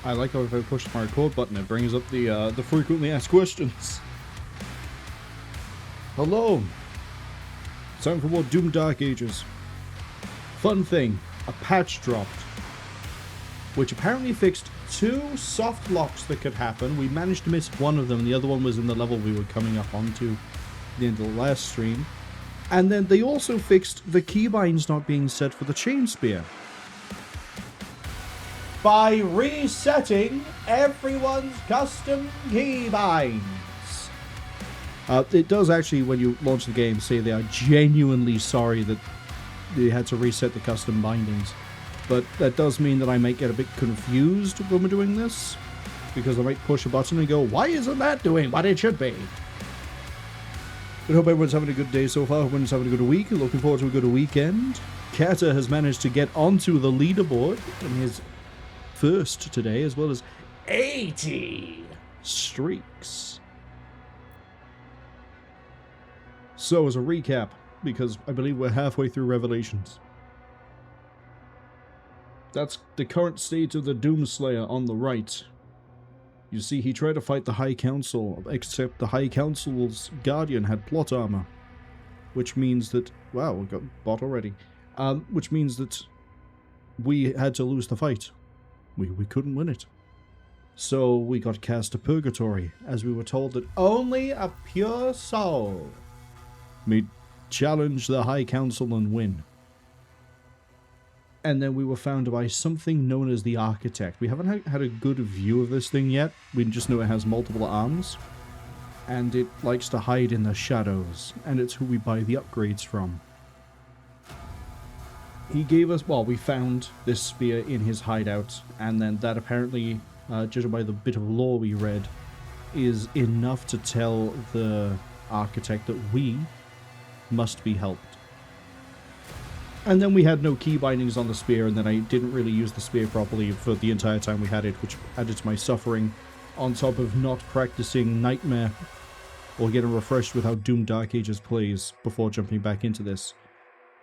I like how if I push my record button, it brings up the frequently asked questions. Hello. It's time for more Doom Dark Ages. Fun thing, a patch dropped, which apparently fixed 2 soft locks that could happen. We managed to miss one of them, the other one was in the level we were coming up onto at the end of the last stream. And then they also fixed the keybinds not being set for the chain spear by resetting everyone's custom keybinds. It does actually, when you launch the game, say they are genuinely sorry that they had to reset the custom bindings. But that does mean that I might get a bit confused when we're doing this, because I might push a button and go, why isn't that doing what it should be? But I hope everyone's having a good day so far. Hope everyone's having a good week. Looking forward to a good weekend. Kata has managed to get onto the leaderboard in his first today, as well as 80 streaks. So, as a recap, because I believe we're halfway through Revelations, that's the current state of the Doomslayer on the right. You see, he tried to fight the High Council, except the High Council's Guardian had plot armor. Which means that... Wow, we got bot already. Which means that we had to lose the fight. We couldn't win it. So we got cast to Purgatory, as we were told that only a pure soul may challenge the High Council and win. And then we were found by something known as the Architect. We haven't had a good view of this thing yet. We just know it has multiple arms. And it likes to hide in the shadows. And it's who we buy the upgrades from. He gave us... Well, we found this spear in his hideout. And then that apparently, judging by the bit of lore we read, is enough to tell the Architect that we must be helped. And then we had no key bindings on the spear, and then I didn't really use the spear properly for the entire time we had it, which added to my suffering, on top of not practicing Nightmare, or getting refreshed with how Doom Dark Ages plays before jumping back into this,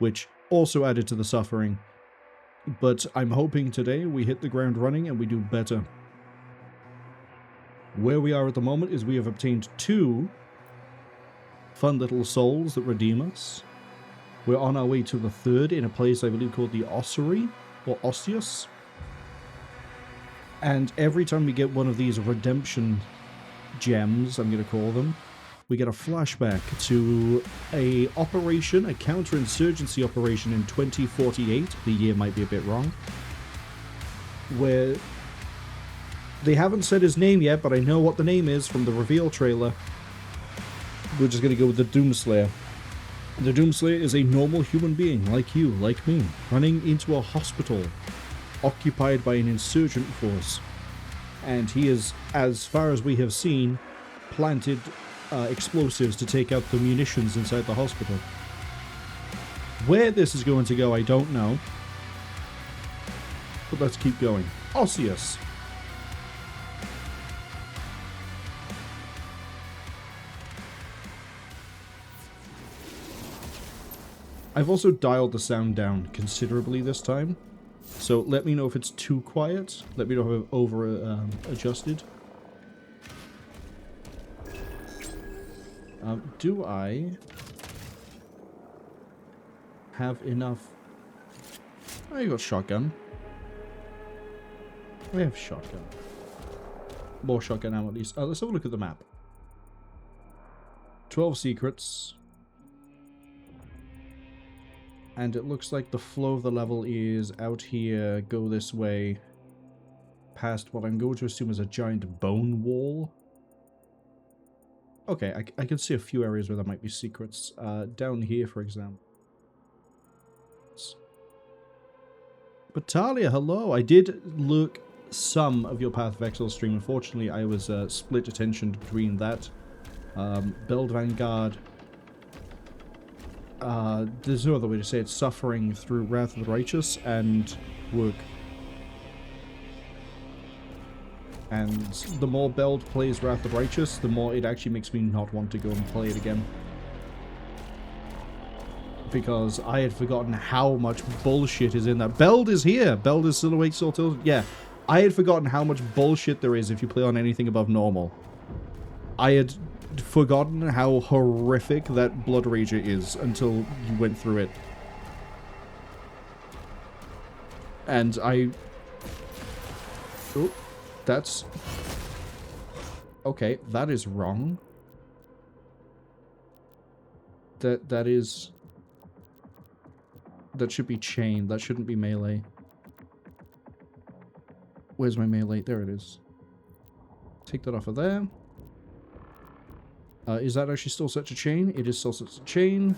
which also added to the suffering. But I'm hoping today we hit the ground running and we do better. Where we are at the moment is we have obtained 2 fun little souls that redeem us. We're on our way to the 3rd in a place I believe called the Ossery, or Osseus. And every time we get one of these redemption gems, I'm going to call them, we get a flashback to a counter-insurgency operation in 2048, the year might be a bit wrong, where they haven't said his name yet, but I know what the name is from the reveal trailer. We're just going to go with the Doomslayer. The Doomslayer is a normal human being, like you, like me, running into a hospital occupied by an insurgent force. And he is, as far as we have seen, planted explosives to take out the munitions inside the hospital. Where this is going to go, I don't know. But let's keep going. Osseus. I've also dialed the sound down considerably this time, so let me know if it's too quiet. Let me know if I've over-adjusted. Do I have enough... I got shotgun. I have shotgun. More shotgun ammo at least. Let's have a look at the map. 12 secrets. And it looks like the flow of the level is out here, go this way, past what I'm going to assume is a giant bone wall. Okay, I can see a few areas where there might be secrets. Down here, for example. Batalia, hello! I did look some of your Path of Exile stream. Unfortunately, I was split attention between that. Build Vanguard... there's no other way to say it, suffering through Wrath of the Righteous and work. And the more Beld plays Wrath of the Righteous, the more it actually makes me not want to go and play it again. Because I had forgotten how much bullshit is in that. Beld is here! Beld is still awake, still till... Yeah. I had forgotten how much bullshit there is if you play on anything above normal. I had forgotten how horrific that Blood Rager is until you went through it. And I... Oh, that's... Okay, that is wrong. That is... That should be chain. That shouldn't be melee. Where's my melee? There it is. Take that off of there. Is that actually still set to chain? It is still set to chain.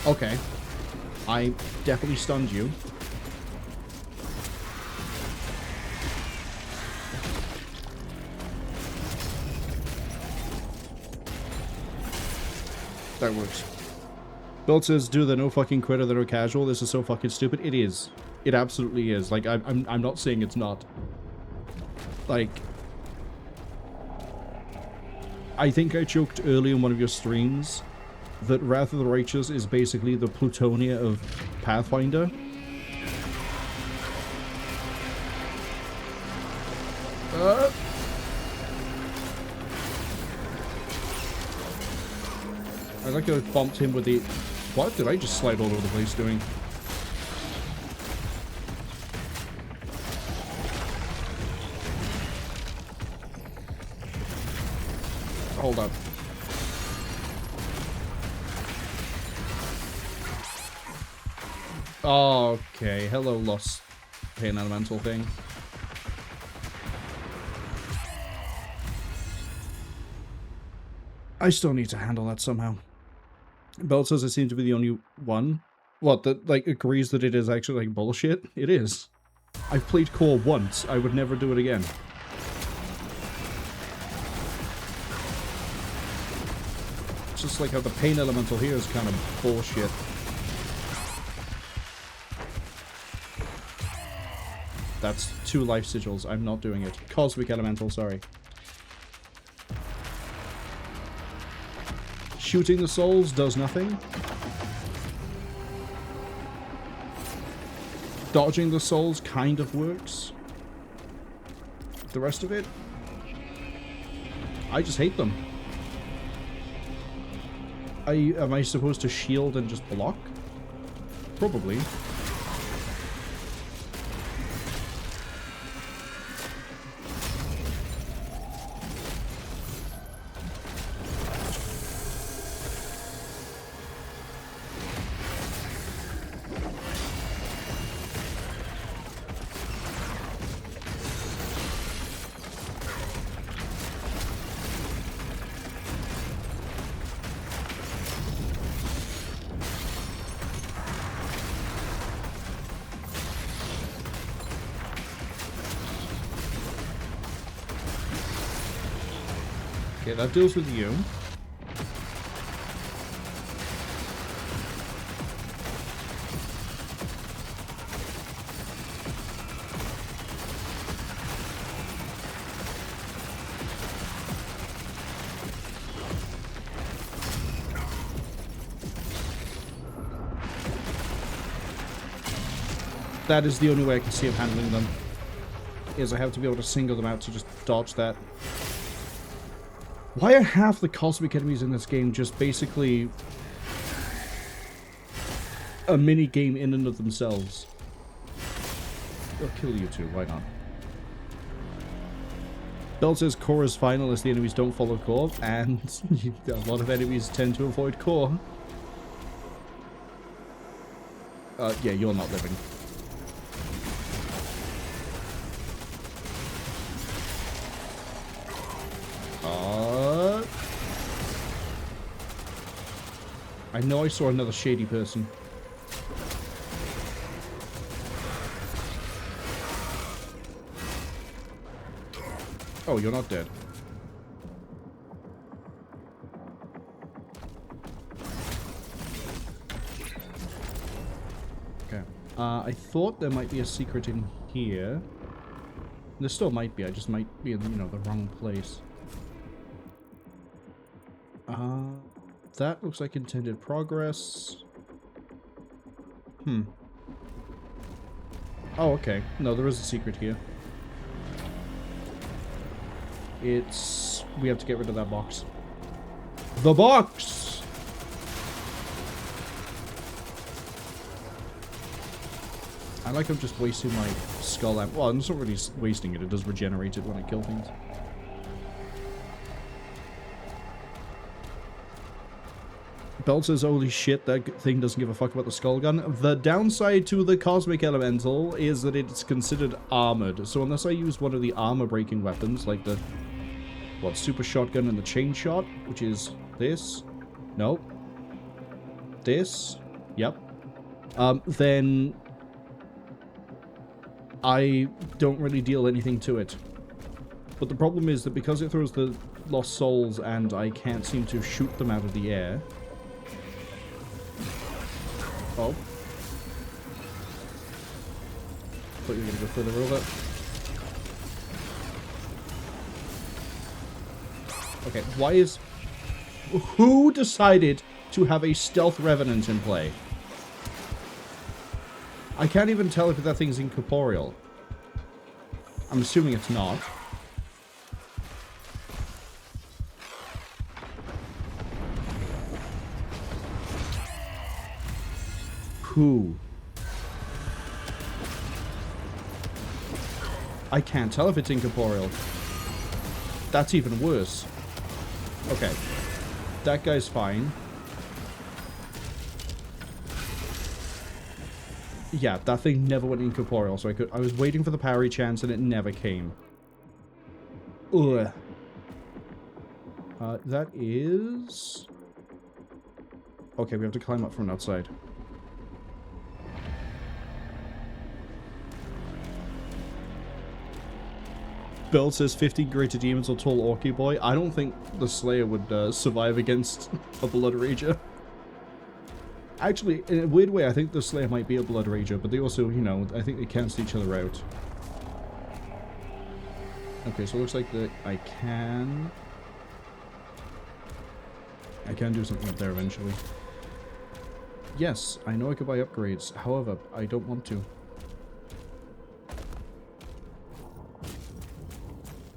Okay. I definitely stunned you. That works. Build says, "Do the no fucking quitter, the no casual. This is so fucking stupid." It is. It absolutely is. Like, I'm not saying it's not. Like, I think I joked early in one of your streams that Wrath of the Righteous is basically the Plutonia of Pathfinder. I like I bumped him with the... What did I just slide all over the place doing? Hold up. Okay, hello, Lost Pain Elemental thing. I still need to handle that somehow. Bell says I seem to be the only one. What, that, like, agrees that it is actually, like, bullshit? It is. I've played core once. I would never do it again. It's just like how the Pain Elemental here is kind of bullshit. That's 2 life sigils. I'm not doing it. Cosmic Elemental, sorry. Shooting the souls does nothing. Dodging the souls kind of works. The rest of it, I just hate them. Am I supposed to shield and just block? Probably. Okay, that deals with you. That is the only way I can see of handling them. Is I have to be able to single them out to just dodge that. Why are half the cosmic enemies in this game just basically a mini game in and of themselves? I'll kill you two, why not? Bell says core is final as the enemies don't follow core, and a lot of enemies tend to avoid core. Yeah, you're not living. I know I saw another shady person. Oh, you're not dead. Okay. I thought there might be a secret in here. There still might be. I just might be in, you know, the wrong place. That looks like intended progress. Oh, okay. No, there is a secret here. It's... We have to get rid of that box. The box! I like I'm just wasting my skull amp. Well, I'm not really wasting it. It does regenerate it when I kill things. Belt says, holy shit, that thing doesn't give a fuck about the skull gun. The downside to the Cosmic Elemental is that it's considered armored. So unless I use one of the armor-breaking weapons, like the... What, Super Shotgun and the Chain Shot, which is this? Nope. This? Yep. Then... I don't really deal anything to it. But the problem is that because it throws the Lost Souls and I can't seem to shoot them out of the air... Oh. Thought you were going to go further over. Okay, why is... Who decided to have a Stealth Revenant in play? I can't even tell if that thing's incorporeal. I'm assuming it's not. Who? I can't tell if it's incorporeal. That's even worse. Okay. That guy's fine. Yeah, that thing never went incorporeal, so I was waiting for the parry chance and it never came. Ugh. That is... Okay, we have to climb up from outside. Bill says 50 greater demons or tall orky boy. I don't think the Slayer would survive against a Blood Rager. Actually, in a weird way, I think the Slayer might be a Blood Rager, but they also, you know, I think they cancel each other out. Okay, so it looks like that I can do something up there eventually. Yes, I know I could buy upgrades. However, I don't want to.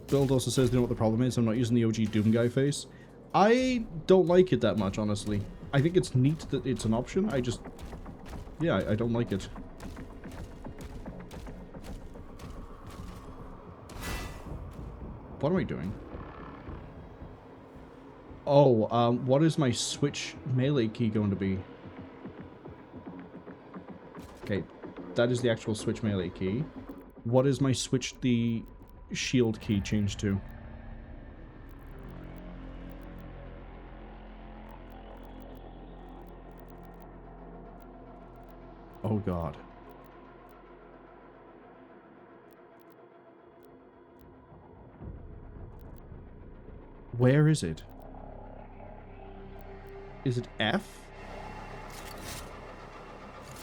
Build also says, they know what the problem is. I'm not using the OG Doom guy face. I don't like it that much, honestly. I think it's neat that it's an option. I just... Yeah, I don't like it. What am I doing? Oh, what is my switch melee key going to be? Okay, that is the actual switch melee key. What is my switch the shield key changed to? Oh god. Where is it? Is it F?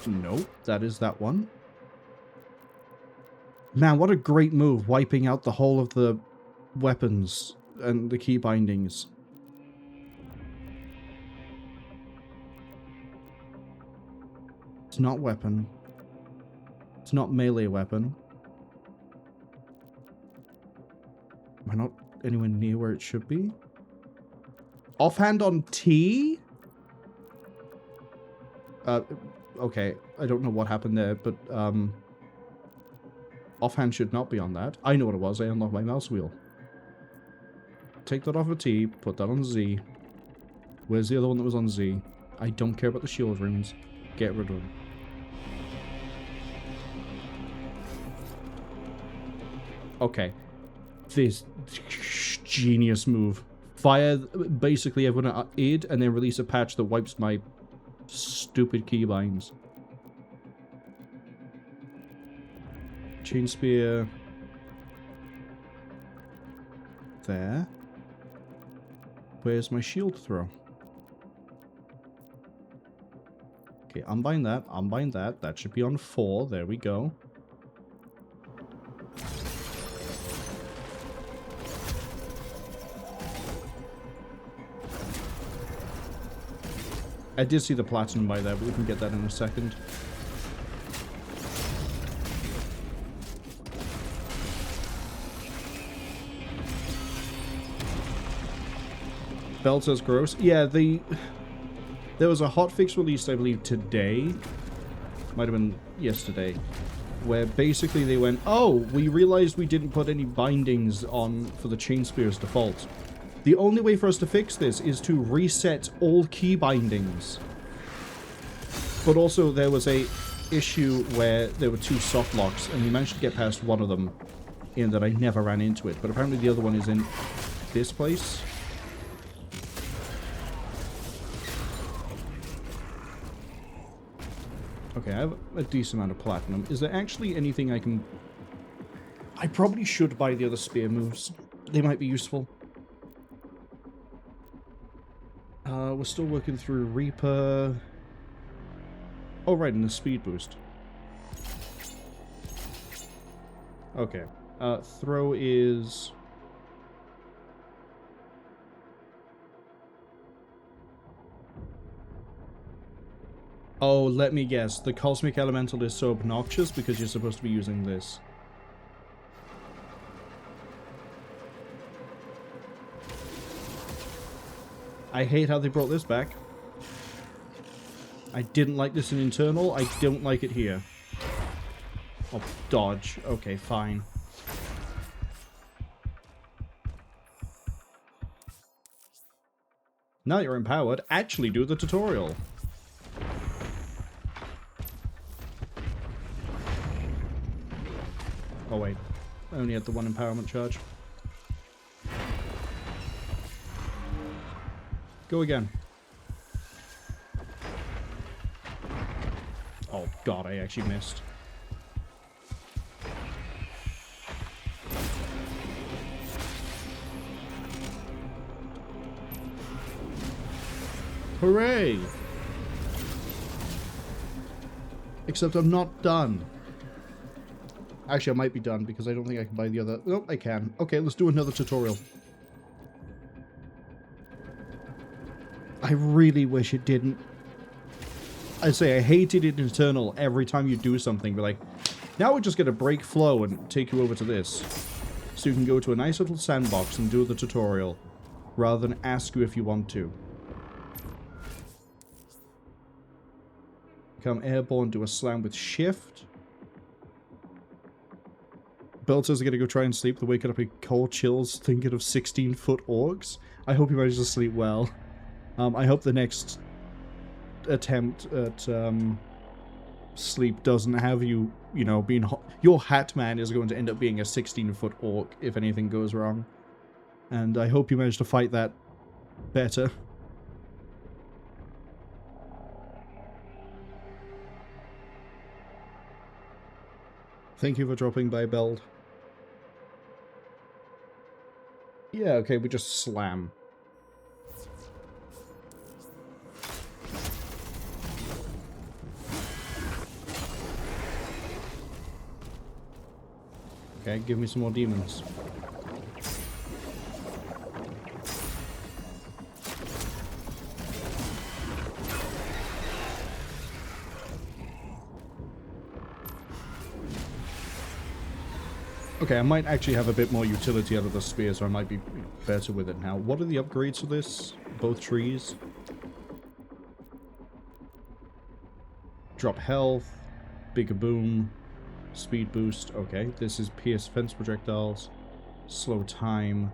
Nope, that is that one. Man, what a great move, wiping out the whole of the weapons and the key bindings. It's not weapon. It's not melee weapon. Am I not anywhere near where it should be? Offhand on T? Okay, I don't know what happened there, but, offhand should not be on that. I know what it was, I unlocked my mouse wheel. Take that off of T, put that on Z. Where's the other one that was on Z? I don't care about the shield runes. Get rid of them. Okay. This genius move. Fire basically everyone at id and then release a patch that wipes my stupid keybinds. Chain spear. There. Where's my shield throw? Okay, unbind that, unbind that. That should be on 4. There we go. I did see the platinum by there, but we can get that in a second. Bell says gross. Yeah, there was a hotfix released, I believe, today. Might have been yesterday. Where basically they went, oh, we realized we didn't put any bindings on for the chain spear's default. The only way for us to fix this is to reset all key bindings. But also there was a issue where there were 2 soft locks, and we managed to get past one of them in that I never ran into it. But apparently the other one is in this place. Okay, I have a decent amount of platinum. Is there actually anything I can... I probably should buy the other spear moves. They might be useful. We're still working through Reaper. Oh, right, and the speed boost. Okay. Throw is... Oh, let me guess. The Cosmic Elemental is so obnoxious because you're supposed to be using this. I hate how they brought this back. I didn't like this in Internal. I don't like it here. Oh, dodge. Okay, fine. Now you're empowered, actually do the tutorial. Oh wait, I only had the 1 empowerment charge. Go again. Oh god, I actually missed. Hooray! Except I'm not done. Actually, I might be done because I don't think I can buy the other... Nope, I can. Okay, let's do another tutorial. I really wish it didn't. I'd say I hated it in Eternal every time you do something, but like, now we're just going to break flow and take you over to this. So you can go to a nice little sandbox and do the tutorial, rather than ask you if you want to. Become airborne, do a slam with shift. Belt says they're going to go try and sleep. They're waking up in cold chills thinking of 16-foot orcs. I hope you manage to sleep well. I hope the next attempt at sleep doesn't have you, you know, being... Your hat man is going to end up being a 16-foot orc if anything goes wrong. And I hope you manage to fight that better. Thank you for dropping by, Beld. Yeah, okay, we just slam. Okay, give me some more demons. Okay, I might actually have a bit more utility out of the spear, so I might be better with it now. What are the upgrades for this? Both trees? Drop health, bigger boom, speed boost. Okay, this is pierce fence projectiles, slow time,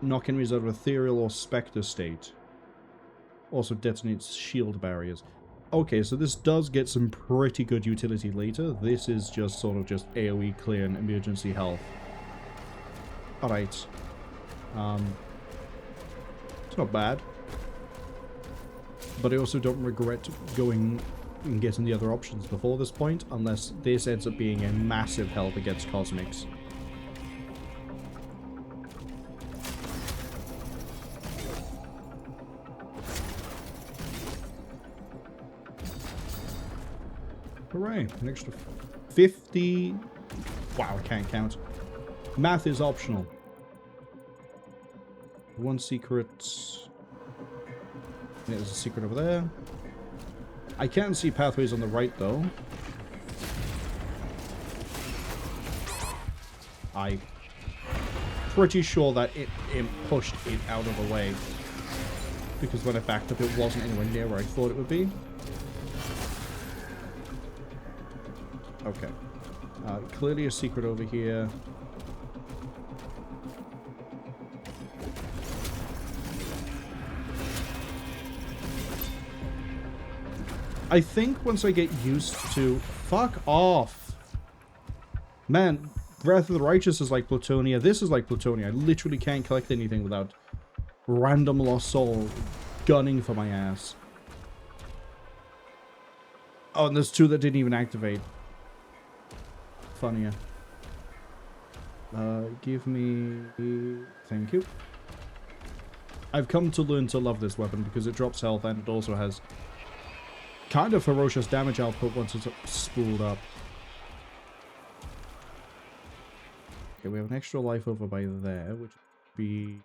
knock enemies out of ethereal or spectre state. Also detonates shield barriers. Okay, so this does get some pretty good utility later. This is just sort of just AoE clear and emergency health. Alright. It's not bad. But I also don't regret going and getting the other options before this point, unless this ends up being a massive help against Cosmics. Hooray, an extra 50... Wow, I can't count. Math is optional. One secret... There's a secret over there. I can see pathways on the right, though. pretty sure that it pushed it out of the way. Because when I backed up, it wasn't anywhere near where I thought it would be. Okay. Clearly a secret over here. I think once I get used to... Fuck off! Man, Wrath of the Righteous is like Plutonia. This is like Plutonia. I literally can't collect anything without random lost soul gunning for my ass. Oh, and there's two that didn't even activate. Funnier. Give me... Thank you. I've come to learn to love this weapon because it drops health and it also has kind of ferocious damage output once it's spooled up. Okay, we have an extra life over by there, which would be...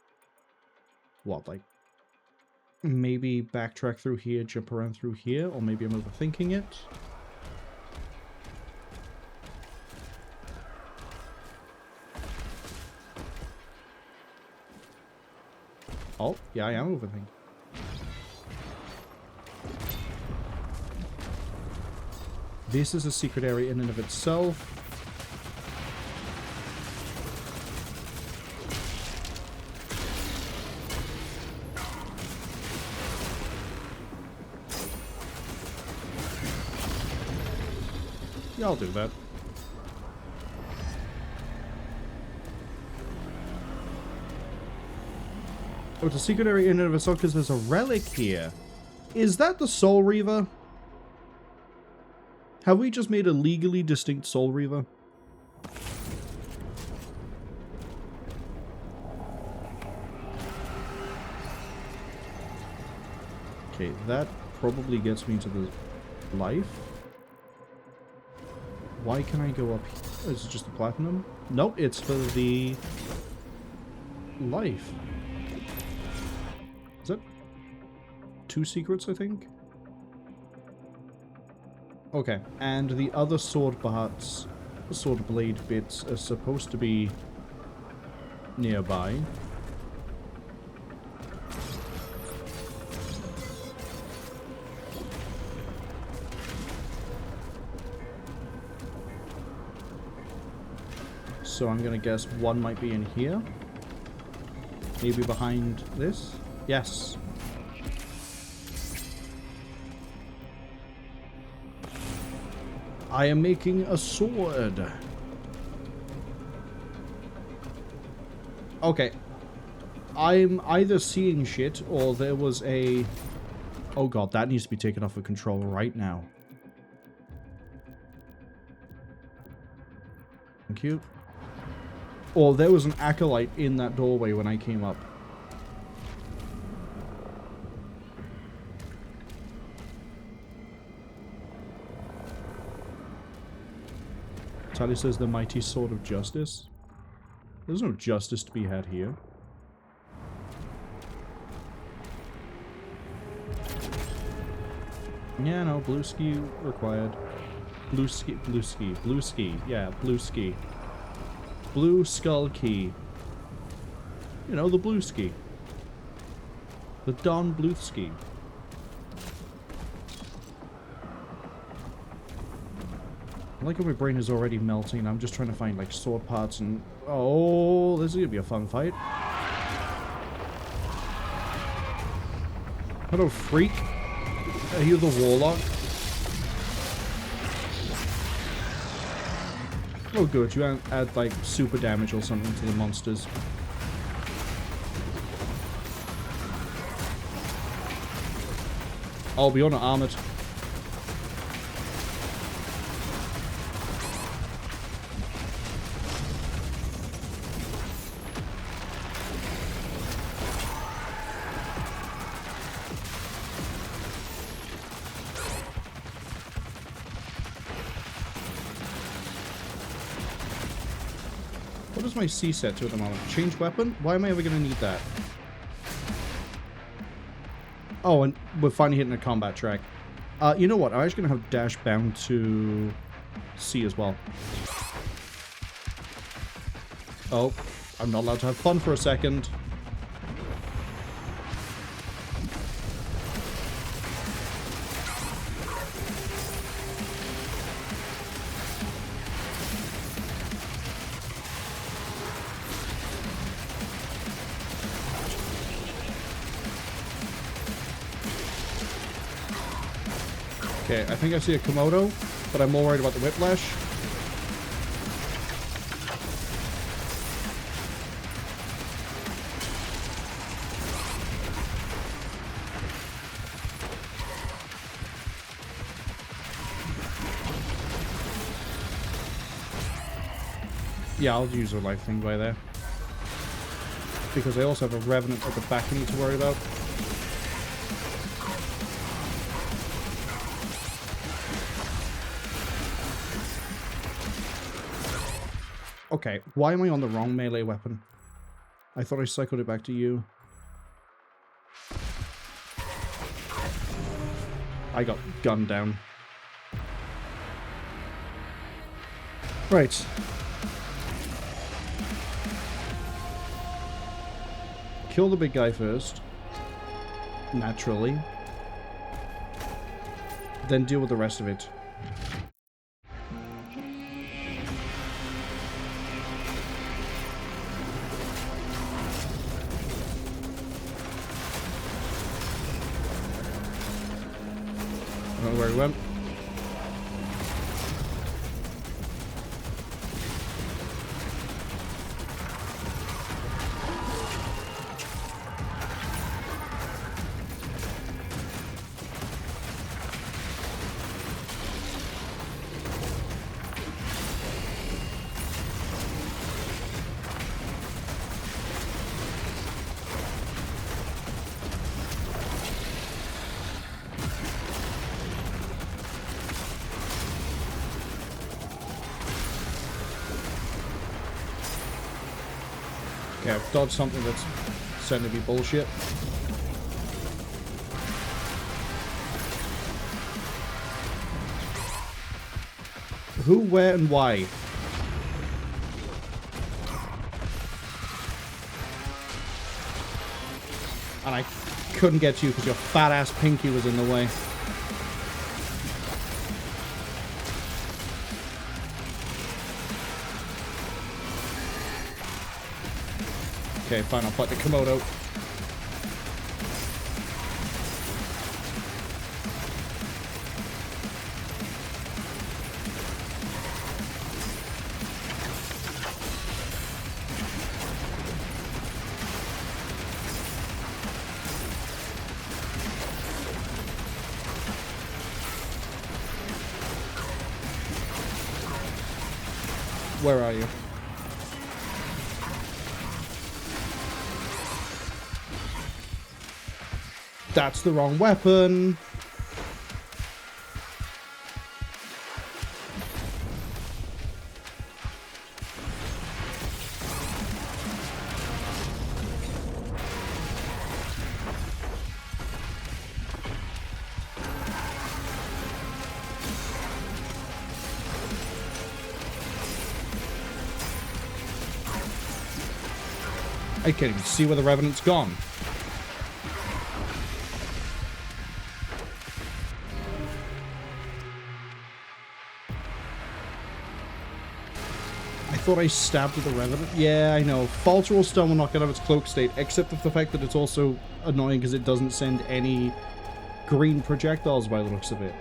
What, like... Maybe backtrack through here, jump around through here, or maybe I'm overthinking it. Oh, yeah, I am overthinking. This is a secret area in and of itself. Yeah, I'll do that. Oh, it's a secret area in and of itself because there's a relic here. Is that the Soul Reaver? Have we just made a legally distinct Soul Reaver? Okay, that probably gets me to the life. Why can I go up here? Is it just the platinum? Nope, it's for the life. Is that 2 secrets, I think? Okay, and the other sword parts, sword blade bits, are supposed to be nearby. So I'm gonna guess one might be in here. Maybe behind this? Yes. I am making a sword. Okay. I'm either seeing shit or there was a... Oh god, that needs to be taken off of control right now. Thank you. Or there was an acolyte in that doorway when I came up. Tally says the mighty sword of justice. There's no justice to be had here. Yeah, no, blue ski required. Blue ski, yeah, blue ski. Blue skull key. You know, the blue ski. The Don Bluthski. I like how my brain is already melting. I'm just trying to find, like, sword parts and... Oh, this is gonna be a fun fight. Hello, freak. Are you the warlock? Oh, good. You add, like, super damage or something to the monsters. Oh, but you're not armored. What is my C set to at the moment? Change weapon? Why am I ever going to need that? Oh, and we're finally hitting a combat track. You know what? I'm actually going to have dash bound to C as well. Oh. I'm not allowed to have fun for a second. Okay, I think I see a Komodo, but I'm more worried about the whiplash. Yeah, I'll use a life thing by there. Because I also have a Revenant at the back I need to worry about. Okay, why am I on the wrong melee weapon? I thought I cycled it back to you. I got gunned down. Right. Kill the big guy first. Naturally. Then deal with the rest of it. I don't know where he went. Okay, I've dodged something that's certain to be bullshit. Who, where, and why? And I couldn't get you because your fat-ass pinky was in the way. Okay, fine, I'll fight the Komodo. Where are you? That's the wrong weapon. I can't even see where the Revenant's gone. I thought I stabbed at the Revenant. Yeah, I know. Falter or Stun will not get out of its cloak state, except for the fact that it's also annoying because it doesn't send any green projectiles by the looks of it.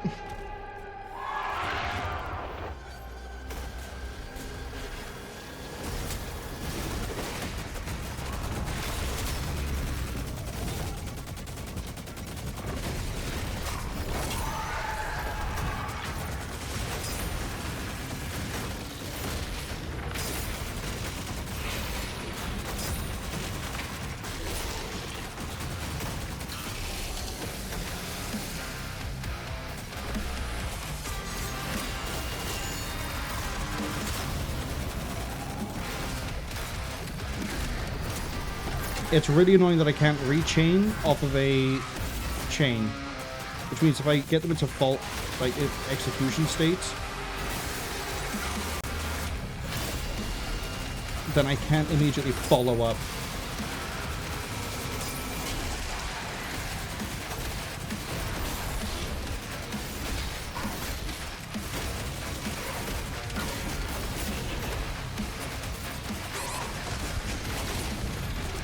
It's really annoying that I can't rechain off of a chain. Which means if I get them into fault, like execution states, then I can't immediately follow up.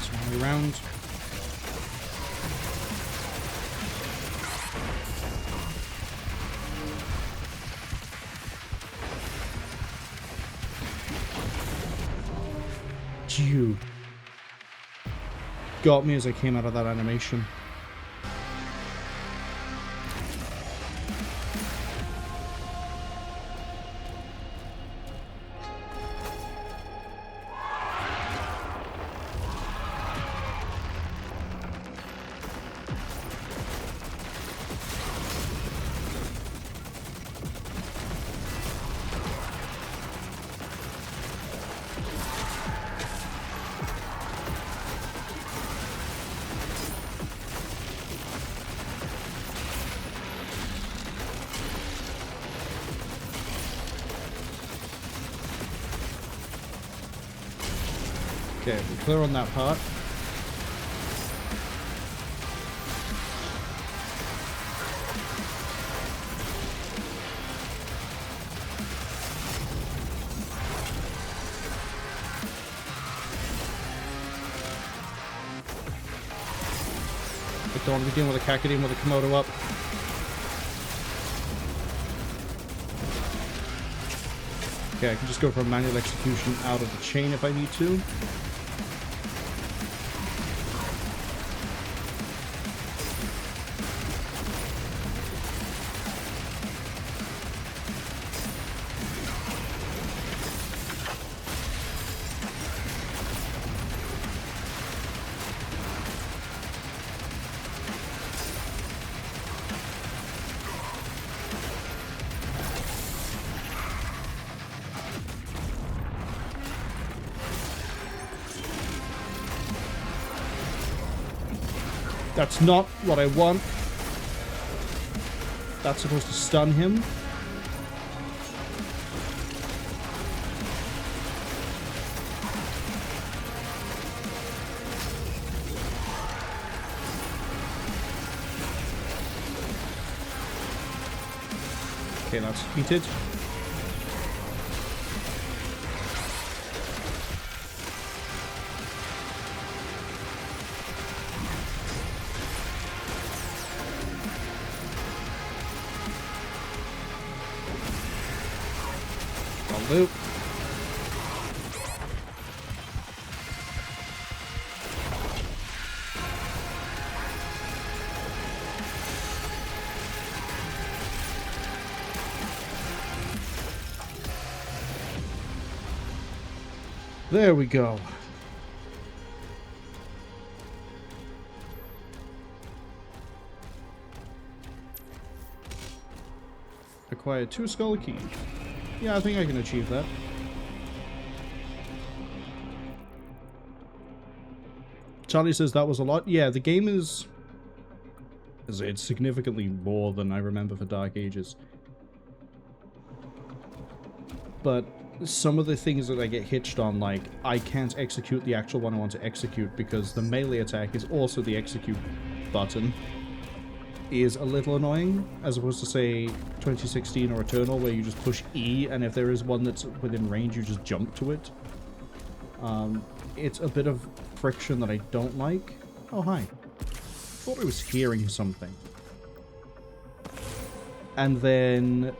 Swing around. You got me as I came out of that animation. Okay, we're clear on that part. I don't want to be dealing with a Kakadin with a Komodo up. Okay, I can just go for a manual execution out of the chain if I need to. That's not what I want. That's supposed to stun him. Okay, that's heated. Loop. There we go. Acquired 2 skull keys. Yeah, I think I can achieve that. Charlie says that was a lot. Yeah, the game is... It's significantly more than I remember for Dark Ages. But some of the things that I get hitched on, like, I can't execute the actual one I want to execute because the melee attack is also the execute button, is a little annoying, as opposed to, say, 2016 or Eternal, where you just push E, and if there is one that's within range, you just jump to it. It's a bit of friction that I don't like. Oh, hi. Thought I was hearing something. And then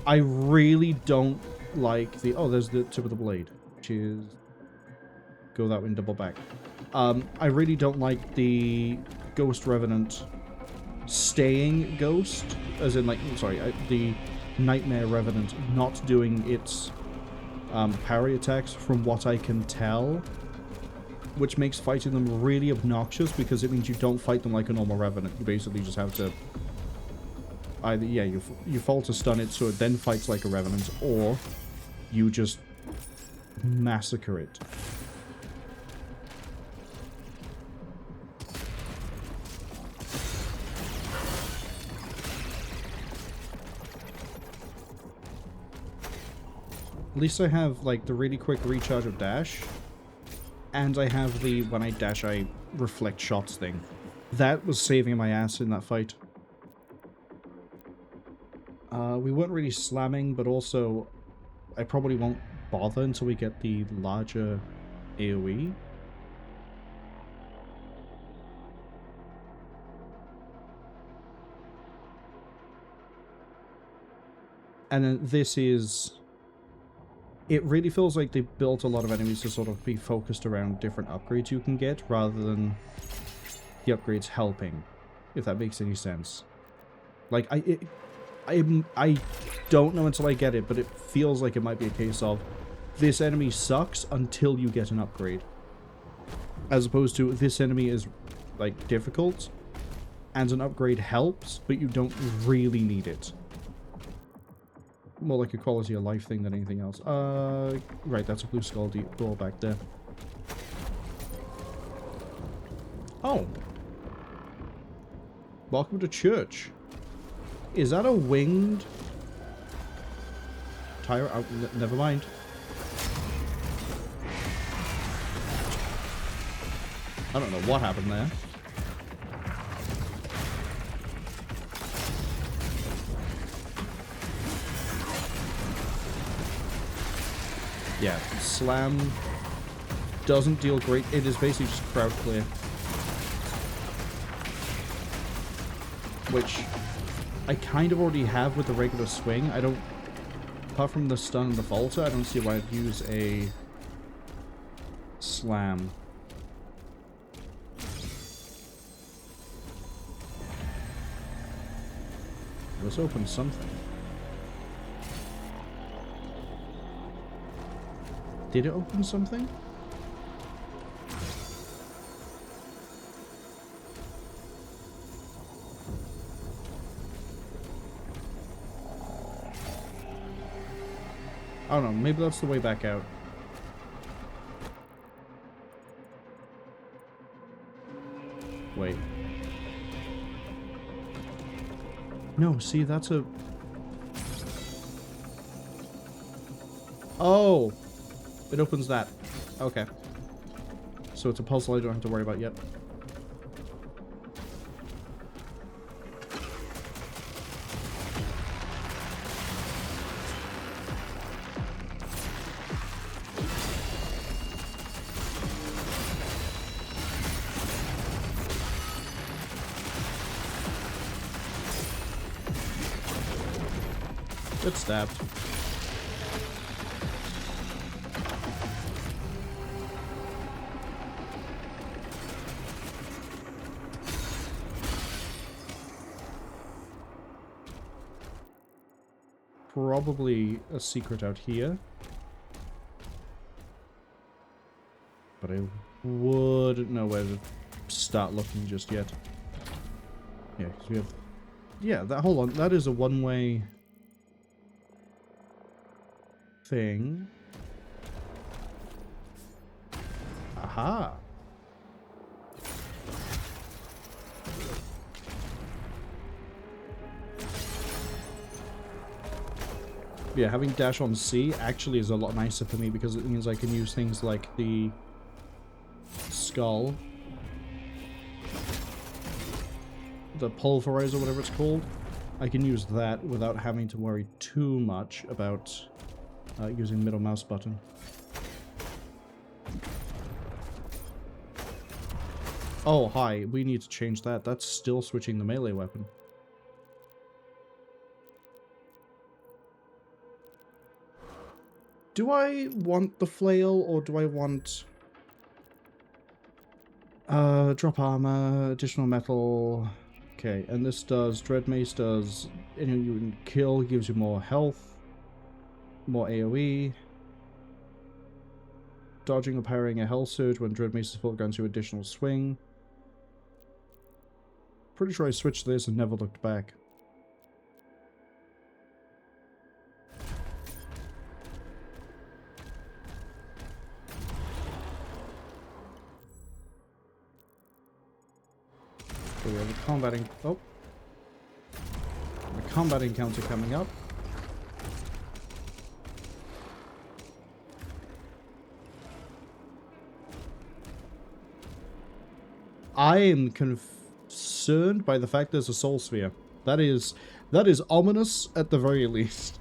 I really don't like the... Oh, there's the tip of the blade, which is... Go that way and double back. I really don't like the Ghost Revenant staying ghost, as in, like, sorry, the Nightmare Revenant not doing its parry attacks from what I can tell, which makes fighting them really obnoxious because it means you don't fight them like a normal Revenant. You basically just have to either, yeah, you fall to stun it so it then fights like a Revenant, or you just massacre it. At least I have, like, the really quick recharge of dash. And I have the, when I dash, I reflect shots thing. That was saving my ass in that fight. We weren't really slamming, but also I probably won't bother until we get the larger AoE. And then this is... It really feels like they built a lot of enemies to sort of be focused around different upgrades you can get, rather than the upgrades helping, if that makes any sense. Like, I don't know until I get it, but it feels like it might be a case of this enemy sucks until you get an upgrade. As opposed to this enemy is, like, difficult, and an upgrade helps, but you don't really need it. More like a quality of life thing than anything else. Right, that's a blue skull door back there. Oh. Welcome to church. Is that a winged... Tyrant? Oh, never mind. I don't know what happened there. Yeah, slam doesn't deal great. It is basically just crowd clear. Which I kind of already have with the regular swing. I don't... Apart from the stun and the falter, I don't see why I'd use a slam. Let's open something. Did it open something? I don't know, maybe that's the way back out. Wait. No, see, that's a... Oh! It opens that. Okay. So it's a puzzle I don't have to worry about yet. Get stabbed. Probably a secret out here. But I wouldn't know where to start looking just yet. Yeah, because we have... Yeah, that, hold on. That is a one-way thing. Aha! Yeah, having dash on C actually is a lot nicer for me because it means I can use things like the skull, the pulverizer, whatever it's called. I can use that without having to worry too much about using middle mouse button. Oh, hi. We need to change that. That's still switching the melee weapon. Do I want the flail, or do I want... drop armor, additional metal... Okay, and this does... Dread Mace does... You can kill, gives you more health, more AoE. Dodging or parrying a health surge when Dread Mace is full grants you additional swing. Pretty sure I switched this and never looked back. So we have a combating... Oh. A combat encounter coming up. I am concerned by the fact there's a soul sphere. That is ominous at the very least.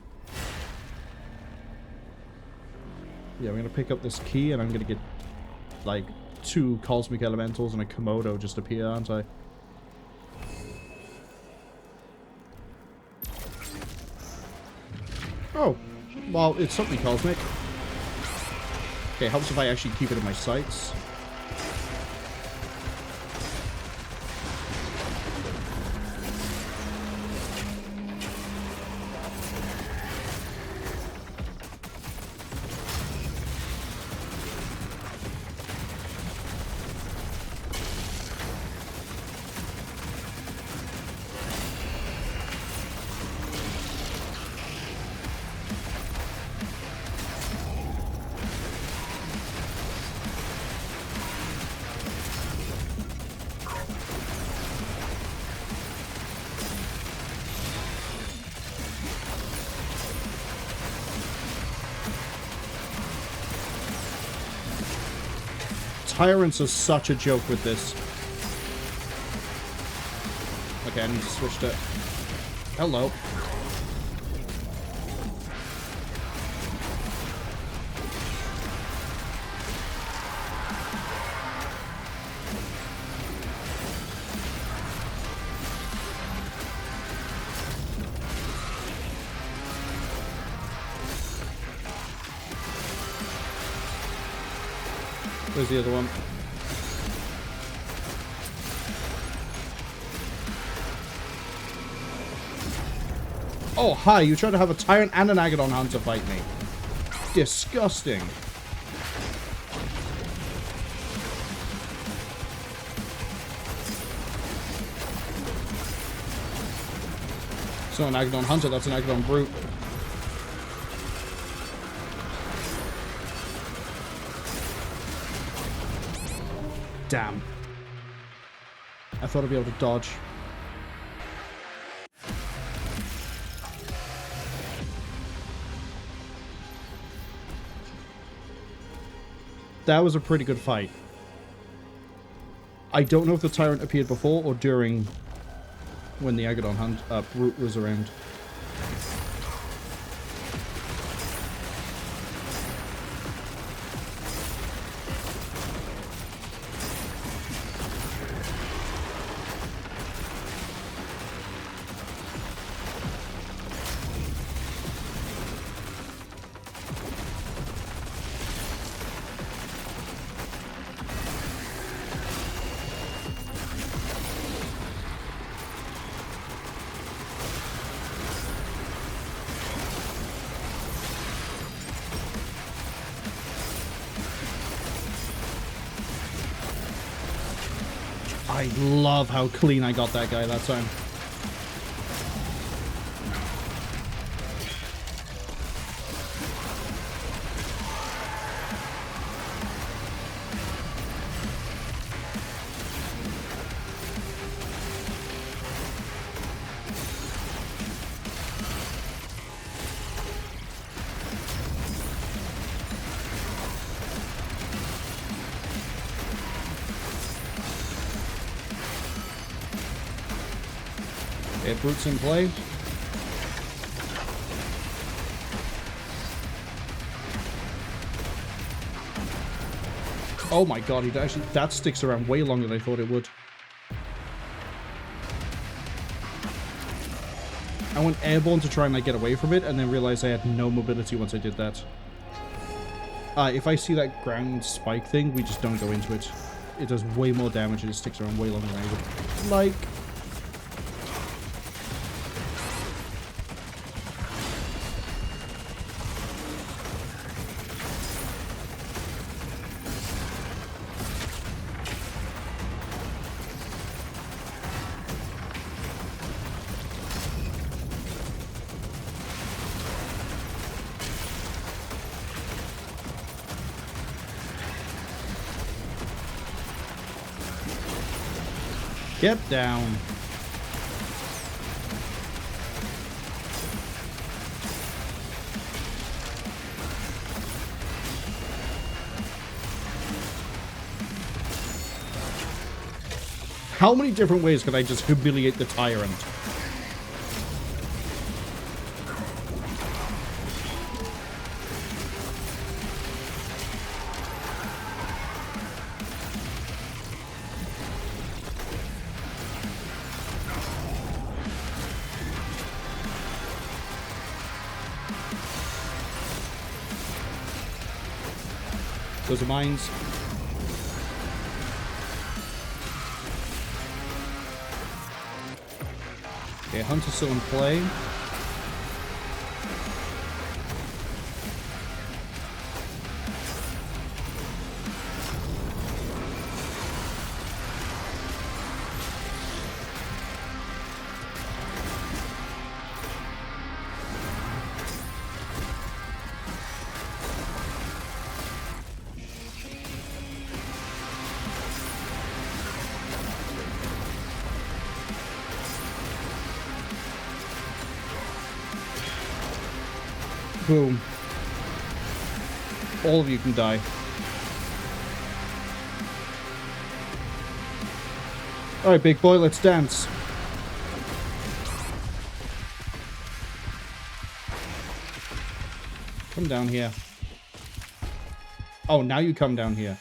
Yeah, I'm gonna pick up this key and I'm gonna get like 2 cosmic elementals and a Komodo just appear, aren't I? Oh, well, it's something cosmic. Okay, helps if I actually keep it in my sights. Tyrants are such a joke with this. Okay, I need to switch to... Hello. Where's the other one? Oh, hi, you tried to have a Tyrant and an Agadon Hunter fight me. Disgusting. It's not an Agadon Hunter, that's an Agadon Brute. Damn. I thought I'd be able to dodge. That was a pretty good fight. I don't know if the Tyrant appeared before or during when the Agadon Brute was around. I love how clean I got that guy that time. Brutes in play. Oh my god, that sticks around way longer than I thought it would. I went airborne to try and like get away from it and then realized I had no mobility once I did that. If I see that ground spike thing, we just don't go into it. It does way more damage and it sticks around way longer than I would like. Get down. How many different ways can I just humiliate the tyrant? Those are mines. Okay, Hunter's still in play. Boom. All of you can die. Alright, big boy, let's dance. Come down here. Oh, now you come down here.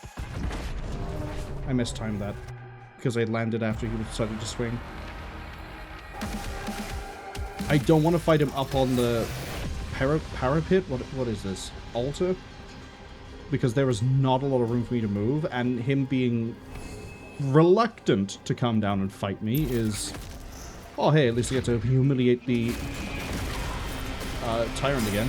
I mistimed that. Because I landed after he decided to swing. I don't want to fight him up on the parapet? What is this? Altar? Because there is not a lot of room for me to move, and him being reluctant to come down and fight me is... Oh, hey, at least I get to humiliate the tyrant again.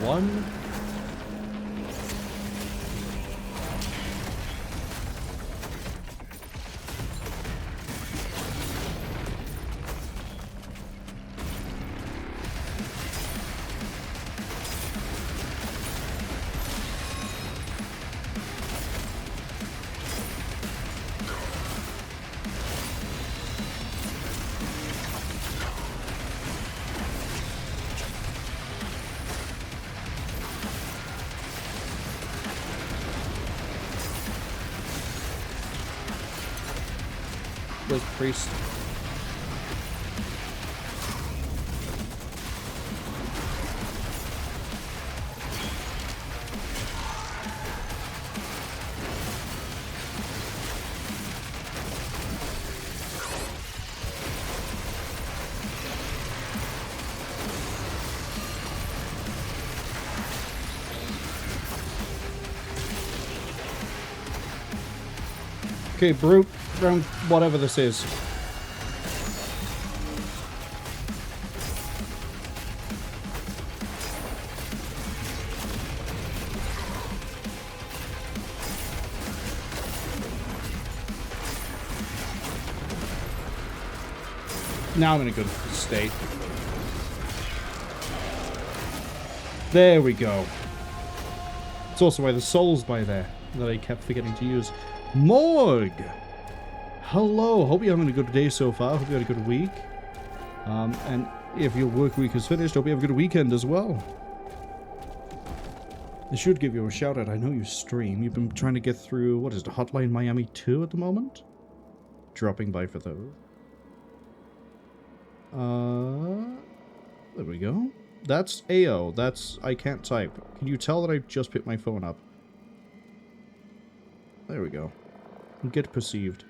One... Those priests. Okay, brute. Round whatever this is. Now I'm in a good state. There we go. It's also why the soul's by there that I kept forgetting to use. Morg! Hello, hope you're having a good day so far. Hope you had a good week. And if your work week is finished, hope you have a good weekend as well. I should give you a shout out. I know you stream. You've been trying to get through, what is it, Hotline Miami 2 at the moment? Dropping by for those. There we go. That's AO. That's I can't type. Can you tell that I just picked my phone up? There we go. Get perceived.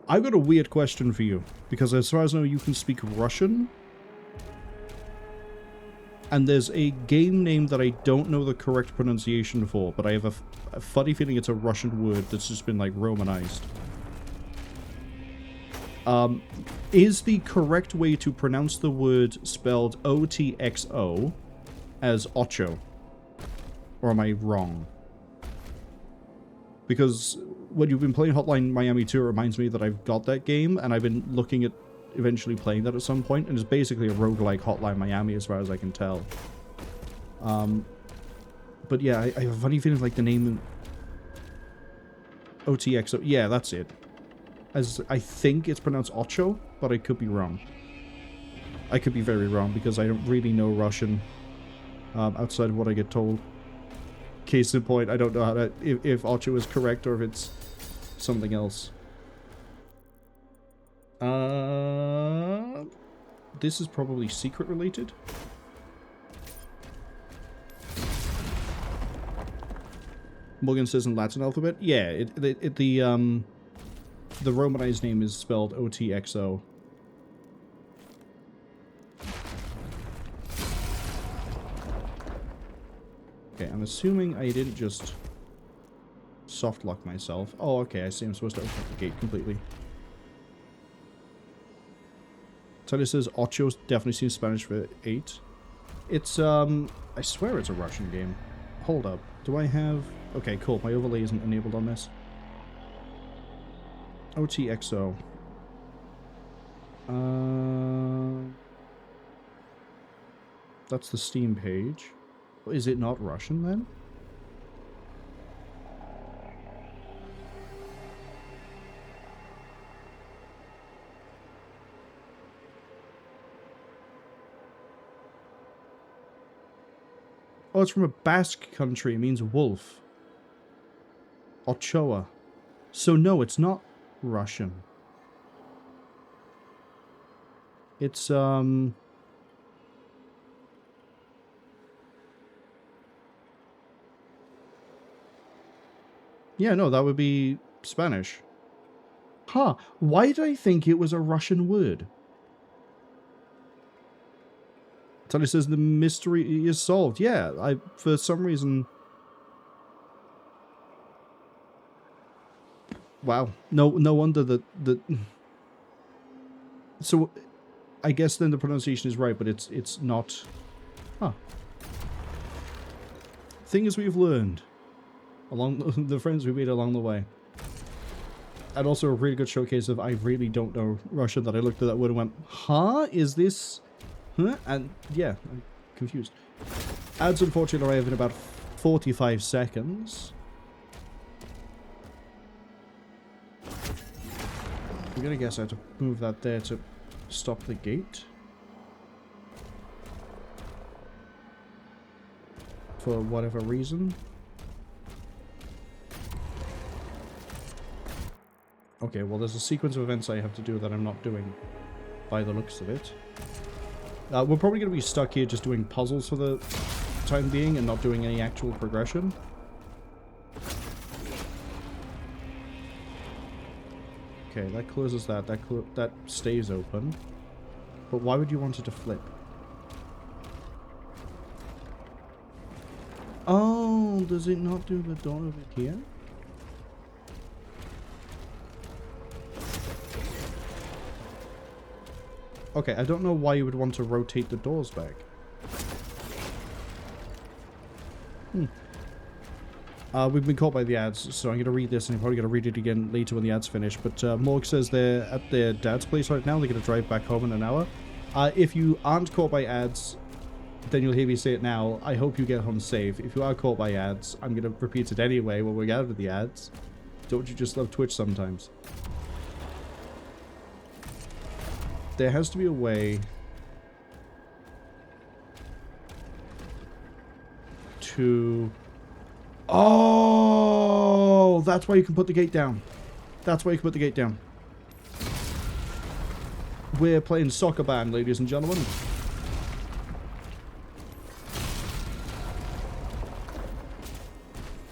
I've got a weird question for you, because as far as I know, you can speak Russian. And there's a game name that I don't know the correct pronunciation for, but I have a funny feeling it's a Russian word that's just been, like, Romanized. Is the correct way to pronounce the word spelled O-T-X-O as Ocho? Or am I wrong? Because when you've been playing Hotline Miami 2, it reminds me that I've got that game, and I've been looking at eventually playing that at some point, and it's basically a roguelike Hotline Miami as far as I can tell. But yeah, I have a funny feeling like the name OTXO, yeah, that's it. As I think it's pronounced Ocho, but I could be wrong. I could be very wrong because I don't really know Russian outside of what I get told. Case in point, I don't know how to, if Ocho is correct or if it's something else. This is probably secret related. Morgan says in Latin alphabet. Yeah, the Romanized name is spelled OTXO. Okay, I'm assuming I didn't just soft lock myself. Oh, okay, I see I'm supposed to open the gate completely. Tony says Ocho definitely seems Spanish for 8. It's, I swear it's a Russian game. Hold up. Do I have... Okay, cool. My overlay isn't enabled on this. OTXO. That's the Steam page. Is it not Russian then? Oh, it's from a Basque country. It means wolf. Ochoa. So no, it's not Russian. It's, yeah, no, that would be Spanish. Huh. Why did I think it was a Russian word? Tony says the mystery is solved. Yeah, for some reason... Wow. No wonder that... So, I guess then the pronunciation is right, but it's not... Huh. Things we've learned. Along the friends we made along the way. And also a really good showcase of I really don't know Russian, that I looked at that word and went, huh? Is this... Huh? And yeah, I'm confused. Ads unfortunately arrive in about 45 seconds. I'm gonna guess I have to move that there to stop the gate. For whatever reason. Okay, well there's a sequence of events I have to do that I'm not doing by the looks of it. We're probably going to be stuck here just doing puzzles for the time being and not doing any actual progression. Okay, that closes that. That stays open. But why would you want it to flip? Oh, does it not do the door over here? Okay, I don't know why you would want to rotate the doors back. We've been caught by the ads, so I'm going to read this and I'm probably going to read it again later when the ads finish. But Morg says they're at their dad's place right now. They're going to drive back home in an hour. If you aren't caught by ads, then you'll hear me say it now. I hope you get home safe. If you are caught by ads, I'm going to repeat it anyway when we get out of the ads. Don't you just love Twitch sometimes? There has to be a way to... Oh! That's why you can put the gate down. That's why you can put the gate down. We're playing soccer band, ladies and gentlemen.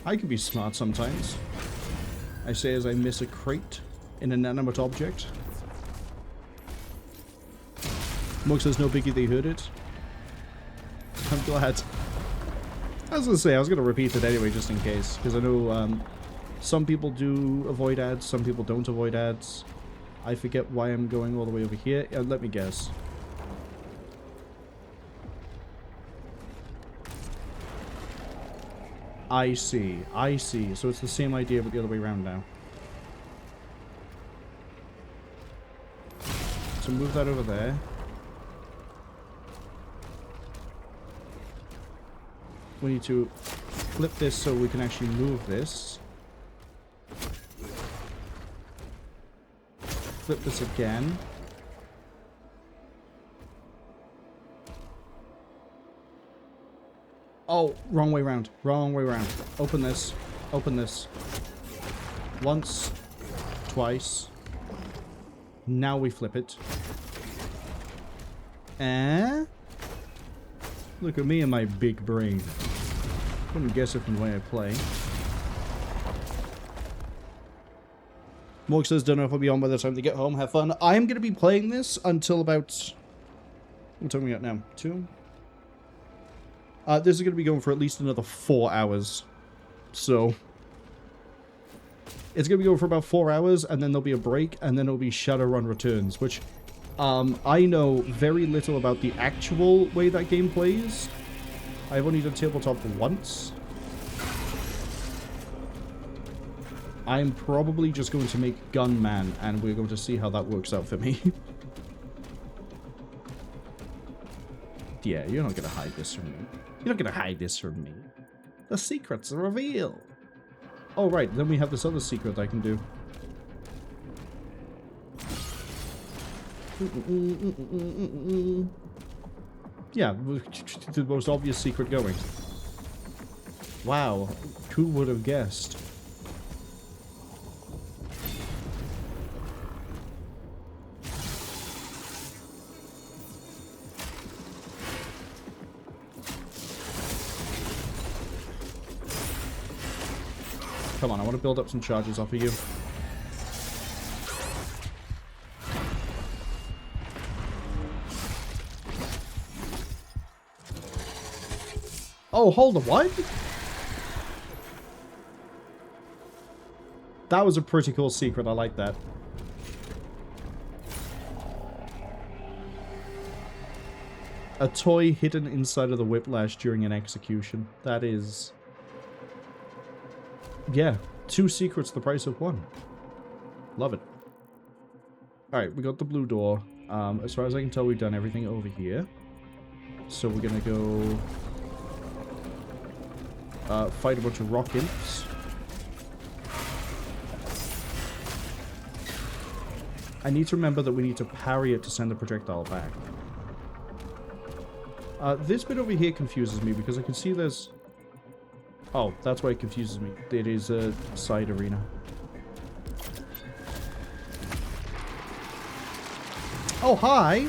I can be smart sometimes. I say as I miss a crate, an inanimate object. Mug says no biggie, they heard it. I'm glad. I was going to say, I was going to repeat it anyway just in case, because I know some people do avoid ads, some people don't avoid ads. I forget why I'm going all the way over here. Let me guess. I see. I see. So it's the same idea but the other way around now. So move that over there. We need to flip this so we can actually move this. Flip this again. Oh, wrong way round. Wrong way round. Open this. Open this. Once. Twice. Now we flip it. Eh? Look at me and my big brain. Couldn't guess it from the way I play. Morg says, don't know if I'll be on by the time they get home. Have fun. I'm going to be playing this until about... What time are we at now? 2? This is going to be going for at least another 4 hours. So... It's going to be going for about 4 hours, and then there'll be a break, and then it'll be Shadowrun Returns, which... I know very little about the actual way that game plays. I've only done tabletop once. I'm probably just going to make Gunman, and we're going to see how that works out for me. Yeah, you're not going to hide this from me. You're not going to hide this from me. The secret's revealed. Oh, right. Then we have this other secret I can do. Yeah, the most obvious secret going. Wow, who would have guessed? Come on, I want to build up some charges off of you. Oh, hold on, what? That was a pretty cool secret, I like that. A toy hidden inside of the whiplash during an execution. That is... Yeah, 2 secrets, the price of 1. Love it. Alright, we got the blue door. As far as I can tell, we've done everything over here. So we're gonna go... fight a bunch of rock imps. I need to remember that we need to parry it to send the projectile back. This bit over here confuses me because I can see there's... Oh, that's why it confuses me. It is a side arena. Oh, hi!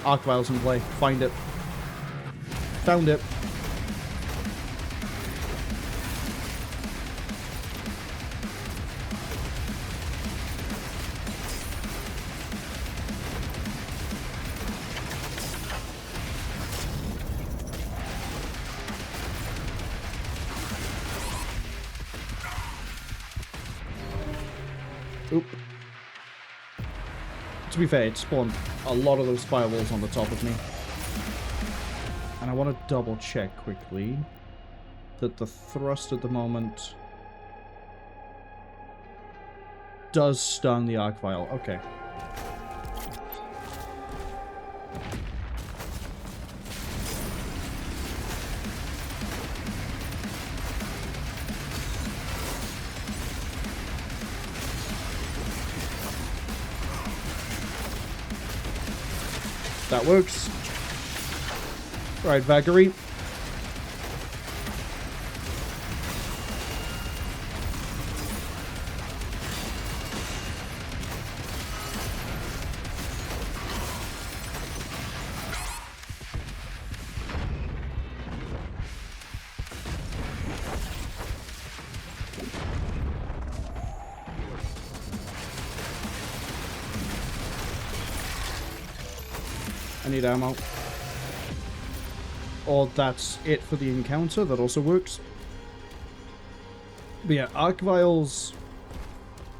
Arc Vial's in play. Find it. Found it. Oop. To be fair, it spawned a lot of those firewalls on the top of me. And I want to double check quickly that the thrust at the moment does stun the Arc Vial. Okay. That works. Right, Vagary. I need ammo. Or that's it for the encounter. That also works. But yeah, Arc Vials...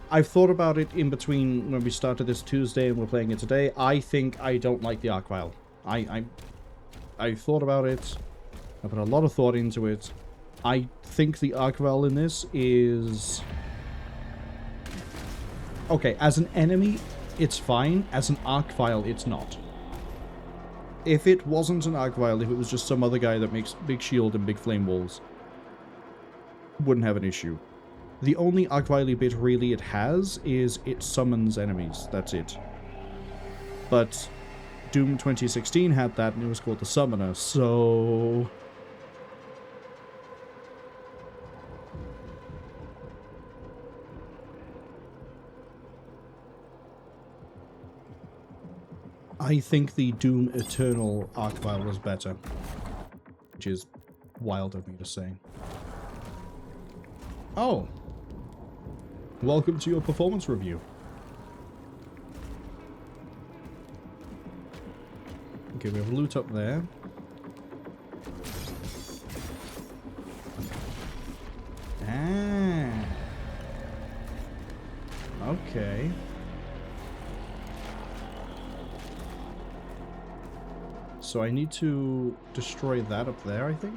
I've thought about it in between when we started this Tuesday and we're playing it today. I think I don't like the Arc Vial. I thought about it. I put a lot of thought into it. I think the Arc Vial in this is... Okay, as an enemy, it's fine. As an Arc Vial, it's not. If it wasn't an Arc Vial, if it was just some other guy that makes big shield and big flame walls, wouldn't have an issue. The only Arc Vial bit really it has is it summons enemies. That's it. But Doom 2016 had that, and it was called the Summoner, so... I think the Doom Eternal Archvile was better. Which is wild of me to say. Oh! Welcome to your performance review. Okay, we have loot up there. Ah. Okay. So I need to destroy that up there, I think.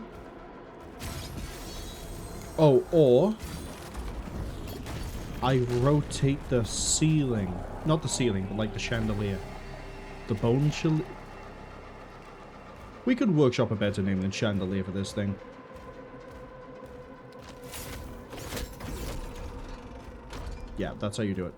Oh, or I rotate the ceiling. Not the ceiling, but like the chandelier. The bone chandelier. We could workshop a better name than chandelier for this thing. Yeah, that's how you do it.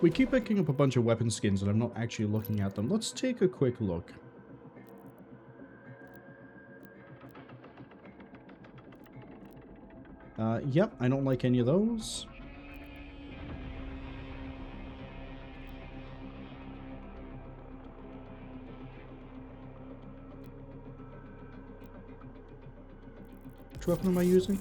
We keep picking up a bunch of weapon skins and I'm not actually looking at them. Let's take a quick look. Yep, I don't like any of those. Which weapon am I using?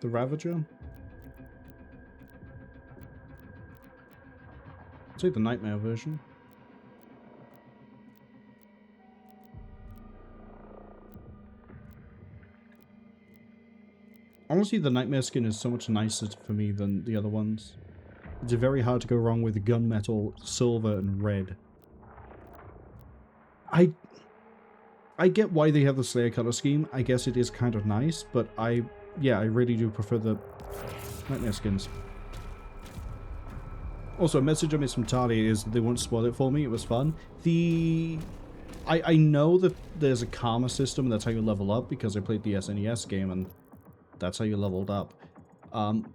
The Ravager? I'll take the Nightmare version. Honestly, the Nightmare skin is so much nicer for me than the other ones. It's very hard to go wrong with gunmetal, silver, and red. I get why they have the Slayer color scheme. I guess it is kind of nice, but yeah, I really do prefer the Nightmare skins. Also, a message I missed from Tali is that they won't spoil it for me. It was fun. I know that there's a karma system. That's how you level up, because I played the SNES game, and that's how you leveled up. But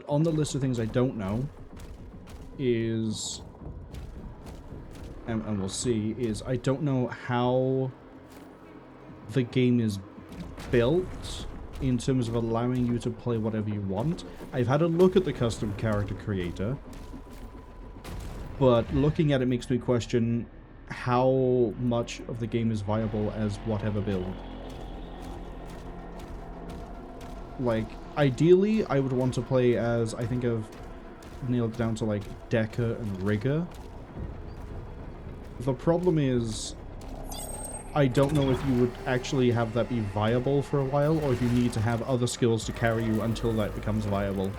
on the list of things I don't know is... and we'll see, is I don't know how the game is built in terms of allowing you to play whatever you want. I've had a look at the custom character creator, but looking at it makes me question how much of the game is viable as whatever build. Like, ideally, I would want to play as, I think I've nailed down to like Decker and Rigger. The problem is, I don't know if you would actually have that be viable for a while, or if you need to have other skills to carry you until that becomes viable.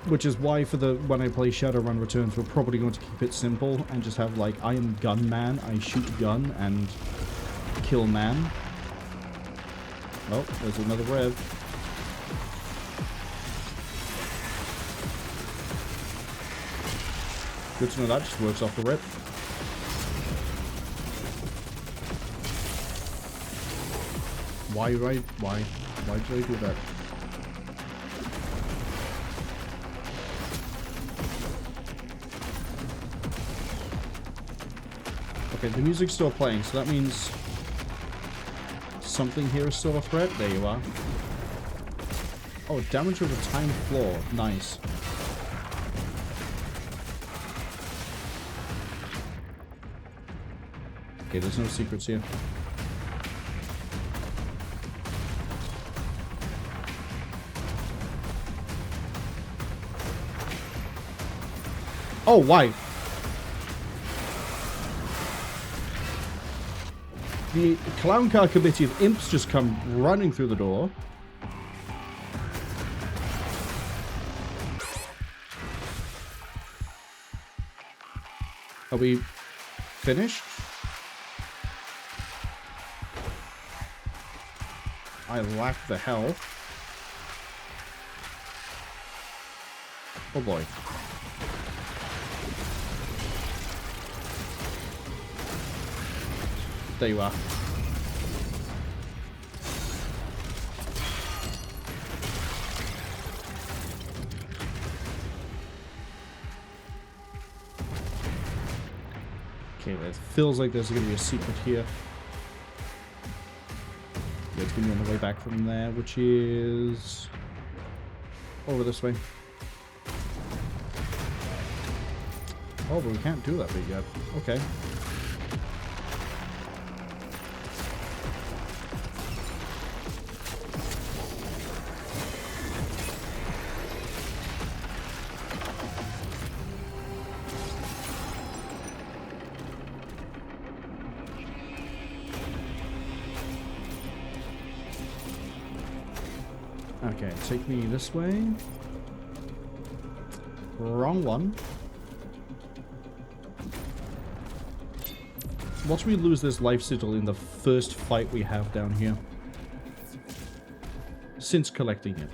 Which is why for when I play Shadowrun Returns, we're probably going to keep it simple and just have like, I am gunman, I shoot gun and kill man. Oh, there's another rev. Good to know that just works off the rip. Why did I do that? Okay, the music's still playing, so that means something here is still a threat. There you are. Oh, damage over time floor. Nice. Okay, there's no secrets here. Oh, why? The clown car committee of imps just come running through the door. Are we finished? I lack the health. Oh boy. There you are. Okay, it feels like there's going to be a secret here. Yeah, it's going to be on the way back from there, which is over this way. Oh, but we can't do that bit yet. Okay. Okay, take me this way. Wrong one. Watch me lose this life sigil in the first fight we have down here. Since collecting it.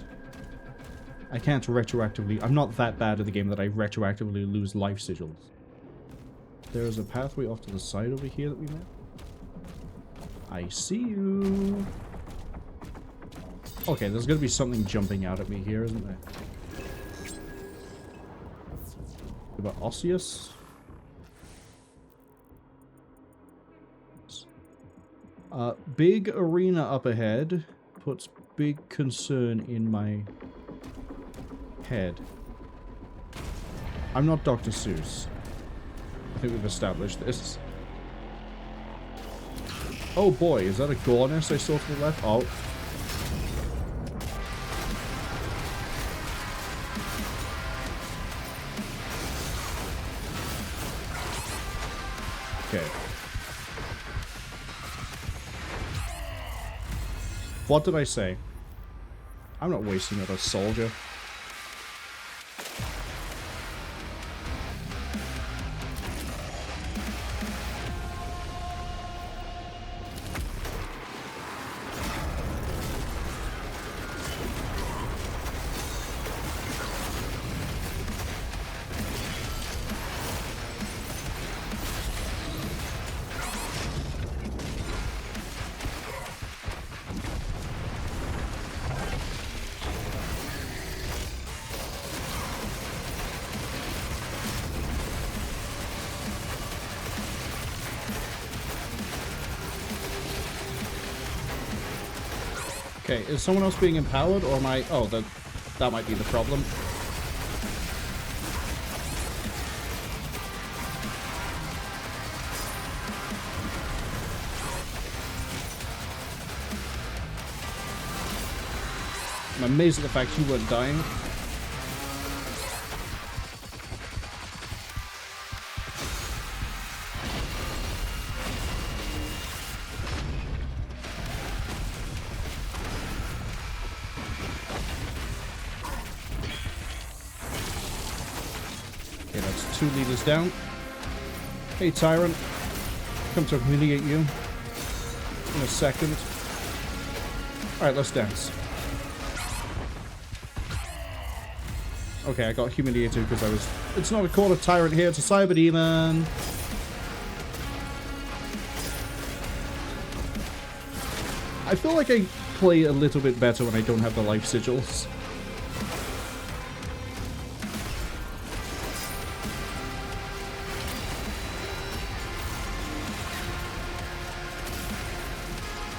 I can't retroactively... I'm not that bad at the game that I retroactively lose life sigils. There is a pathway off to the side over here that we met. I see you. Okay, there's gonna be something jumping out at me here, isn't there? What about Osseus? Big arena up ahead puts big concern in my head. I'm not Dr. Seuss. I think we've established this. Oh boy, is that a Gorness I saw to the left? Oh. Okay. What did I say? I'm not wasting it on a soldier. Okay, is someone else being empowered, or am I... Oh, that might be the problem. I'm amazed at the fact you weren't dying. Okay, that's 2 leaders down. Hey, Tyrant. Come to humiliate you in a second. Alright, let's dance. Okay, I got humiliated because I was... It's not a call of Tyrant here, it's a Cyber Demon. I feel like I play a little bit better when I don't have the life sigils.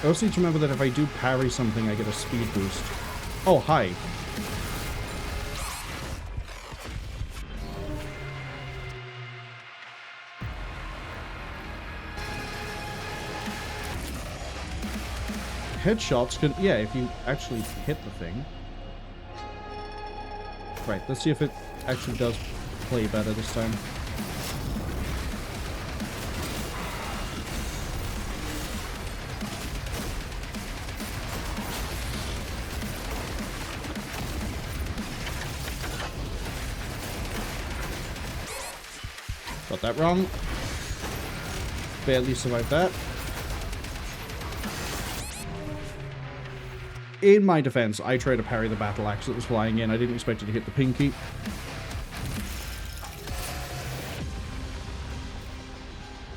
I also need to remember that if I do parry something, I get a speed boost. Oh, hi. Headshots can... Yeah, if you actually hit the thing. Right, let's see if it actually does play better this time. Got that wrong. Barely survived that. In my defense, I tried to parry the battle axe that was flying in. I didn't expect it to hit the pinky.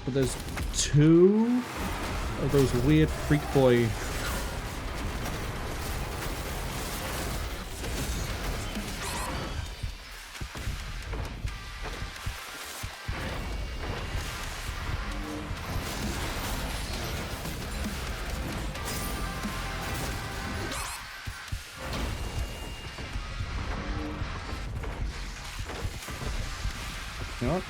But there's two of those weird freak boy... You know what?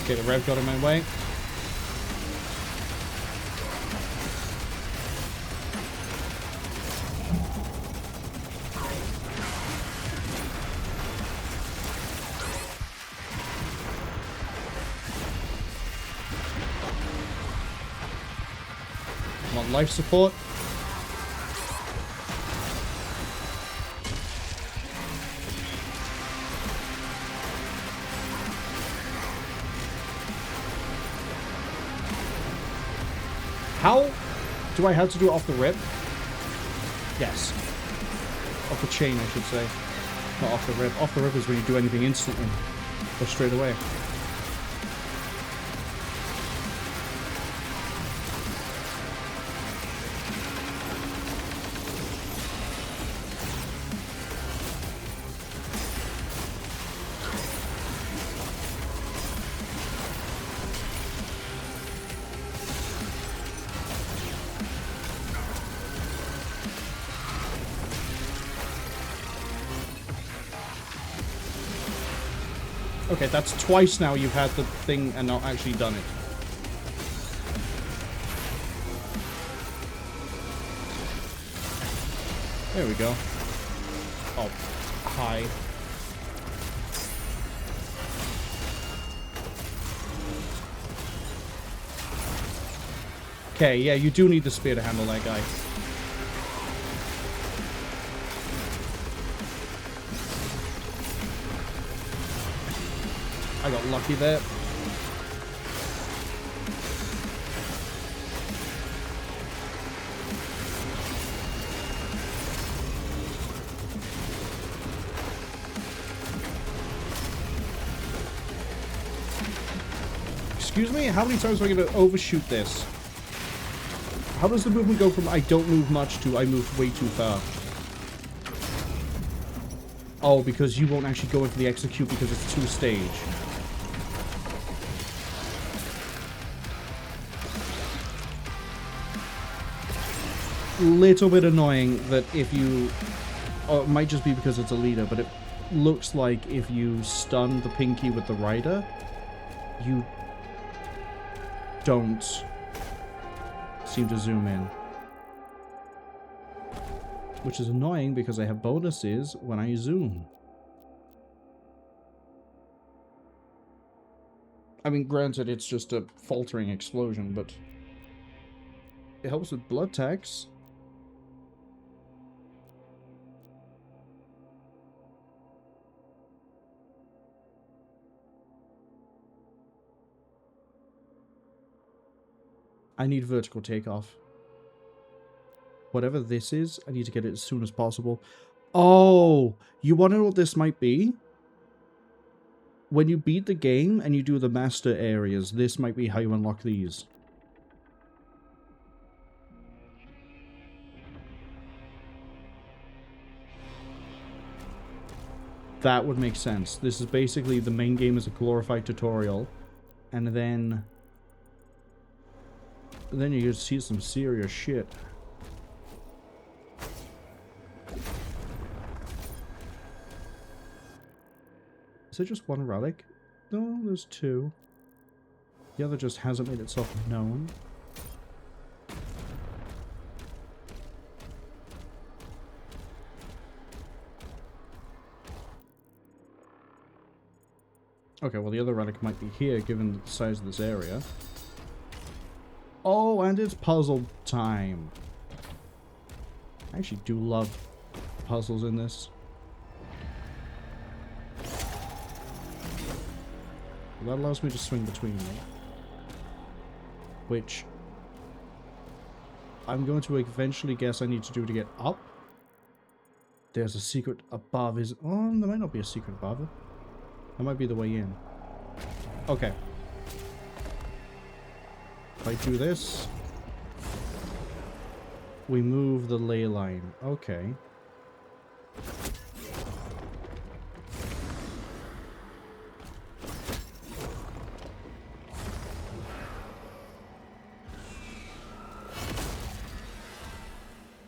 Okay, the rev got in my way. Want life support? How do I have to do it off the rip? Yes. Off the chain, I should say. Not off the rip. Off the rip is when you do anything instantly. Or straight away. Okay, that's twice now you've had the thing and not actually done it. There we go. Oh, hi. Okay, yeah, you do need the spear to handle that guy. I got lucky there. Excuse me? How many times do I get to overshoot this? How does the movement go from I don't move much to I move way too far? Oh, because you won't actually go into the execute because it's two-stage. Little bit annoying that if you... Oh, it might just be because it's a leader, but it looks like if you stun the pinky with the rider, you don't seem to zoom in. Which is annoying because I have bonuses when I zoom. I mean, granted, it's just a faltering explosion, but it helps with blood tax. I need vertical takeoff. Whatever this is, I need to get it as soon as possible. Oh, you want to know what this might be? When you beat the game and you do the master areas, this might be how you unlock these. That would make sense. This is basically the main game is a glorified tutorial. And then you get to see some serious shit. Is there just one relic? No, there's two. The other just hasn't made itself known. Okay, well the other relic might be here, given the size of this area. Oh, and it's puzzle time. I actually do love puzzles in this. That allows me to swing between them. Which I'm going to eventually guess I need to do to get up. There's a secret above. Oh, there might not be a secret above it. That might be the way in. Okay. If I do this, we move the ley line. Okay.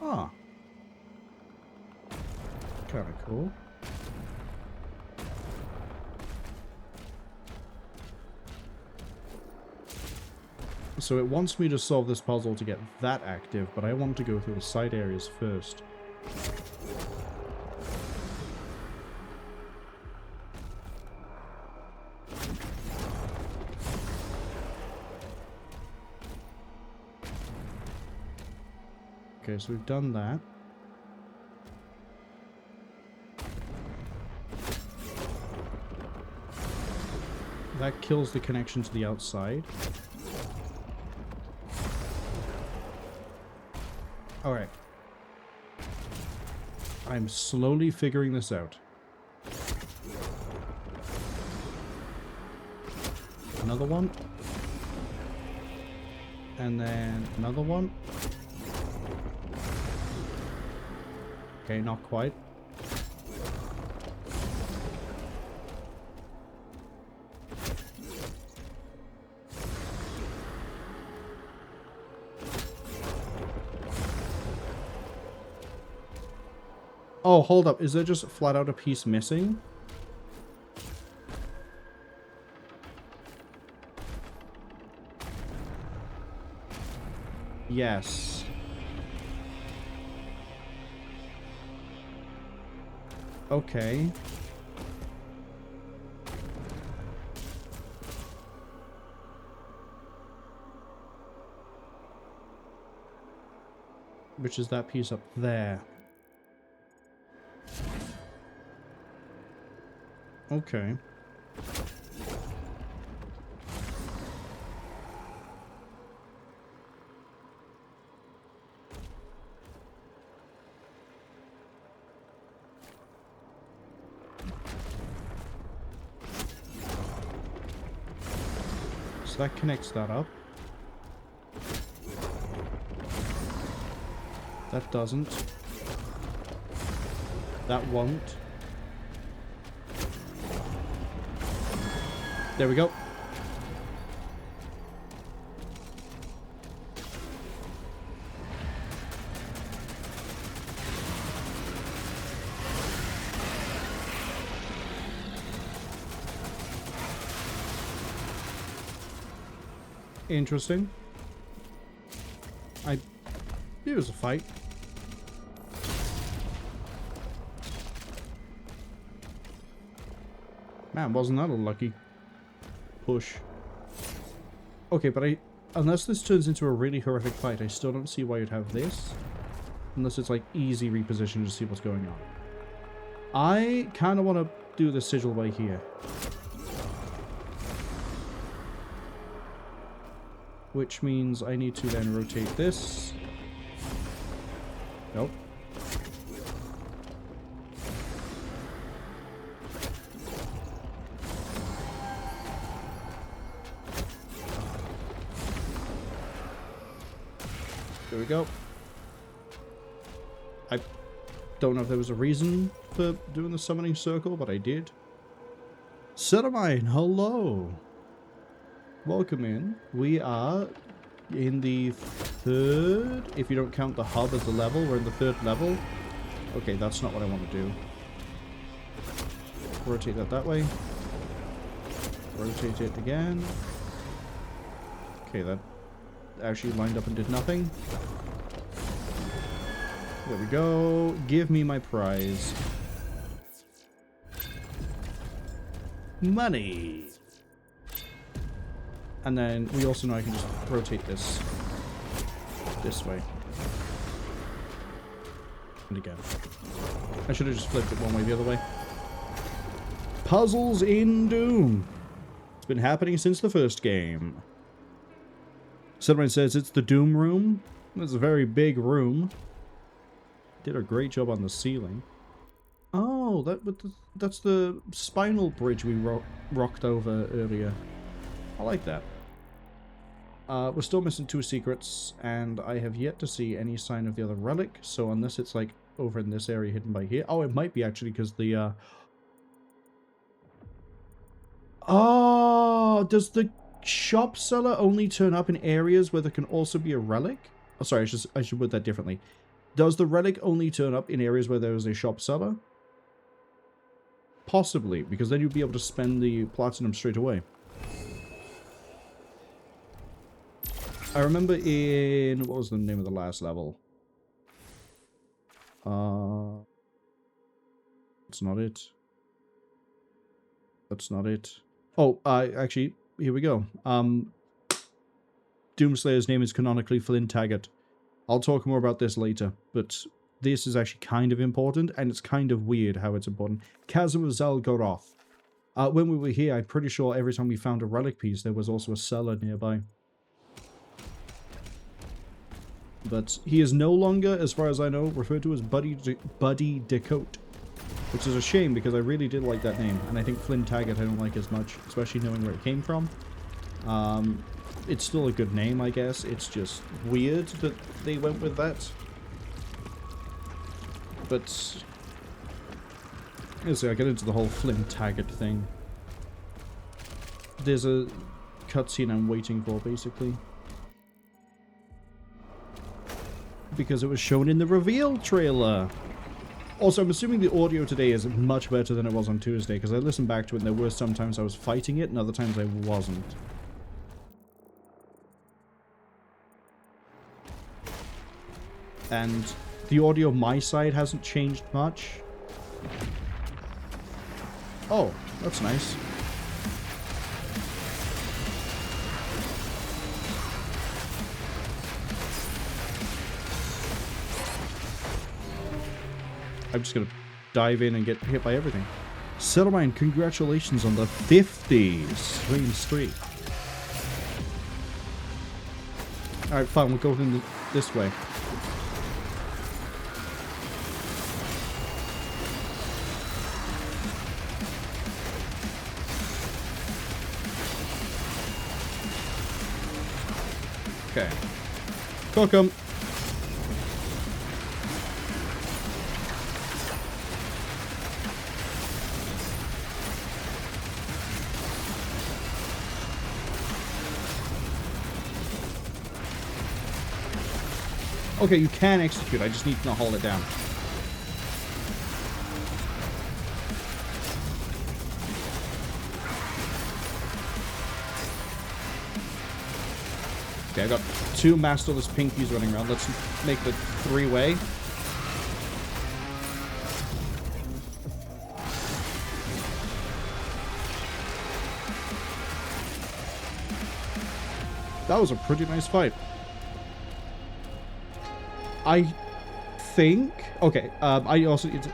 Ah. Kind of cool. So it wants me to solve this puzzle to get that active, but I want to go through the side areas first. Okay, so we've done that. That kills the connection to the outside. Alright. I'm slowly figuring this out. Another one. And then another one. Okay, not quite. Oh, hold up. Is there just flat out a piece missing? Yes. Okay. Which is that piece up there. Okay. So that connects that up. That doesn't. That won't. There we go. Interesting. It was a fight. Man, wasn't that a lucky push? Okay, but unless this turns into a really horrific fight, I still don't see why you'd have this. Unless it's like easy reposition to see what's going on. I kind of want to do the sigil way here. Which means I need to then rotate this. Nope. There we go. I don't know if there was a reason for doing the summoning circle, but I did. Ceramine, hello. Welcome in. We are in the third, if you don't count the hub as a level, we're in the third level. Okay, that's not what I want to do. Rotate that way. Rotate it again. Okay, that actually lined up and did nothing. There we go. Give me my prize. Money! And then we also know I can just rotate this way. And again. I should have just flipped it one way the other way. Puzzles in Doom. It's been happening since the first game. Someone says it's the Doom room. It's a very big room. Did a great job on the ceiling. Oh, that's the spinal bridge we rocked over earlier. I like that. We're still missing 2 secrets, and I have yet to see any sign of the other relic, so unless it's like over in this area hidden by here. Oh, it might be actually because the Oh, does the shop seller only turn up in areas where there can also be a relic? Oh, sorry, I should put that differently. Does the relic only turn up in areas where there is a shop seller? Possibly, because then you'd be able to spend the platinum straight away. I remember in... what was the name of the last level? That's not it. That's not it. Oh, actually, here we go. Doomslayer's name is canonically Flynn Taggart. I'll talk more about this later, but this is actually kind of important, and it's kind of weird how it's important. Chasm of Xal'Goroth. When we were here, I'm pretty sure every time we found a relic piece, there was also a cellar nearby. But he is no longer, as far as I know, referred to as Buddy Decote. Which is a shame, because I really did like that name. And I think Flynn Taggart I don't like as much, especially knowing where it came from. It's still a good name, I guess. It's just weird that they went with that. But... I get into the whole Flynn Taggart thing. There's a cutscene I'm waiting for, basically. Because it was shown in the reveal trailer. Also, I'm assuming the audio today is much better than it was on Tuesday, because I listened back to it and there were some times I was fighting it and other times I wasn't. And the audio on my side hasn't changed much. Oh, that's nice. I'm just gonna dive in and get hit by everything. Settlemine, congratulations on the 50 stream streak. Alright, fine, we'll go in this way. Okay. Cook 'em. Okay, you can execute. I just need to hold it down. Okay, I got 2 masterless pinkies running around. Let's make the 3-way. That was a pretty nice fight. I think... okay, I also need to...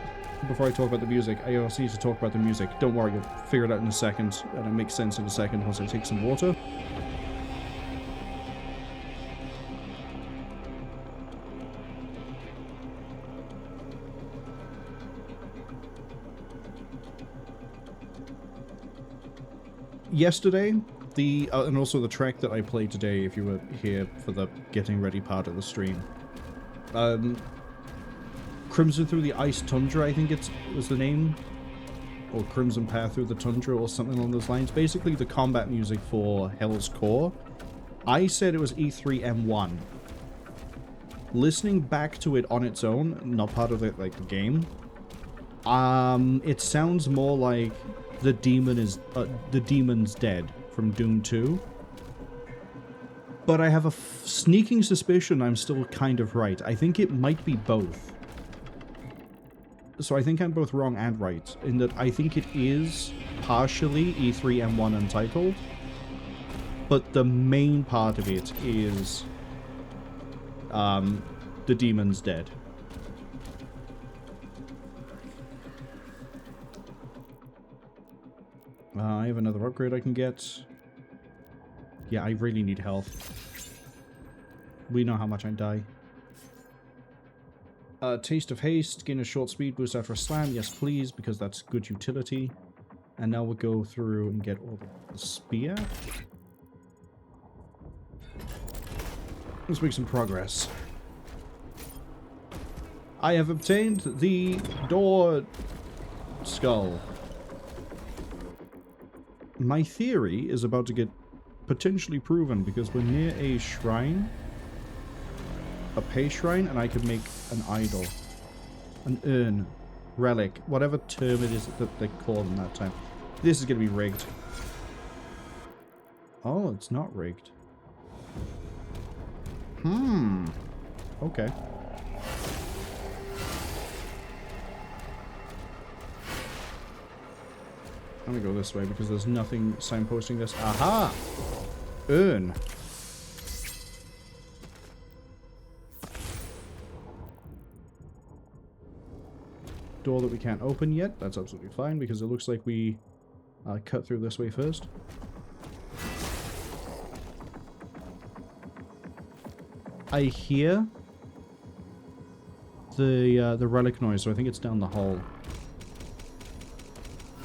before I talk about the music, I also need to talk about the music. Don't worry, you'll figure it out in a second. And it makes sense in a second once I take some water. Yesterday, and also the track that I played today, if you were here for the getting ready part of the stream. Crimson Through the Ice Tundra, I think was the name. Or Crimson Path Through the Tundra, or something along those lines. Basically, the combat music for Hell's Core. I said it was E3M1. Listening back to it on its own, not part of the game, it sounds more like the demon's dead from Doom 2. But I have a sneaking suspicion I'm still kind of right. I think it might be both. So I think I'm both wrong and right, in that I think it is partially E3M1 Untitled, but the main part of it is the demon's dead. I have another upgrade I can get. Yeah, I really need health. We know how much I die. Taste of Haste. Gain a short speed boost after a slam. Yes, please, because that's good utility. And now we'll go through and get all the spear. Let's make some progress. I have obtained the door skull. My theory is about to get potentially proven because we're near a shrine. A pay shrine, and I could make an idol. An urn. Relic. Whatever term it is that they call them that time. This is going to be rigged. Oh, it's not rigged. Okay. I'm gonna go this way because there's nothing signposting this. Aha! Urn. Door that we can't open yet. That's absolutely fine because it looks like we cut through this way first. I hear the relic noise, so I think it's down the hole.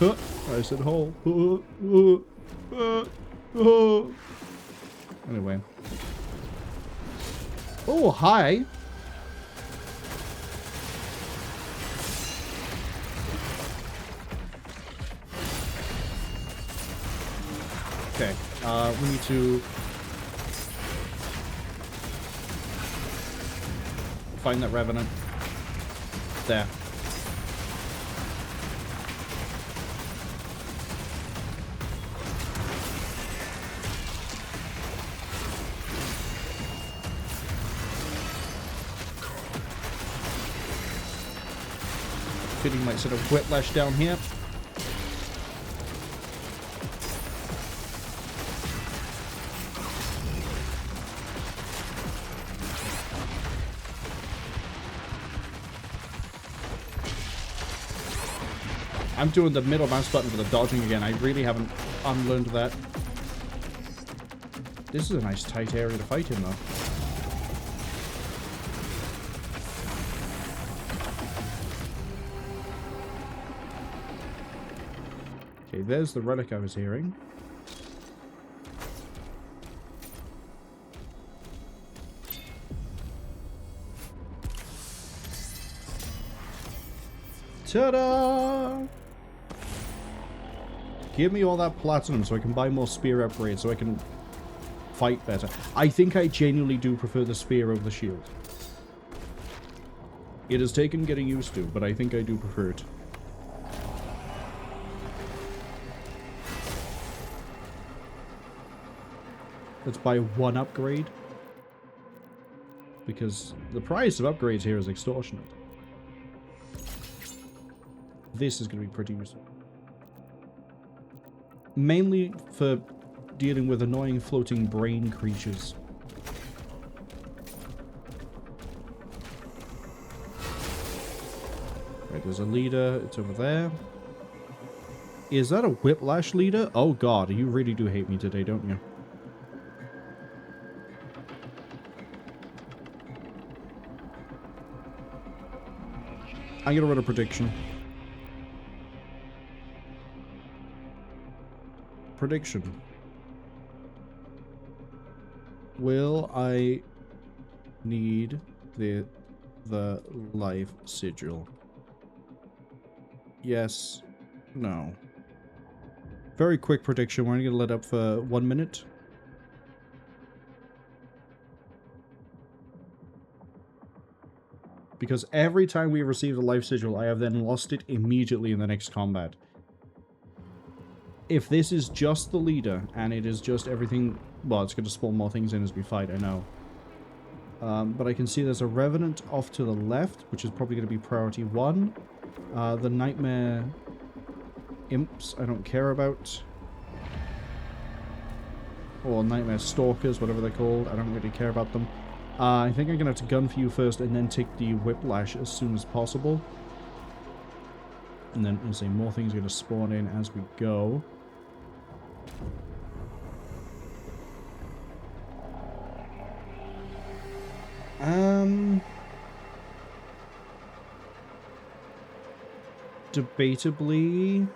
I said hole. Anyway. Oh, hi. Okay, we need to find that revenant. There. Getting like sort of whiplash down here. I'm doing the middle mouse button for the dodging again. I really haven't unlearned that. This is a nice tight area to fight in, though. Okay, there's the relic I was hearing. Ta-da! Give me all that platinum so I can buy more spear upgrades so I can fight better. I think I genuinely do prefer the spear over the shield. It has taken getting used to, but I think I do prefer it. Let's buy one upgrade. Because the price of upgrades here is extortionate. This is going to be pretty useful. Mainly for dealing with annoying floating brain creatures. Right, there's a leader. It's over there. Is that a whiplash leader? Oh god, you really do hate me today, don't you? I'm gonna run a prediction. Prediction. Will I need the life sigil? Yes. No. Very quick prediction. We're only gonna let up for 1 minute. Because every time we receive the life sigil, I have then lost it immediately in the next combat. If this is just the leader, and it is just everything... Well, it's going to spawn more things in as we fight, I know. But I can see there's a Revenant off to the left, which is probably going to be priority 1. The Nightmare imps I don't care about. Or nightmare stalkers, whatever they're called. I don't really care about them. I think I'm going to have to gun for you first and then take the whiplash as soon as possible. And then, as I say, more things are going to spawn in as we go. Debatably,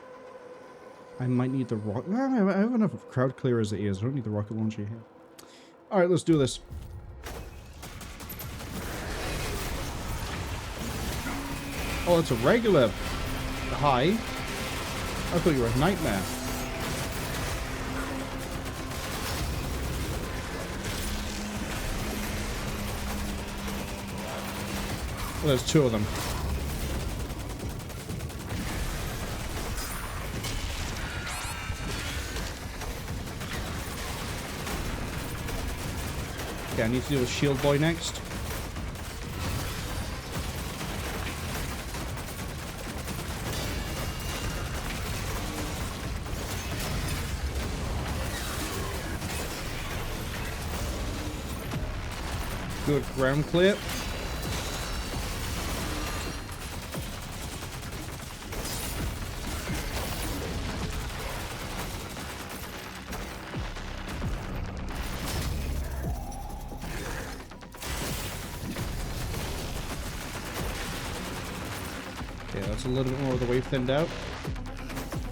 I might need the rocket. I have enough crowd clear as it is. I don't need the rocket launcher here. Alright, let's do this. Oh, it's a regular high. I thought you were a nightmare. Well, there's two of them. Okay, I need to deal with Shield Boy next. Good ground clear. Okay, that's a little bit more of the wave thinned out.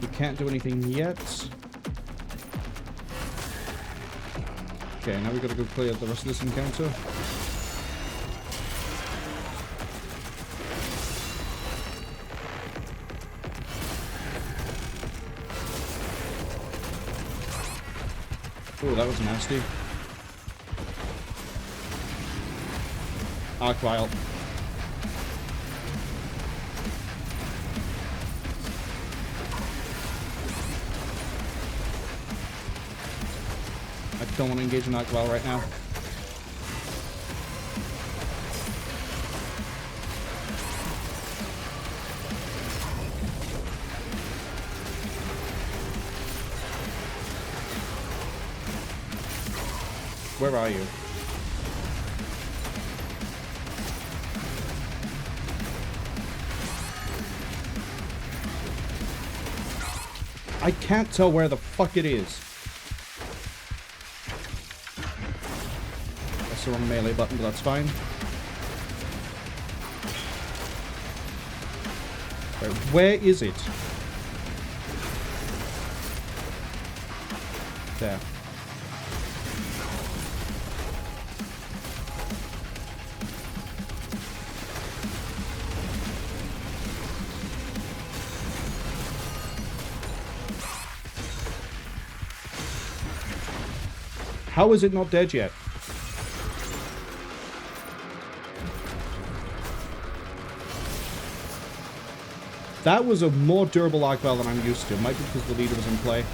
We can't do anything yet. Okay, now we've got to go clear the rest of this encounter. Oh, that was nasty. Arc Vial. I don't want to engage in Arc Vial right now. Where are you? I can't tell where the fuck it is. That's the wrong melee button, but that's fine. Right, where is it? There. How is it not dead yet? That was a more durable arc vial than I'm used to. Might be because the leader was in play.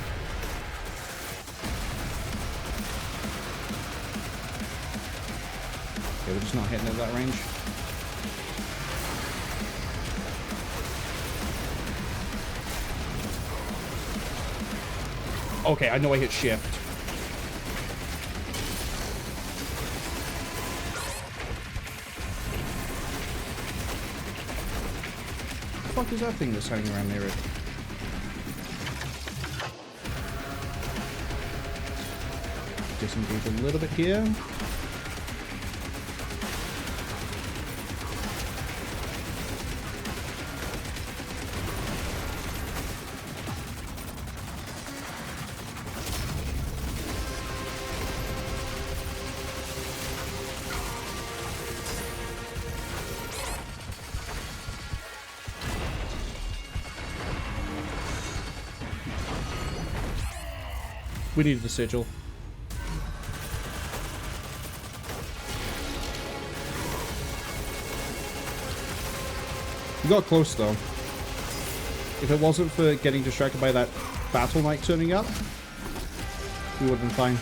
Okay, we're just not hitting at that range. Okay, I know I hit shift. What the fuck is that thing that's hanging around near it? Disengage a little bit here. We needed the sigil. We got close though. If it wasn't for getting distracted by that battle knight turning up, we would have been fine.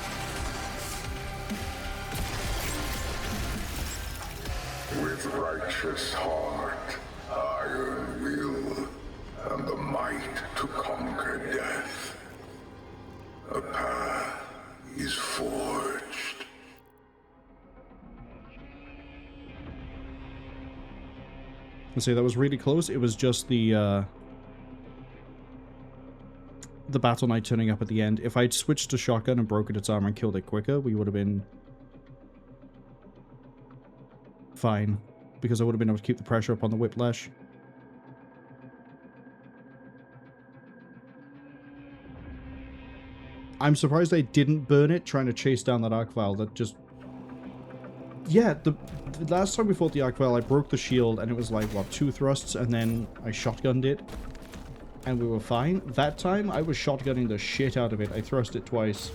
With righteous heart, iron will, and the fight to conquer death. A path is forged. Let's say that was really close. It was just the Battle Knight turning up at the end. If I'd switched to shotgun and broken its armor and killed it quicker, we would have been fine. Because I would have been able to keep the pressure up on the whiplash. I'm surprised they didn't burn it trying to chase down that arc vial. That just... Yeah, the last time we fought the arc vial, I broke the shield and it was like, what, 2 thrusts, and then I shotgunned it. And we were fine. That time, I was shotgunning the shit out of it. I thrust it twice.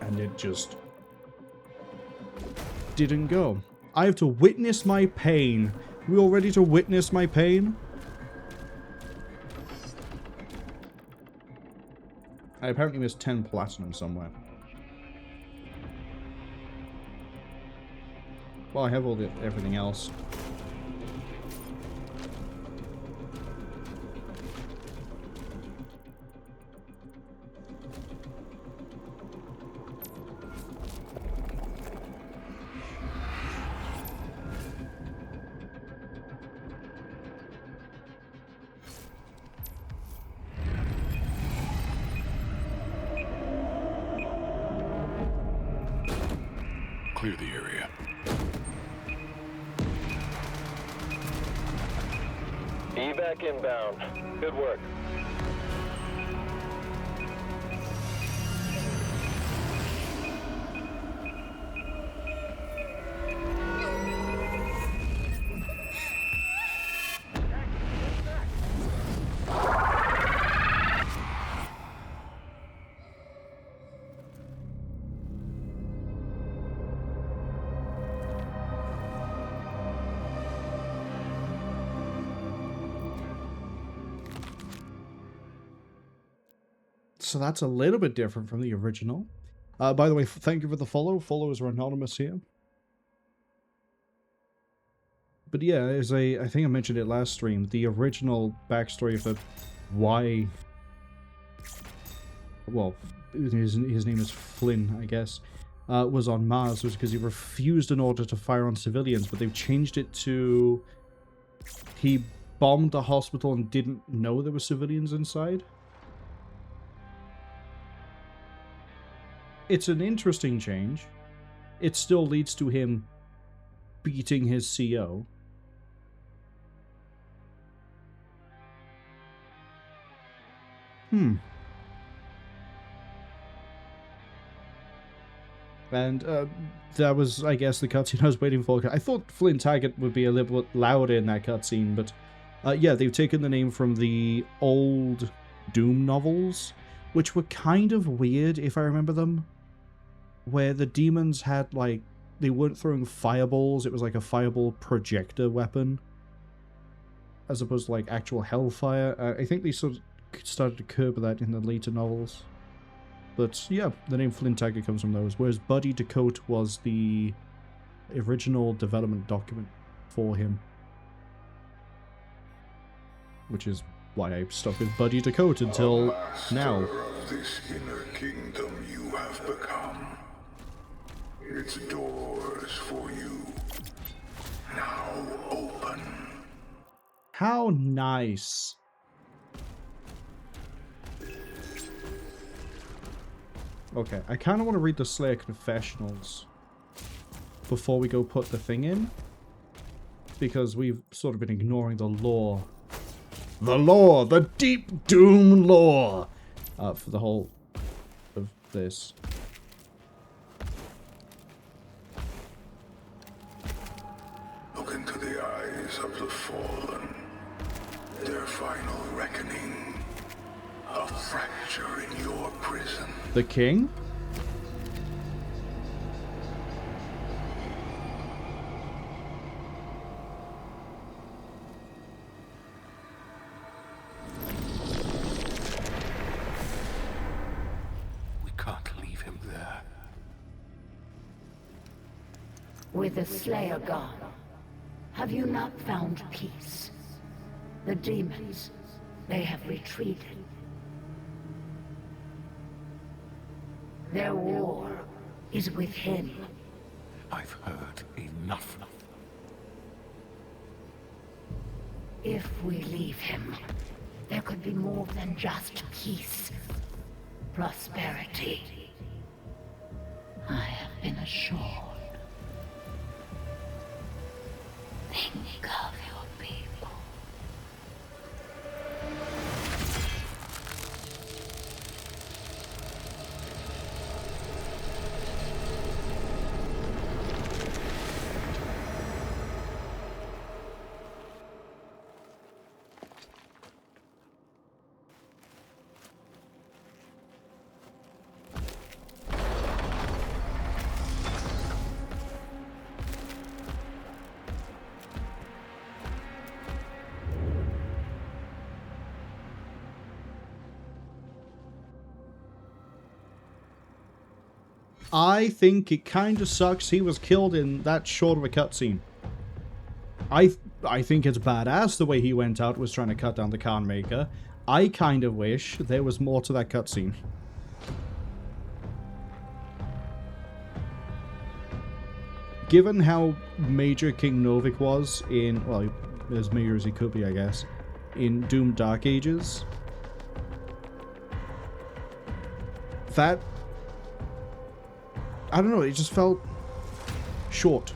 And it just... didn't go. I have to witness my pain. We all ready to witness my pain? I apparently missed 10 platinum somewhere. Well, I have all everything else. Clear the area. Evac inbound. Good work. So that's a little bit different from the original. By the way, thank you for the follow. Followers are anonymous here. But yeah, as I think I mentioned it last stream, the original backstory for why... Well, his name is Flynn, I guess. Was on Mars was because he refused an order to fire on civilians, but they've changed it to... He bombed the hospital and didn't know there were civilians inside. It's an interesting change. It still leads to him beating his CO. And that was, I guess, the cutscene I was waiting for. I thought Flynn Taggart would be a little bit louder in that cutscene, but yeah, they've taken the name from the old DooM novels, which were kind of weird, if I remember them, where the demons had, like, they weren't throwing fireballs, it was like a fireball projector weapon, as opposed to, like, actual hellfire. I think they sort of started to curb that in the later novels. But, yeah, the name Flynn Taggart comes from those, whereas Buddy Dakota was the original development document for him. Which is why I stuck with Buddy Dakota until now. Of this inner kingdom you have become. Its doors for you now open. How nice. Okay, I kind of want to read the Slayer Confessionals before we go put the thing in, because we've sort of been ignoring the lore. The lore! The deep DooM lore! For the whole of this. Look into the eyes of the fallen. Their final reckoning. A fracture in your prison. The king? We can't leave him there. With the Slayer gone, have you not found peace? The demons, They have retreated. Their war is with him. I've heard enough. If we leave him, there could be more than just peace. Prosperity. I have been assured. Think of your people. I think it kind of sucks he was killed in that short of a cutscene. I think it's badass the way he went out was trying to cut down the Khan Maker. I kind of wish there was more to that cutscene. Given how major King Novik was in, well, as major as he could be, I guess, in Doom Dark Ages, that, I don't know, it just felt short.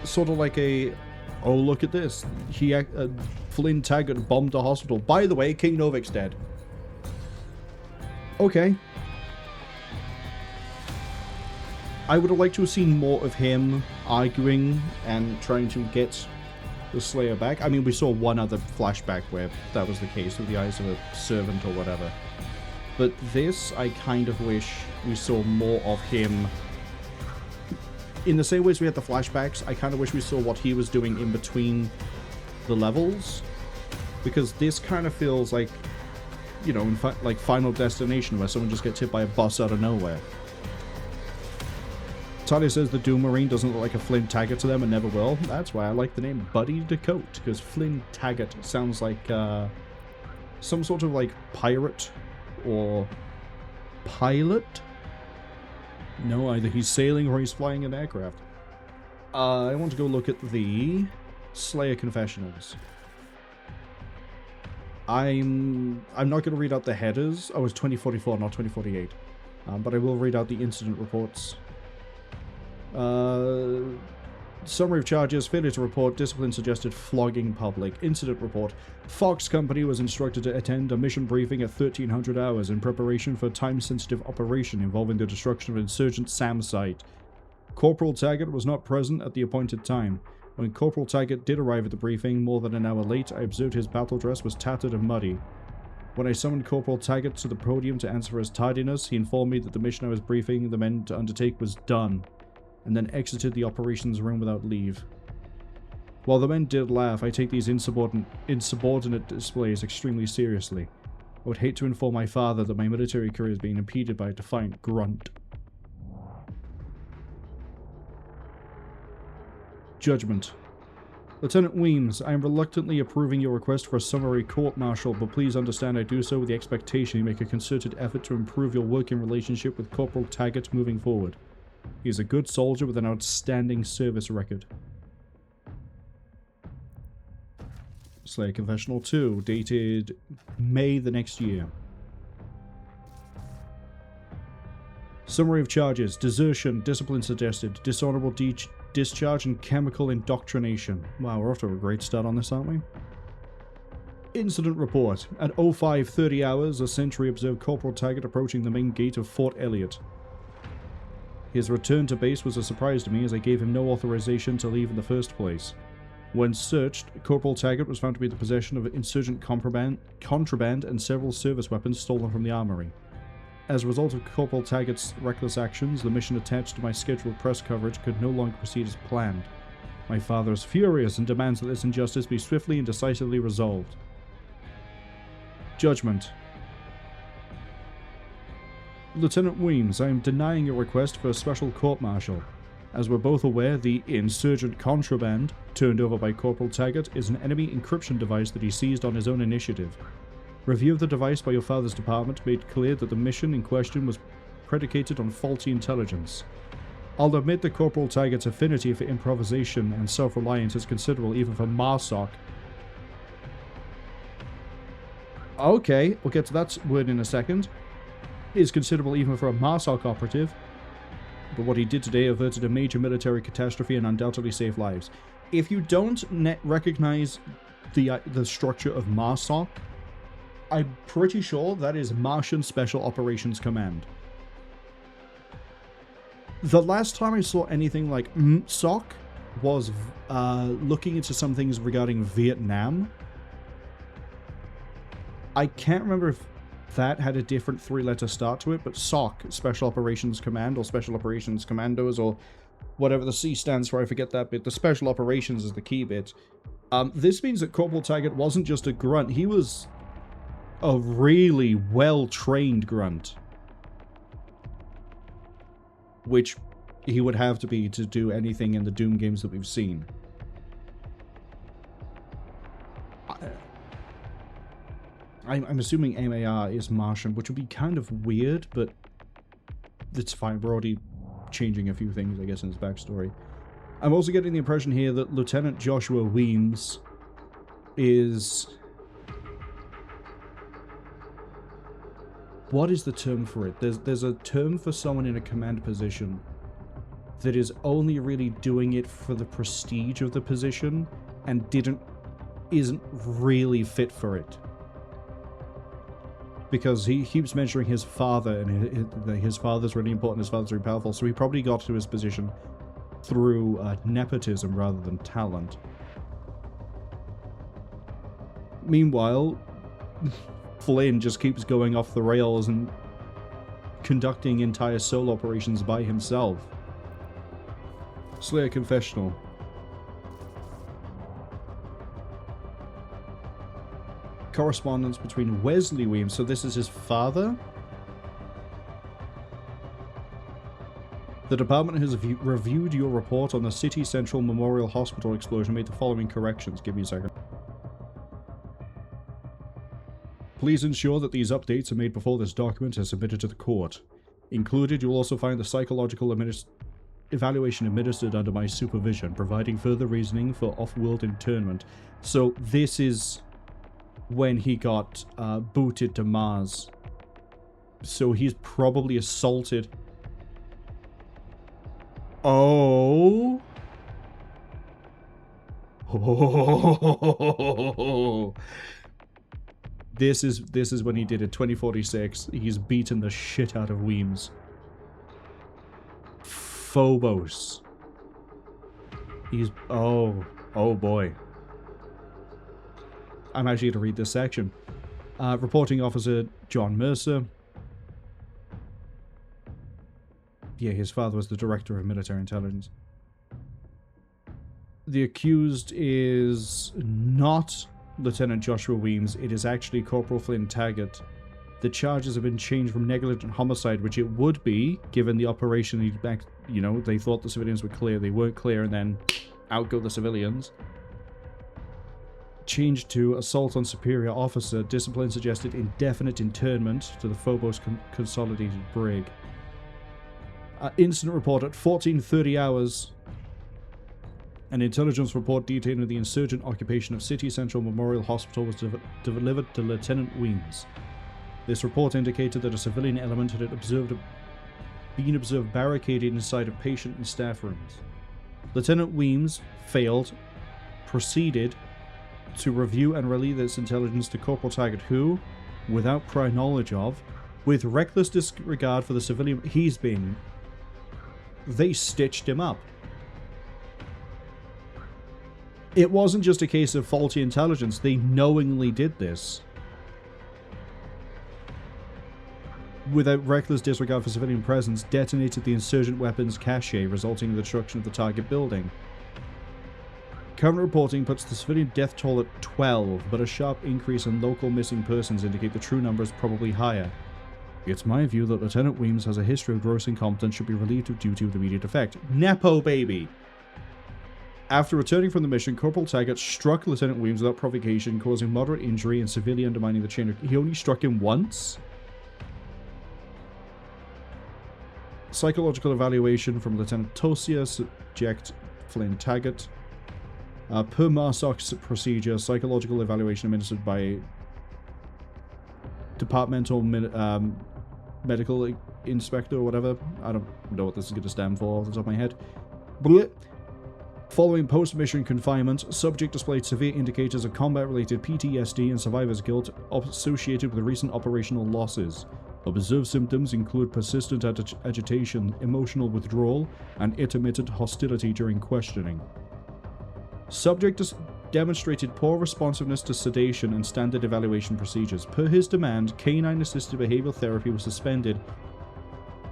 Sort of like a, oh look at this, Flynn Taggart bombed a hospital. By the way, King Novik's dead. Okay. I would have liked to have seen more of him arguing and trying to get the Slayer back. I mean, we saw one other flashback where that was the case, through the eyes of a servant or whatever. But this, I kind of wish we saw more of him. In the same way as we had the flashbacks, I kind of wish we saw what he was doing in between the levels. Because this kind of feels like, you know, in fact, like Final Destination, where someone just gets hit by a bus out of nowhere. Talia says the Doom Marine doesn't look like a Flynn Taggart to them and never will. That's why I like the name Buddy Dakota, because Flynn Taggart sounds like some sort of like pirate or pilot? No, either he's sailing or he's flying an aircraft. I want to go look at the Slayer Confessionals. I'm not going to read out the headers. Oh, it's 2044, not 2048. But I will read out the incident reports. Summary of charges: failure to report, discipline suggested, flogging public. Incident report: Fox Company was instructed to attend a mission briefing at 1300 hours in preparation for a time-sensitive operation involving the destruction of an insurgent SAM site. Corporal Taggart was not present at the appointed time. When Corporal Taggart did arrive at the briefing, more than an hour late, I observed his battle dress was tattered and muddy. When I summoned Corporal Taggart to the podium to answer for his tardiness, he informed me that the mission I was briefing the men to undertake was done, and then exited the operations room without leave. While the men did laugh, I take these insubordinate displays extremely seriously. I would hate to inform my father that my military career is being impeded by a defiant grunt. Judgment. Lieutenant Weems, I am reluctantly approving your request for a summary court-martial, but please understand I do so with the expectation you make a concerted effort to improve your working relationship with Corporal Taggart moving forward. He is a good soldier with an outstanding service record. Slayer Confessional 2, dated May the next year. Summary of charges: desertion, discipline suggested, dishonorable discharge, and chemical indoctrination. Wow, we're off to a great start on this, aren't we? Incident report: at 05:30 hours, a sentry observed Corporal Taggart approaching the main gate of Fort Elliott. His return to base was a surprise to me, as I gave him no authorization to leave in the first place. When searched, Corporal Taggart was found to be in the possession of insurgent contraband and several service weapons stolen from the armory. As a result of Corporal Taggart's reckless actions, the mission attached to my scheduled press coverage could no longer proceed as planned. My father is furious and demands that this injustice be swiftly and decisively resolved. Judgment. Lieutenant Weems, I am denying your request for a special court-martial. As we're both aware, the insurgent contraband, turned over by Corporal Taggart, is an enemy encryption device that he seized on his own initiative. Review of the device by your father's department made clear that the mission in question was predicated on faulty intelligence. I'll admit that Corporal Taggart's affinity for improvisation and self-reliance is considerable even for Marsoc. Okay, we'll get to that word in a second. Is considerable even for a Marsoc operative, but what he did today averted a major military catastrophe and undoubtedly saved lives. If you don't recognize the structure of Marsoc, I'm pretty sure that is Martian Special Operations Command. The last time I saw anything like MSOC was looking into some things regarding Vietnam. I can't remember if that had a different three-letter start to it, but SOC, Special Operations Command, or Special Operations Commandos, or whatever the C stands for, I forget that bit. The Special Operations is the key bit. This means that Corporal Taggart wasn't just a grunt, he was a really well-trained grunt. Which he would have to be to do anything in the Doom games that we've seen. I'm assuming MAR is Martian, which would be kind of weird, but it's fine. We're already changing a few things, I guess, in his backstory. I'm also getting the impression here that Lieutenant Joshua Weems is... What is the term for it? There's a term for someone in a command position that is only really doing it for the prestige of the position and isn't really fit for it. Because he keeps mentioning his father, and his father's really important, his father's really powerful, so he probably got to his position through nepotism rather than talent. Meanwhile, Flynn just keeps going off the rails and conducting entire solo operations by himself. Slayer Confessional. Correspondence between Wesley Weems, so this is his father? The department has reviewed your report on the City Central Memorial Hospital explosion, made the following corrections. Give me a second. Please ensure that these updates are made before this document is submitted to the court. Included, you'll also find the psychological evaluation administered under my supervision, providing further reasoning for off-world internment. So this is when he got booted to Mars. So he's probably assaulted. Oh. Oh. This is when he did it. 2046. He's beaten the shit out of Weems. Phobos. He's... Oh boy. I'm actually going to read this section. Reporting Officer John Mercer. Yeah, his father was the Director of Military Intelligence. The accused is not Lieutenant Joshua Weems. It is actually Corporal Flynn Taggart. The charges have been changed from negligent homicide, which it would be, given the operation, they thought the civilians were clear. They weren't clear, and then out go the civilians. Changed to assault on superior officer. Discipline suggested indefinite internment to the Phobos Consolidated Brig. Incident report at 14:30 hours. An intelligence report detailing the insurgent occupation of City Central Memorial Hospital was delivered to Lieutenant Weems. This report indicated that a civilian element had been observed barricaded inside of patient and staff rooms. Lieutenant Weems proceeded to review and relay this intelligence to Corporal Taggart, who, without prior knowledge of, with reckless disregard for the civilian they stitched him up. It wasn't just a case of faulty intelligence, they knowingly did this. Without reckless disregard for civilian presence, detonated the insurgent weapons cache, resulting in the destruction of the target building. Current reporting puts the civilian death toll at 12, but a sharp increase in local missing persons indicate the true number is probably higher. It's my view that Lieutenant Weems has a history of gross incompetence, should be relieved of duty with immediate effect. Nepo baby! After returning from the mission, Corporal Taggart struck Lieutenant Weems without provocation, causing moderate injury and severely undermining the chain. He only struck him once? Psychological evaluation from Lieutenant Tosia, subject Flynn Taggart. Per Marsok's procedure, psychological evaluation administered by departmental medical inspector or whatever. I don't know what this is going to stand for off the top of my head. Blech. Following post-mission confinement, subject displayed severe indicators of combat-related PTSD and survivor's guilt associated with recent operational losses. Observed symptoms include persistent agitation, emotional withdrawal, and intermittent hostility during questioning. Subject demonstrated poor responsiveness to sedation and standard evaluation procedures. Per his demand, canine-assisted behavioral therapy was suspended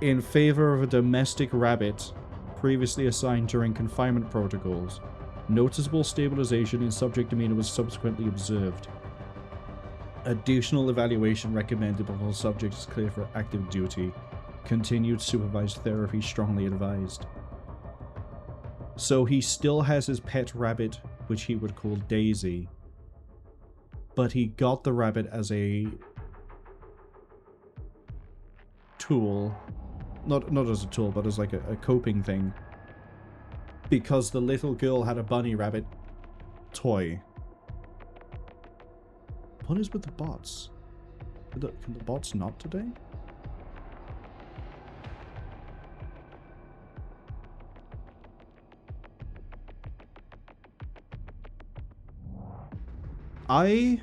in favor of a domestic rabbit previously assigned during confinement protocols. Noticeable stabilization in subject demeanor was subsequently observed. Additional evaluation recommended before subject is clear for active duty. Continued supervised therapy strongly advised. So he still has his pet rabbit, which he would call Daisy. But he got the rabbit as a tool. Not as a tool, but as like a coping thing. Because the little girl had a bunny rabbit toy. What is with the bots? Can the bots not today? I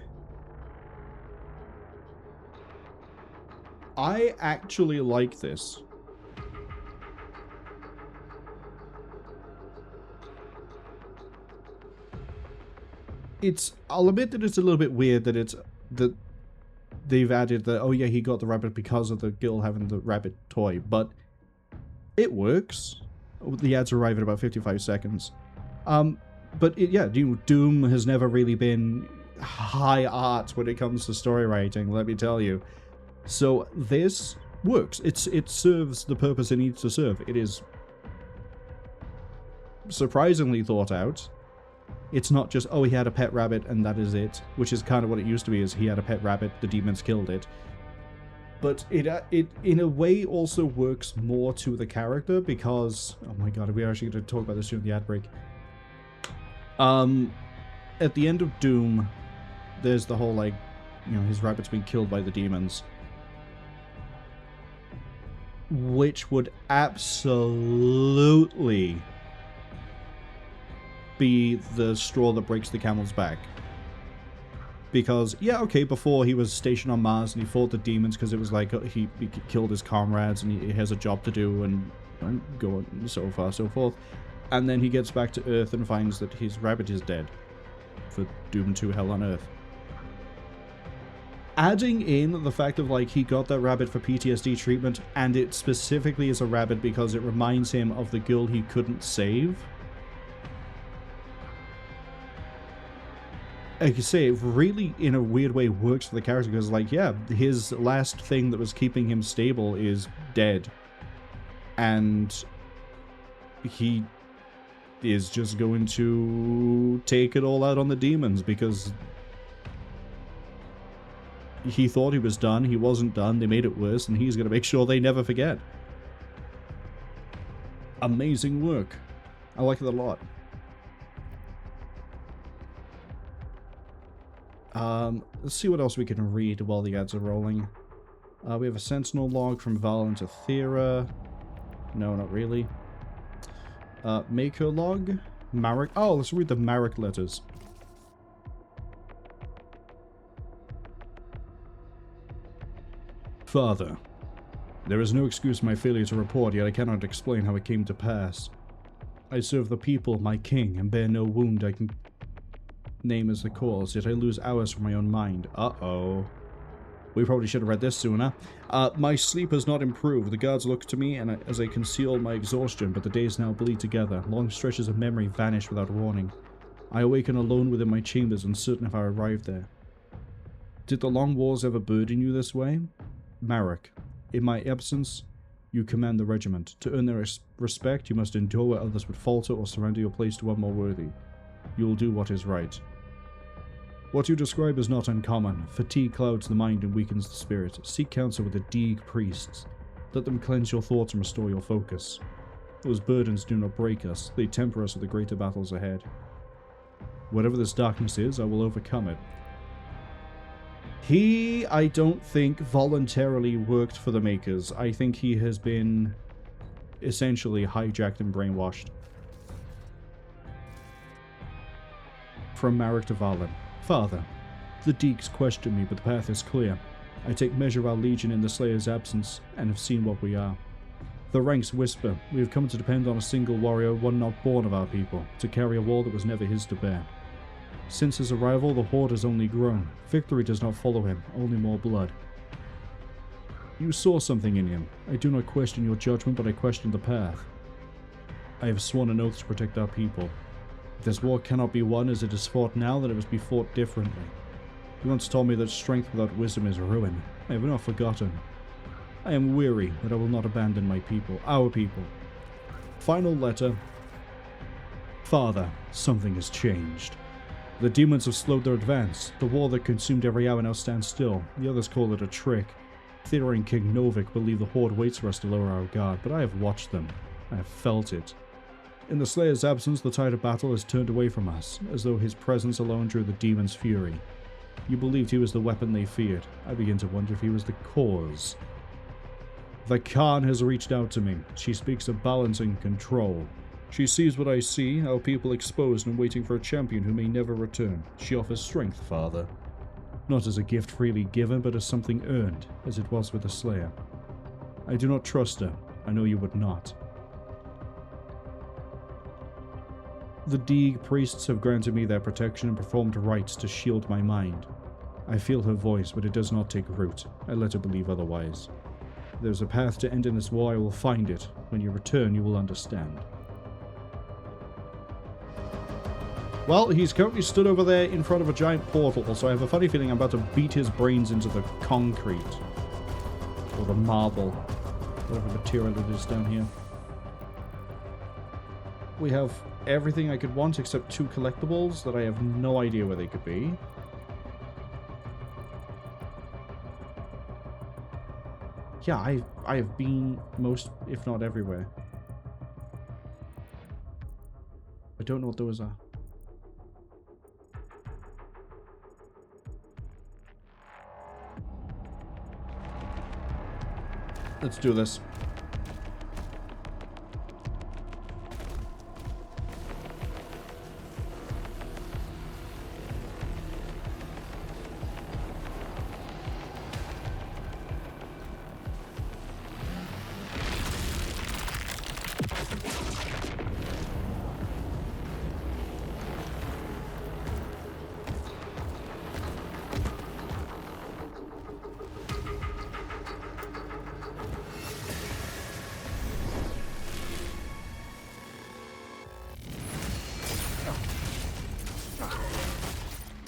actually like this. I'll admit that it's a little bit weird that they've added that, oh yeah, he got the rabbit because of the girl having the rabbit toy, but it works. The ads arrive in about 55 seconds. But DooM has never really been high art when it comes to story writing, let me tell you. So this works. It serves the purpose it needs to serve. It is surprisingly thought out. It's not just, oh, he had a pet rabbit and that is it, which is kind of what it used to be, is he had a pet rabbit, the demons killed it. But it in a way also works more to the character because, oh my god, we're actually going to talk about this during the ad break. At the end of DooM, there's the whole, like, you know, his rabbit's been killed by the demons. Which would absolutely be the straw that breaks the camel's back. Because, yeah, okay, before he was stationed on Mars and he fought the demons because it was like he killed his comrades and he has a job to do and go on so far, so forth. And then he gets back to Earth and finds that his rabbit is dead for Doom 2 Hell on Earth. Adding in the fact of, like, he got that rabbit for PTSD treatment, and it specifically is a rabbit because it reminds him of the girl he couldn't save. Like you say, it really, in a weird way, works for the character because, like, yeah, his last thing that was keeping him stable is dead. And he is just going to take it all out on the demons because he thought he was done, he wasn't done, they made it worse, and he's going to make sure they never forget. Amazing work. I like it a lot. Let's see what else we can read while the ads are rolling. We have a Sentinel log from Val and Thera. No, not really. Maker log. Marek. Oh, let's read the Marek letters. Father, there is no excuse for my failure to report, yet I cannot explain how it came to pass. I serve the people, my king, and bear no wound I can name as the cause, yet I lose hours from my own mind. Uh-oh. We probably should have read this sooner. My sleep has not improved. The guards look to me and as I conceal my exhaustion, but the days now bleed together. Long stretches of memory vanish without warning. I awaken alone within my chambers, uncertain if I arrived there. Did the long wars ever burden you this way? Marek, In my absence, you command the regiment. To earn their respect, you must endure where others would falter or surrender your place to one more worthy. You will do what is right. What you describe is not uncommon. Fatigue clouds the mind and weakens the spirit. Seek counsel with the Deeg priests. Let them cleanse your thoughts and restore your focus. Those burdens do not break us. They temper us with the greater battles ahead. Whatever this darkness is, I will overcome it. He, I don't think, voluntarily worked for the Makers. I think he has been essentially hijacked and brainwashed. From Marek to Valen. Father, the Deeks question me, but the path is clear. I take measure of our legion in the Slayer's absence, and have seen what we are. The ranks whisper, we have come to depend on a single warrior, one not born of our people, to carry a war that was never his to bear. Since his arrival, the horde has only grown. Victory does not follow him, only more blood. You saw something in him. I do not question your judgment, but I question the path. I have sworn an oath to protect our people. If this war cannot be won as it is fought now, then it must be fought differently. You once told me that strength without wisdom is ruin. I have not forgotten. I am weary, but I will not abandon my people, our people. Final letter. Father, something has changed. The demons have slowed their advance. The war that consumed every hour now stands still. The others call it a trick. Theodore and King Novik believe the horde waits for us to lower our guard, but I have watched them. I have felt it. In the Slayer's absence, the tide of battle has turned away from us, as though his presence alone drew the demons' fury. You believed he was the weapon they feared. I begin to wonder if he was the cause. The Khan has reached out to me. She speaks of balance and control. She sees what I see, our people exposed and waiting for a champion who may never return. She offers strength, Father. Not as a gift freely given, but as something earned, as it was with the Slayer. I do not trust her. I know you would not. The Deeg priests have granted me their protection and performed rites to shield my mind. I feel her voice, but it does not take root. I let her believe otherwise. If there is a path to end in this war, I will find it. When you return, you will understand. Well, he's currently stood over there in front of a giant portal, so I have a funny feeling I'm about to beat his brains into the concrete. Or the marble. Whatever material it is down here. We have everything I could want except 2 collectibles that I have no idea where they could be. Yeah, I have been most, if not everywhere. I don't know what those are. Let's do this.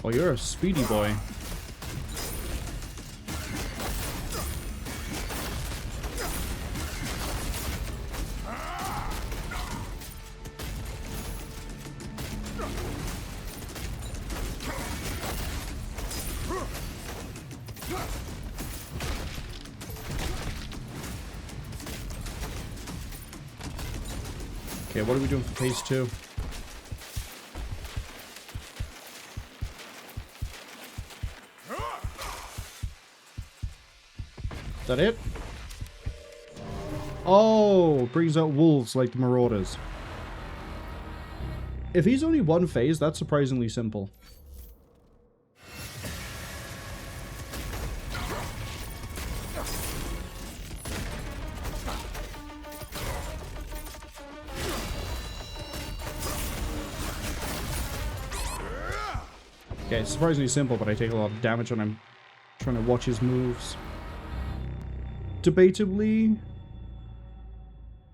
Oh, you're a speedy boy. Okay, what are we doing for phase 2? Is that it? Oh, brings out wolves like the Marauders. If he's only one phase, that's surprisingly simple. Okay, it's surprisingly simple, but I take a lot of damage when I'm trying to watch his moves. Debatably,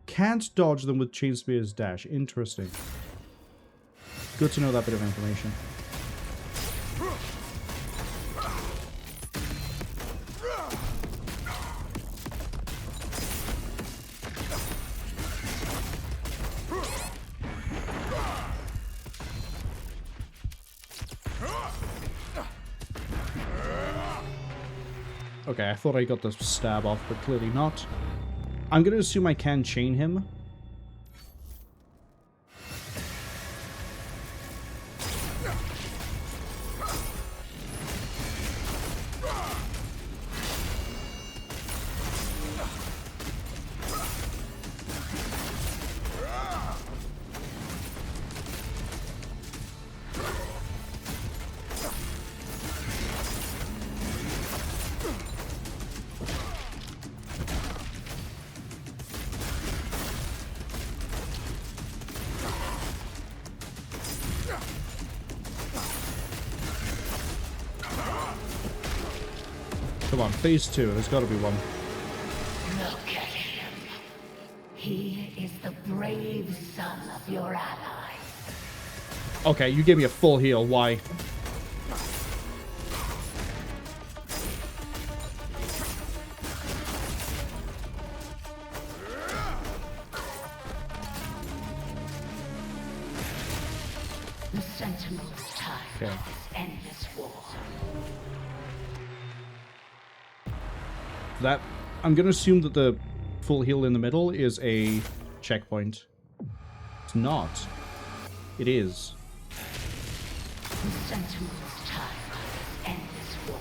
can't dodge them with Chainspear's dash. Interesting. Good to know that bit of information. Okay, I thought I got the stab off, but clearly not. I'm going to assume I can chain him. Come on, phase 2. There's got to be one. Look at him. He is the brave son of your ally. Okay, you gave me a full heal. Why? The Sentinel's time Okay. of this endless war. That I'm gonna assume that the full heal in the middle is a checkpoint. It's not. It is. The Sentinel's time of this endless war.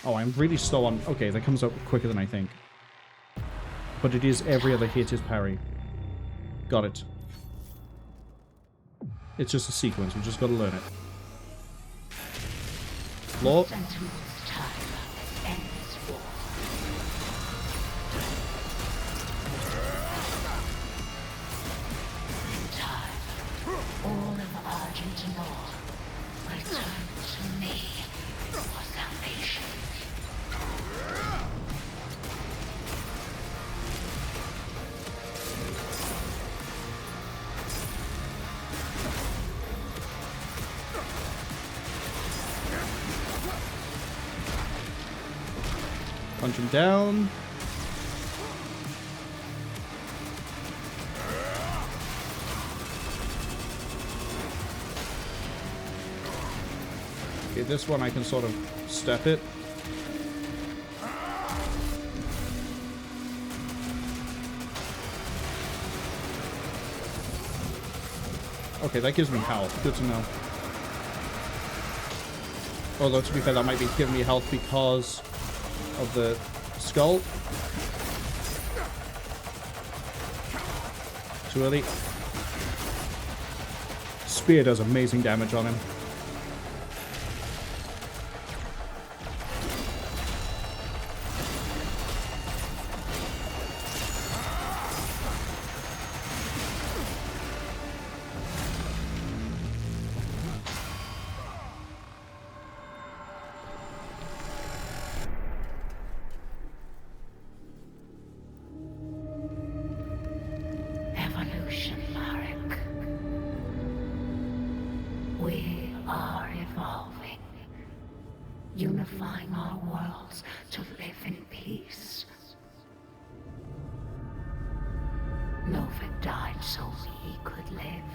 Oh, I'm really slow on... Okay, that comes up quicker than I think. But it is every other hit is parry. Got it. It's just a sequence. We just gotta learn it. Law. Sentinel's time of this endless war. Time. All of Argentina will turn to me for salvation. Punch him down. Okay, this one I can sort of step it. Okay, that gives me health. Good to know. Although, to be fair, that might be giving me health because of the skull. Too early. Spear does amazing damage on him. Evolution, Marek. We are evolving, unifying our worlds to live in peace. Novik died so we could live.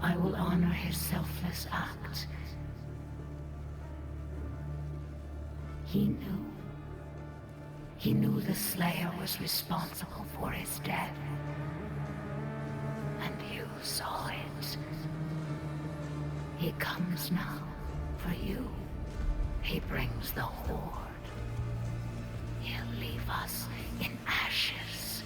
I will honor his selfless act. He knew the Slayer was responsible for his death. And you saw it. He comes now for you. He brings the Horde. He'll leave us in ashes.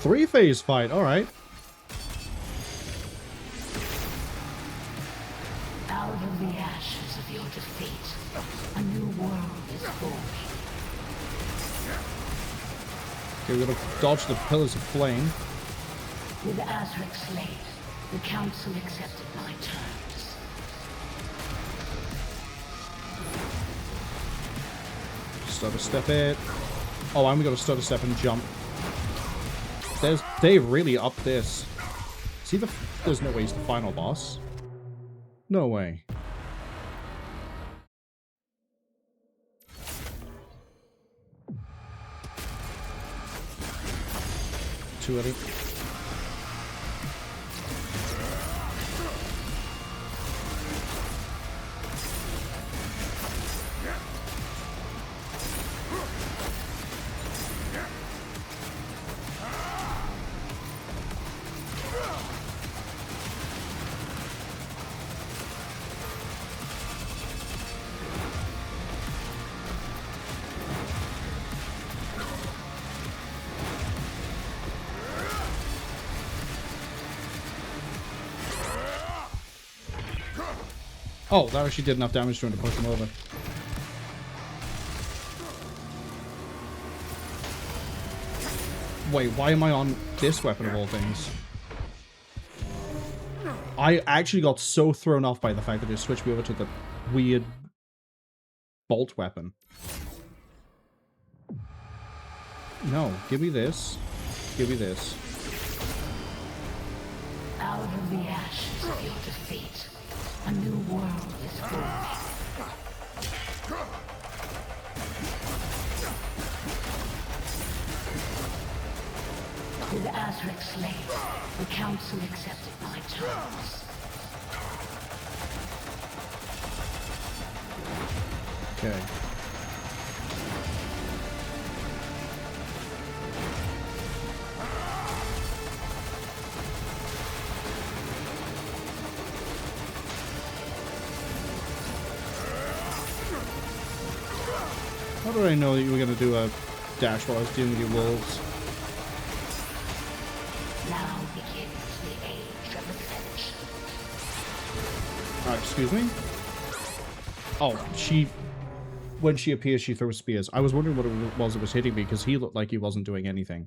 Three-phase fight, alright. Out of the ashes of your defeat, a new world is forming. Okay, we're gonna dodge the pillars of flame. With Azric slain, the Council accepted my terms. Stutter step it. Oh, and we gotta stutter step and jump. They really upped this. See, there's no way he's the final boss. No way. too early. Oh, that actually did enough damage to him to push him over. Wait, why am I on this weapon of all things? I actually got so thrown off by the fact that it switched me over to the weird bolt weapon. No, give me this. Give me this. Out of the ashes of your defeat, a new world is forming. With Azric slain, the Council accepted my terms. Okay. How did I know that you were going to do a dash while I was dealing with your wolves? Now begins the age of ascension. Excuse me? Oh, when she appears, she throws spears. I was wondering what it was that was hitting me, because he looked like he wasn't doing anything.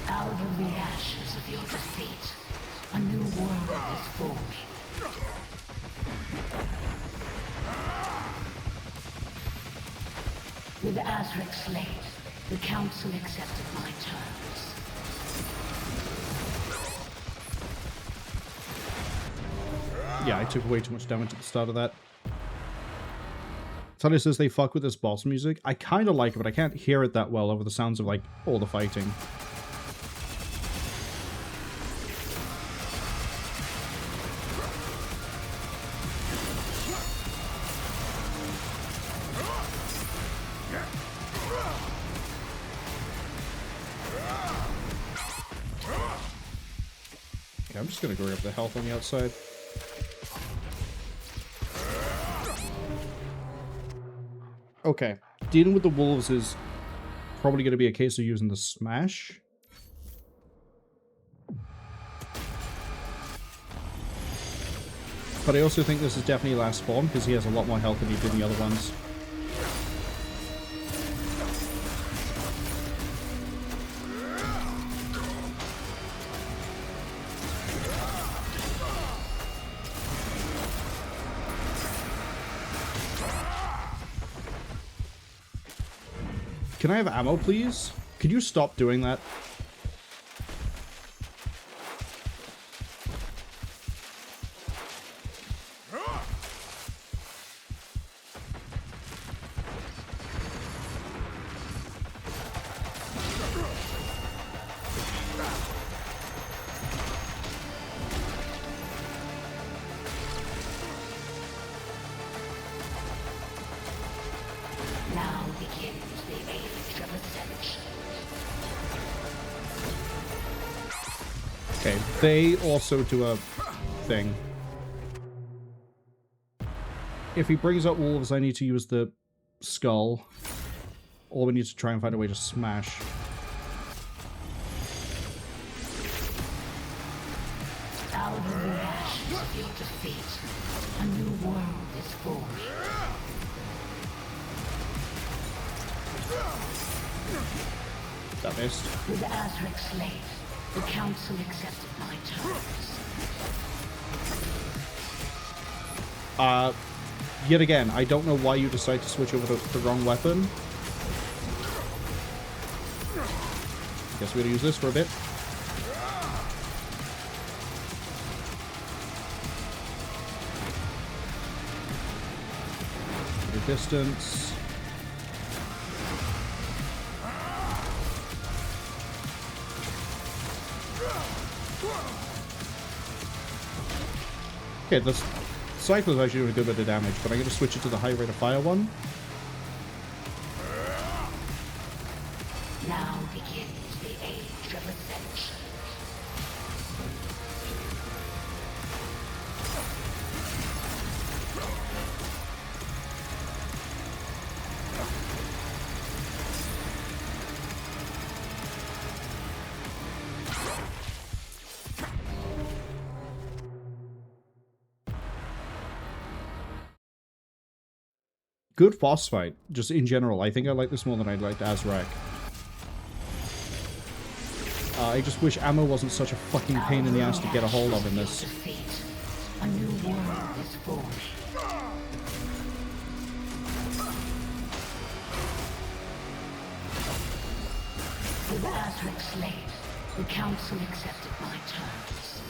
Out of the ashes of your defeat, a new world is forming. With Azric slain, the Council accepted my terms. Yeah, I took way too much damage at the start of that. Talia says they fuck with this boss music. I kind of like it, but I can't hear it that well over the sounds of, like, all the fighting. Okay, I'm just gonna go grab the health on the outside. Okay, dealing with the wolves is probably going to be a case of using the smash. But I also think this is definitely last spawn, because he has a lot more health than he did in the other ones. Can I have ammo, please? Could you stop doing that? Now begins the age of ascension. Okay, they also do a thing. If he brings up wolves, I need to use the skull. Or we need to try and find a way to smash. Out of the ashes of your defeat, a new world is forming. That missed. With Azric slain, the Council accepted my terms. Yet again, I don't know why you decide to switch over to the wrong weapon. Guess we're gonna use this for a bit. distance. Okay, this cycle is actually doing a good bit of damage, but I'm going to switch it to the high rate of fire one. Now begins the Age of Ascension. Good boss fight, just in general. I think I like this more than I liked Azrak. I just wish ammo wasn't such a fucking pain in the ass to get a hold of in this. A new world is formed. With Azrak slain, the Council accepted my terms.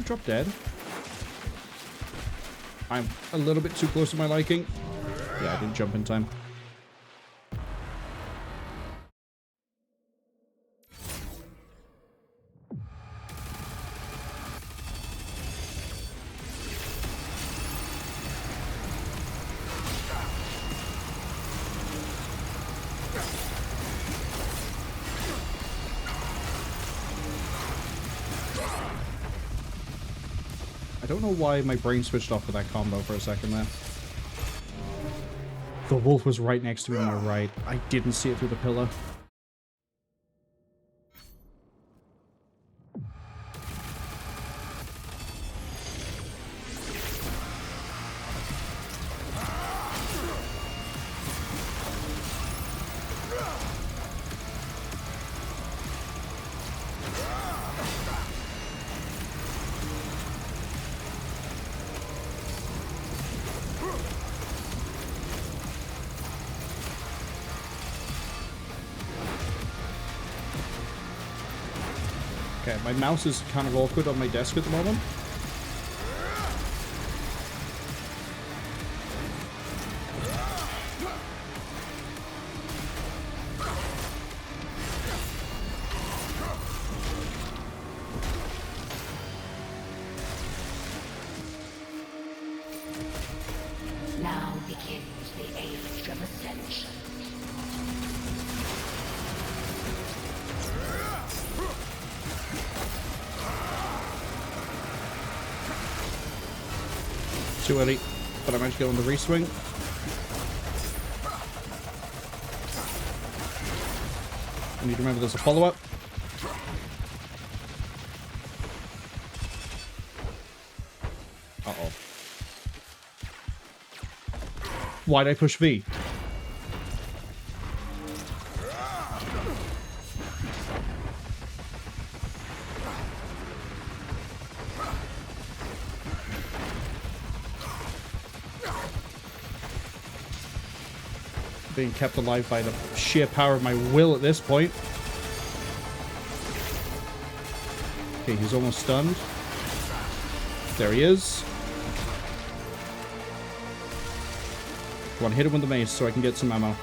Drop dead. I'm a little bit too close to my liking. Yeah, I didn't jump in time. I don't know why my brain switched off with that combo for a second there. The wolf was right next to me on my right. I didn't see it through the pillar. Okay, my mouse is kind of awkward on my desk at the moment. Now begins the Age of Ascension. Too early, but I managed to get on the re-swing. I need to remember there's a follow-up. Uh-oh. Why'd I push V? Being kept alive by the sheer power of my will at this point. Okay, he's almost stunned. There he is. Come on, hit him with the mace so I can get some ammo.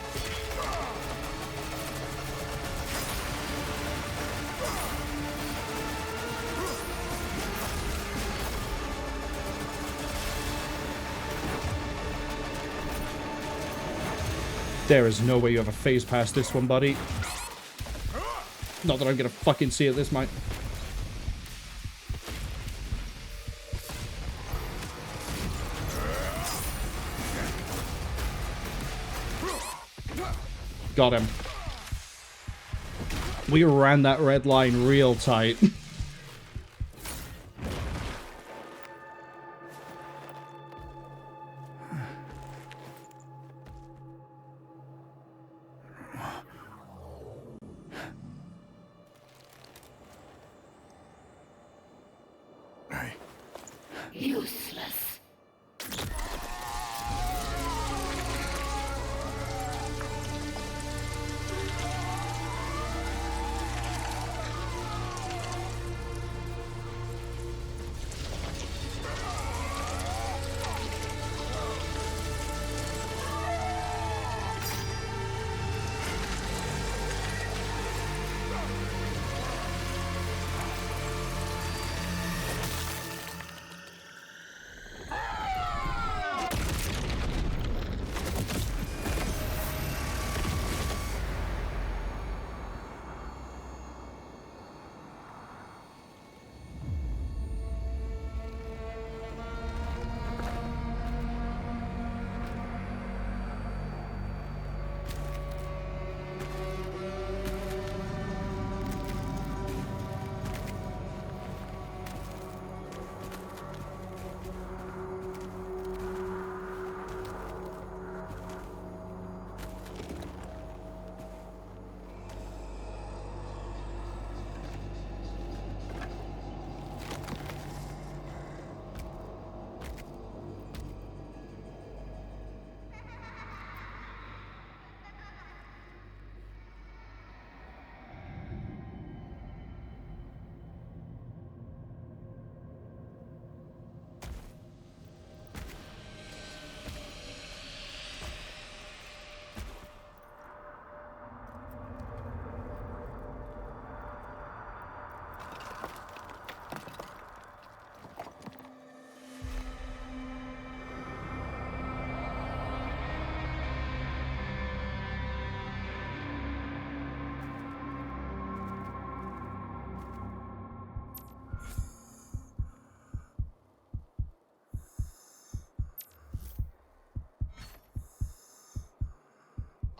There is no way you have a phase past this one, buddy. Not that I'm gonna fucking see it, this might. Got him. We ran that red line real tight. Useless.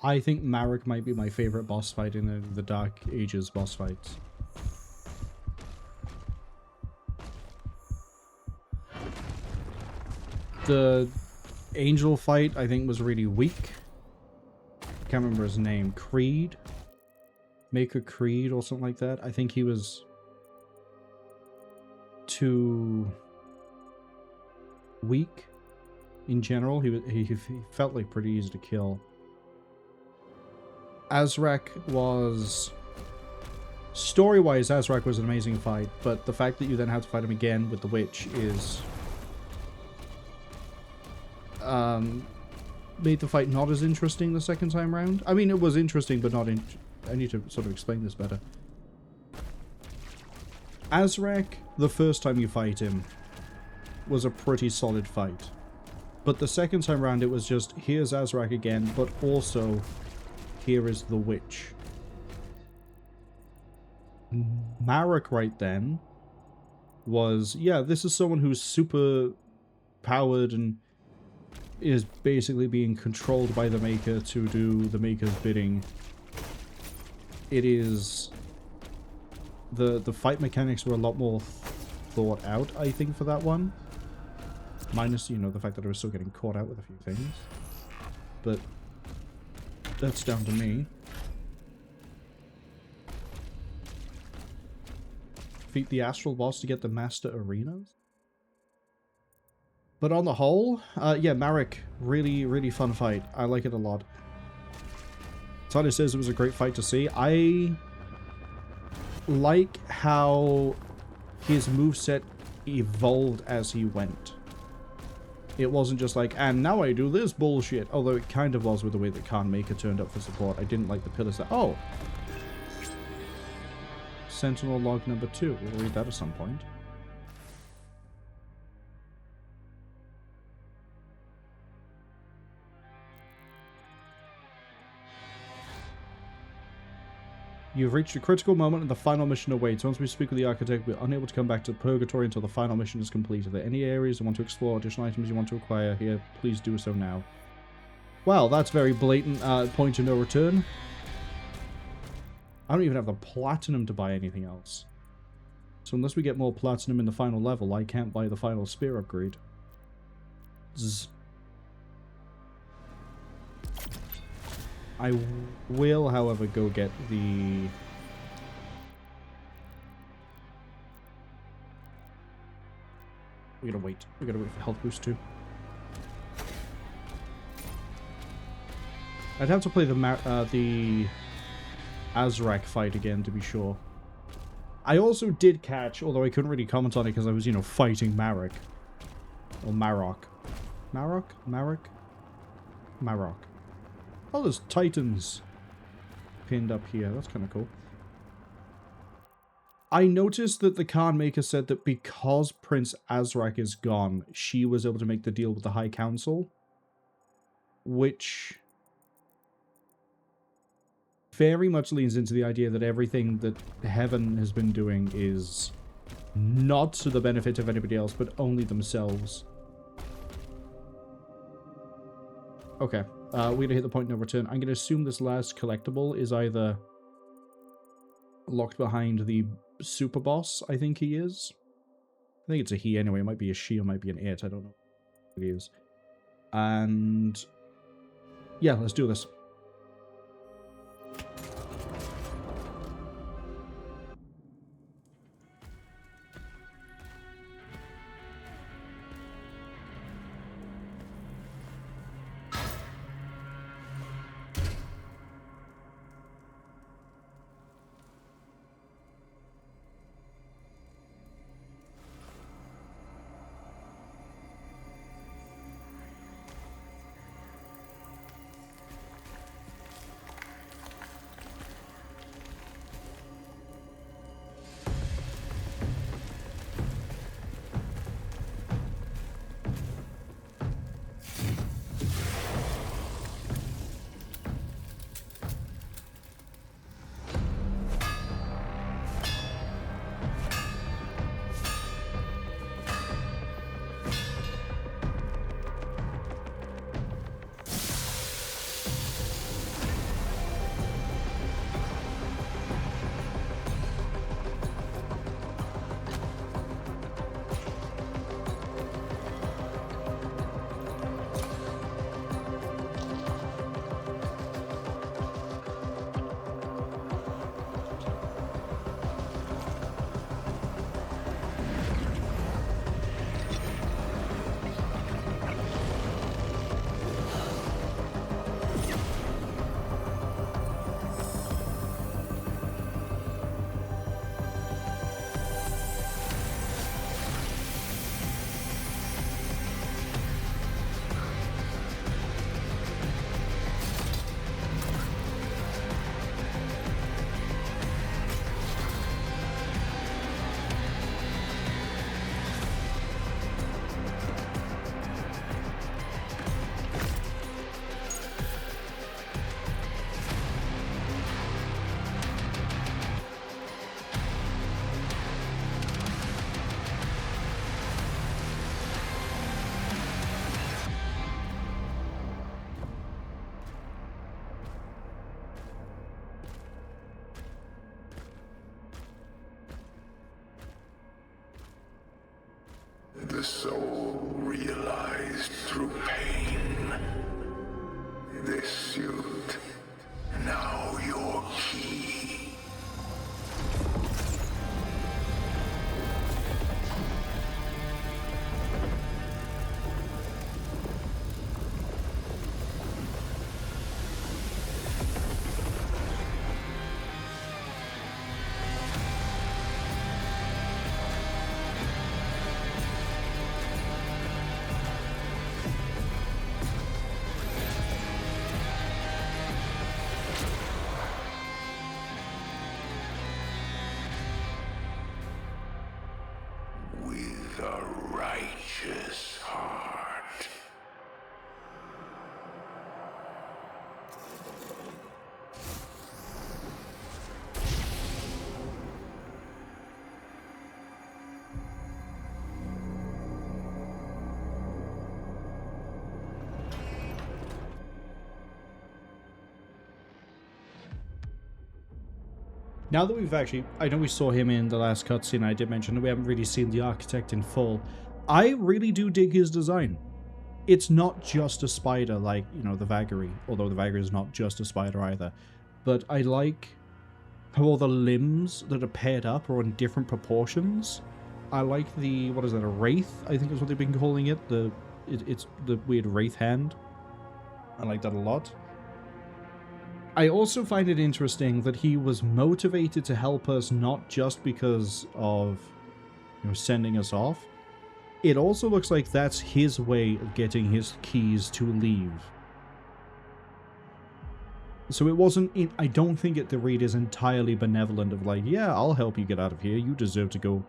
I think Marek might be my favorite boss fight in the Dark Ages boss fights. The angel fight, I think, was really weak. Can't remember his name. Creed? Maker Creed or something like that. I think he was too weak in general. He felt like pretty easy to kill. Azrak was... Story-wise, Azrak was an amazing fight, but the fact that you then have to fight him again with the witch is... made the fight not as interesting the second time round. I mean, it was interesting, but not in... I need to sort of explain this better. Azrak, the first time you fight him, was a pretty solid fight. But the second time round, it was just, here's Azrak again, but also, here is the witch. Marek right then was, yeah, this is someone who's super powered and is basically being controlled by the Maker to do the Maker's bidding. It is... The fight mechanics were a lot more thought out, I think, for that one. Minus, you know, the fact that I was still getting caught out with a few things. But that's down to me. Defeat the Astral Boss to get the Master Arenas. But on the whole, yeah, Marek, really, really fun fight. I like it a lot. Tanya says it was a great fight to see. I like how his moveset evolved as he went. It wasn't just like, and now I do this bullshit. Although it kind of was with the way that Khan Maker turned up for support. I didn't like the pillars that... Oh! Sentinel log number 2. We'll read that at some point. You've reached a critical moment and the final mission awaits. Once we speak with the Architect, we're unable to come back to Purgatory until the final mission is complete. Are there any areas you want to explore, additional items you want to acquire here? Please do so now. Well, that's very blatant point to no return. I don't even have the platinum to buy anything else. So unless we get more platinum in the final level, I can't buy the final spear upgrade. Zzz. I will, however, go get the... We gotta wait. We gotta wait for health boost too. I'd have to play the Azrak fight again to be sure. I also did catch, although I couldn't really comment on it because I was, you know, fighting Marek. Or Marok. Marok? Marek? Marok. Oh, there's Titans pinned up here. That's kind of cool. I noticed that the Khan Maker said that because Prince Azrak is gone, she was able to make the deal with the High Council. Which very much leans into the idea that everything that Heaven has been doing is not to the benefit of anybody else, but only themselves. Okay. We're going to hit the point no return. I'm going to assume this last collectible is either locked behind the super boss, I think he is. I think it's a he anyway. It might be a she or might be an it. I don't know what it is. And yeah, let's do this. the soul realized through pain. This suit, now your key. With a righteous heart. Now that we've actually, I know we saw him in the last cutscene, I did mention that we haven't really seen the architect in full. I really do dig his design. It's not just a spider like, you know, the Vagary, although the Vagary is not just a spider either. But I like how all the limbs that are paired up are in different proportions. I like the, what is that, a wraith? I think is what they've been calling it. It's the weird wraith hand. I like that a lot. I also find it interesting that he was motivated to help us not just because of, you know, sending us off. It also looks like that's his way of getting his keys to leave. So it wasn't, I don't think the read is entirely benevolent of like, yeah, I'll help you get out of here. You deserve to go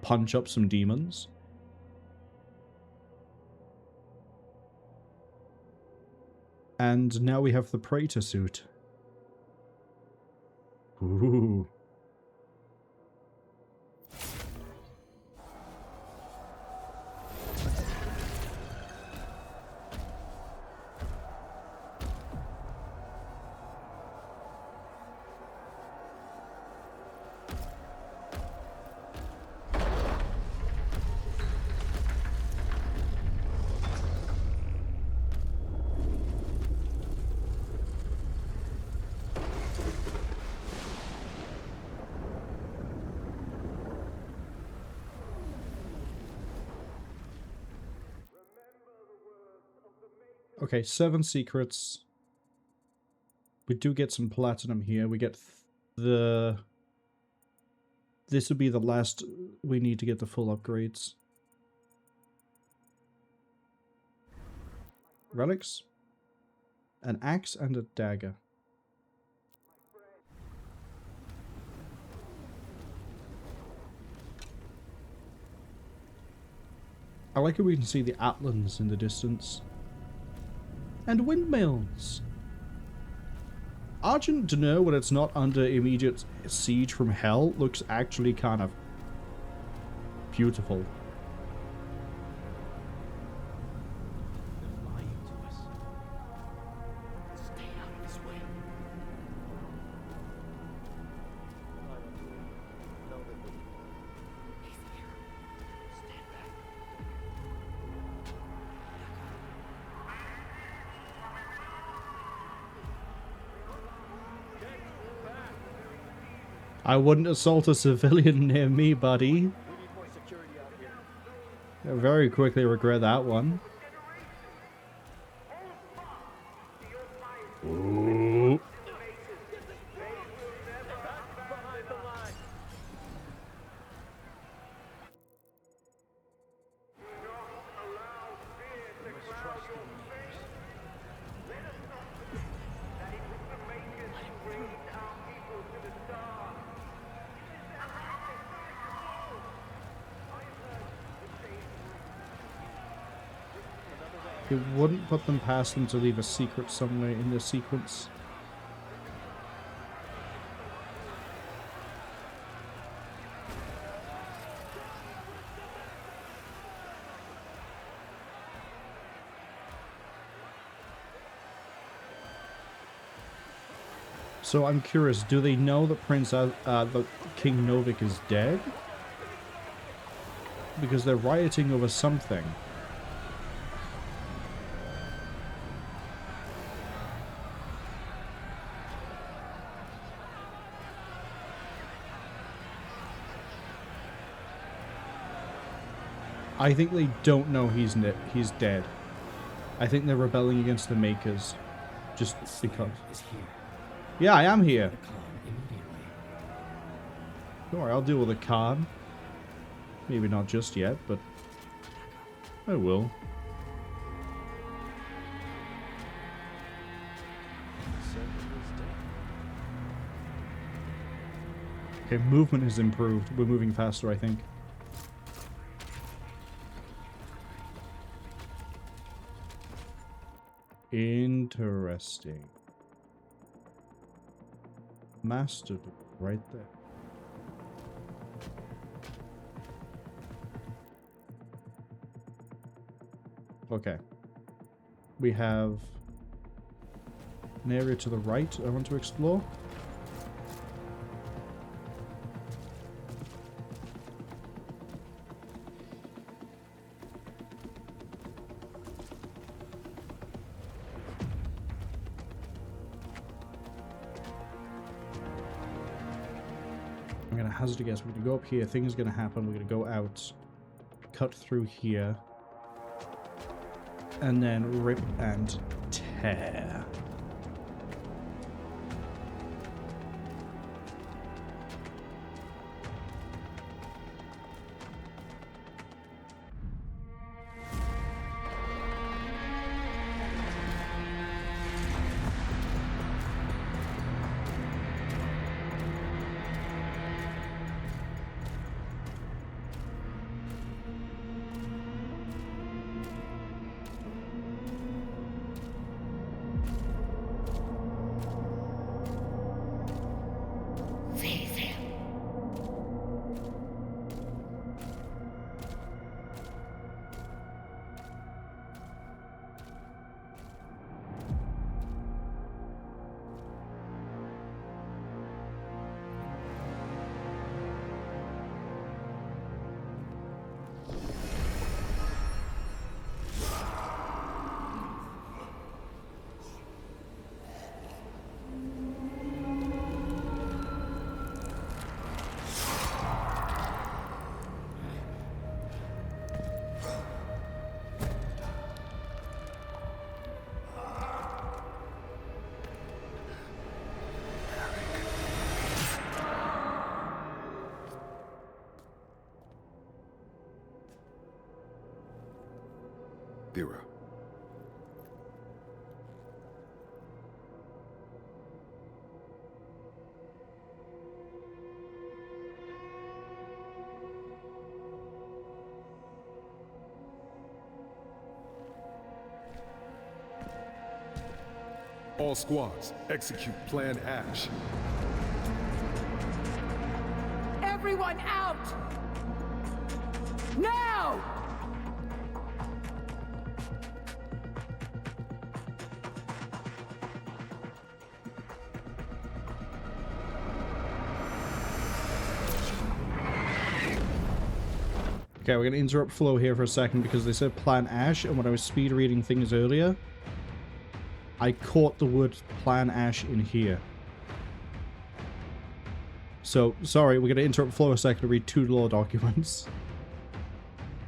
punch up some demons. And now we have the Praetor suit. Ooh. Okay, 7 secrets. We do get some platinum here. We get the... This would be the last we need to get the full upgrades. Relics. An axe and a dagger. I like how we can see the Atlands in the distance. And windmills. Argent Dunur, when it's not under immediate siege from hell, looks actually kind of beautiful. I wouldn't assault a civilian near me, buddy. I very quickly regret that one. Ooh. It wouldn't put them past them to leave a secret somewhere in the sequence. So I'm curious, do they know that the King Novik is dead? Because they're rioting over something. I think they don't know he's dead. I think they're rebelling against the Makers. Just because. Yeah, I am here. Don't worry, I'll deal with the Khan. Maybe not just yet, but I will. Okay, movement has improved. We're moving faster, I think. Interesting. Master door, right there. Okay. We have an area to the right I want to explore. I'm going to hazard a guess. We're going to go up here. Things are going to happen. We're going to go out. Cut through here. And then rip and tear. Thera. All squads, execute Plan Ash. Everyone out! Now! Okay, we're going to interrupt flow here for a second because they said Plan Ash, and when I was speed reading things earlier, I caught the word Plan Ash in here. So, sorry, we're going to interrupt flow a second to read 2 law documents.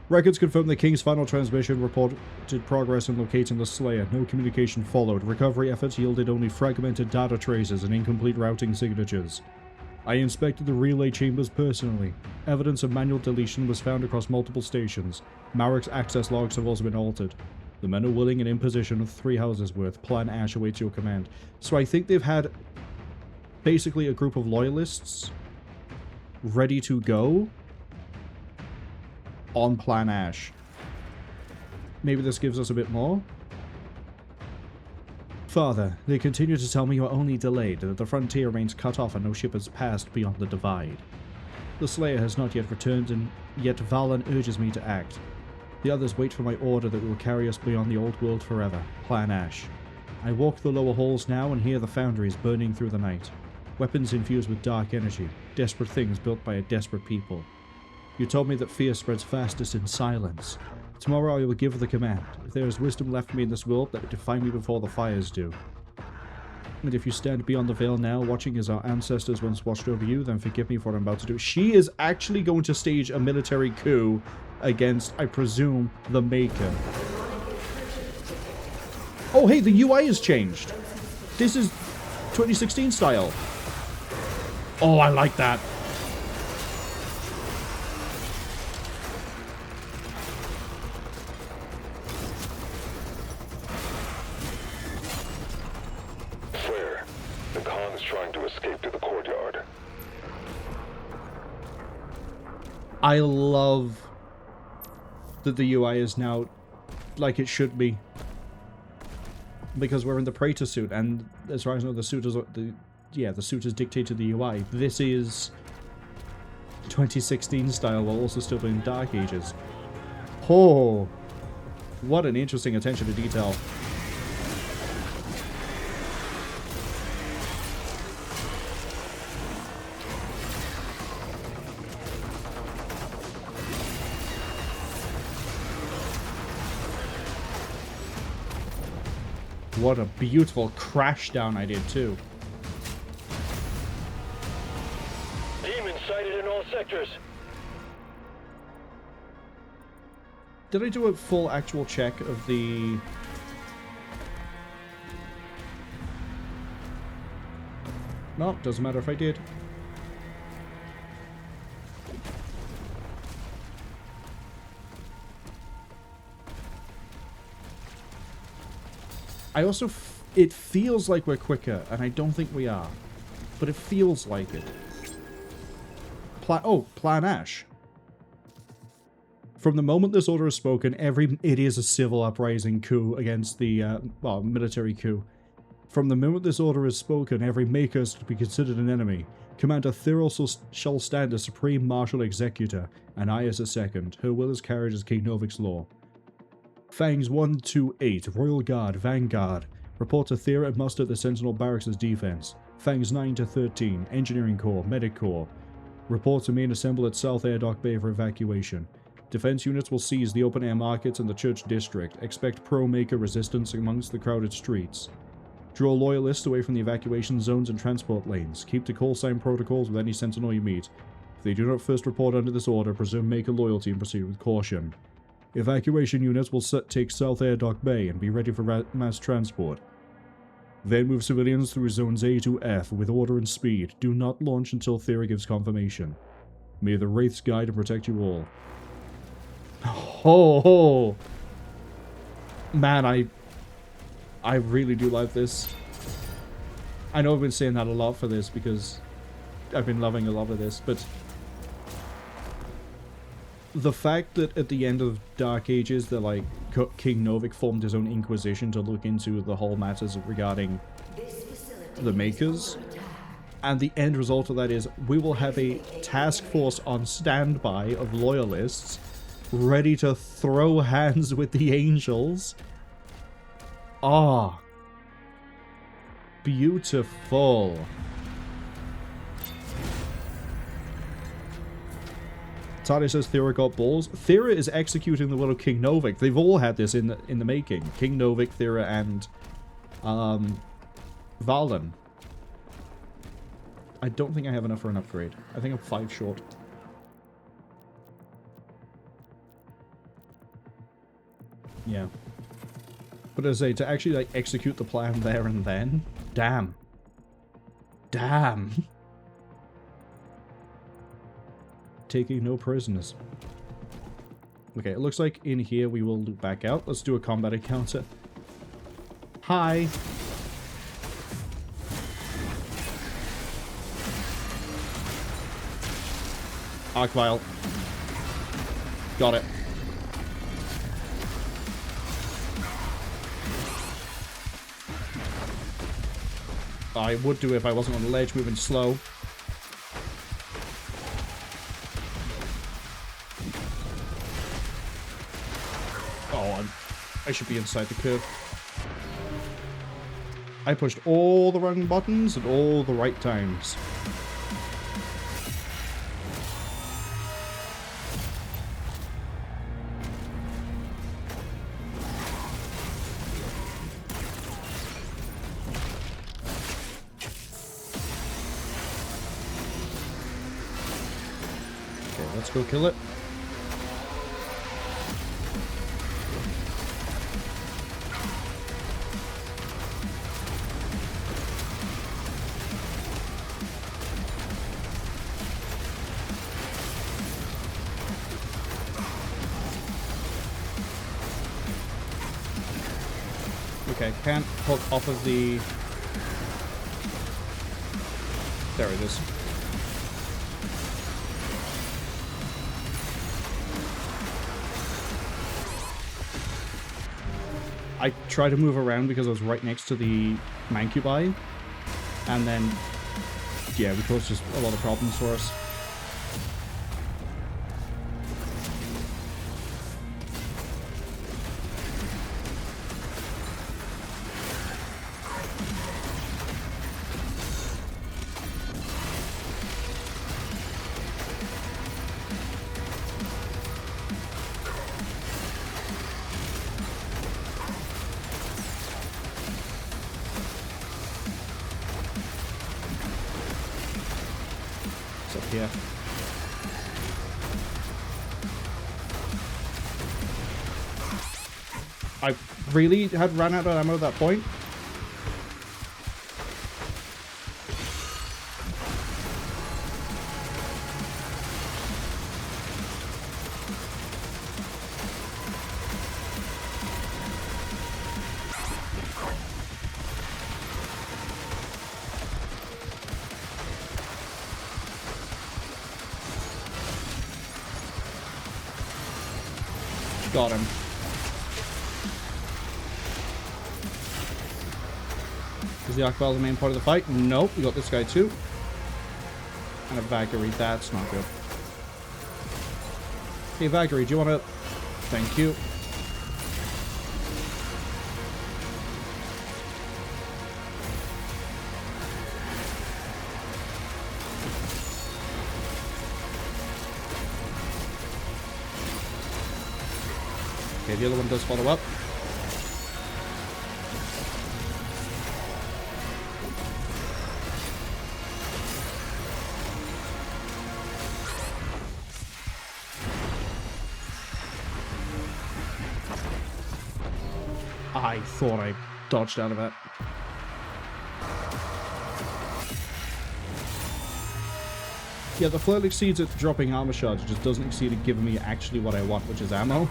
Records confirm the King's final transmission reported progress in locating the Slayer. No communication followed. Recovery efforts yielded only fragmented data traces and incomplete routing signatures. I inspected the relay chambers personally. Evidence of manual deletion was found across multiple stations. Marok's access logs have also been altered. The men are willing and in position of 3 houses worth. Plan Ash awaits your command. So I think they've had basically a group of loyalists ready to go on Plan Ash. Maybe this gives us a bit more. Father, they continue to tell me you are only delayed, that the frontier remains cut off and no ship has passed beyond the divide. The Slayer has not yet returned, and yet Valen urges me to act. The others wait for my order that will carry us beyond the old world forever. Plan Ash. I walk the lower halls now and hear the foundries burning through the night. Weapons infused with dark energy. Desperate things built by a desperate people. You told me that fear spreads fastest in silence. Tomorrow I will give the command. If there is wisdom left for me in this world, let it define me before the fires do. And if you stand beyond the veil now, watching as our ancestors once watched over you, then forgive me for what I'm about to do. She is actually going to stage a military coup against, I presume, the Maker. Oh, hey, the UI has changed. This is 2016 style. Oh, I like that. Flare, the Khan's trying to escape to the courtyard. I love that the UI is now like it should be. Because we're in the Praetor suit, and as far as I know, the suit is the suit is dictated the UI. This is 2016 style while also still being Dark Ages. Oh, what an interesting attention to detail. What a beautiful crash down I did too. Demons sighted in all sectors. Did I do a full actual check of the... No, doesn't matter if I did. I also... it feels like we're quicker, and I don't think we are. But it feels like it. Plan Ash. From the moment this order is spoken, it is a civil uprising coup against the, military coup. From the moment this order is spoken, every maker is to be considered an enemy. Commander Thyril shall stand as supreme martial executor, and I as a second. Her will is carried as King Novik's law. Fangs 128, Royal Guard, Vanguard. Report to Thera and muster the Sentinel Barracks as defense. Fangs 9 to 13, Engineering Corps, Medic Corps. Report to me and assemble at South Air Dock Bay for evacuation. Defense units will seize the open-air markets and the church district. Expect pro-maker resistance amongst the crowded streets. Draw loyalists away from the evacuation zones and transport lanes. Keep to call sign protocols with any sentinel you meet. If they do not first report under this order, presume maker loyalty and proceed with caution. Evacuation units will take South Air Dock Bay and be ready for mass transport. Then move civilians through zones A to F with order and speed. Do not launch until Thera gives confirmation. May the Wraiths guide and protect you all. Oh, man, I really do like this. I know I've been saying that a lot for this because I've been loving a lot of this, but the fact that at the end of Dark Ages that like King Novik formed his own Inquisition to look into the whole matters regarding the Makers, and the end result of that is we will have a task force on standby of loyalists ready to throw hands with the angels. Ah. Beautiful. Tali says Thera got balls. Thera is executing the will of King Novik. They've all had this in the making. King Novik, Thera, and Valen. I don't think I have enough for an upgrade. I think I'm 5 short. Yeah. But as I say, to actually like execute the plan there and then, damn. Damn. Taking no prisoners. Okay, it looks like in here we will back out. Let's do a combat encounter. Hi. Arc Vial. Got it. I would do it if I wasn't on the ledge moving slow. Oh, I should be inside the curve. I pushed all the wrong buttons at all the right times. let's go kill it. Okay, can't hook off of the... There it is. I tried to move around because I was right next to the Mancubi, and then, yeah, we caused just a lot of problems for us. Yeah. I really had run out of ammo at that point. Got him. Is the Archvile the main part of the fight? Nope, we got this guy too. And a Valkyrie, that's not good. Hey Valkyrie, do you want to... Thank you. Okay, the other one does follow up. I thought I dodged out of it. Yeah, the flail exceeds it dropping armor shards, it just doesn't exceed it giving me actually what I want, which is ammo.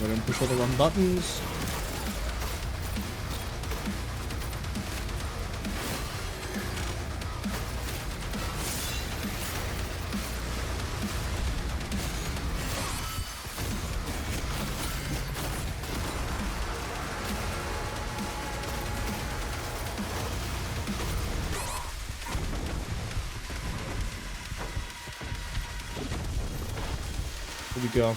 I don't push all the wrong buttons. Here we go.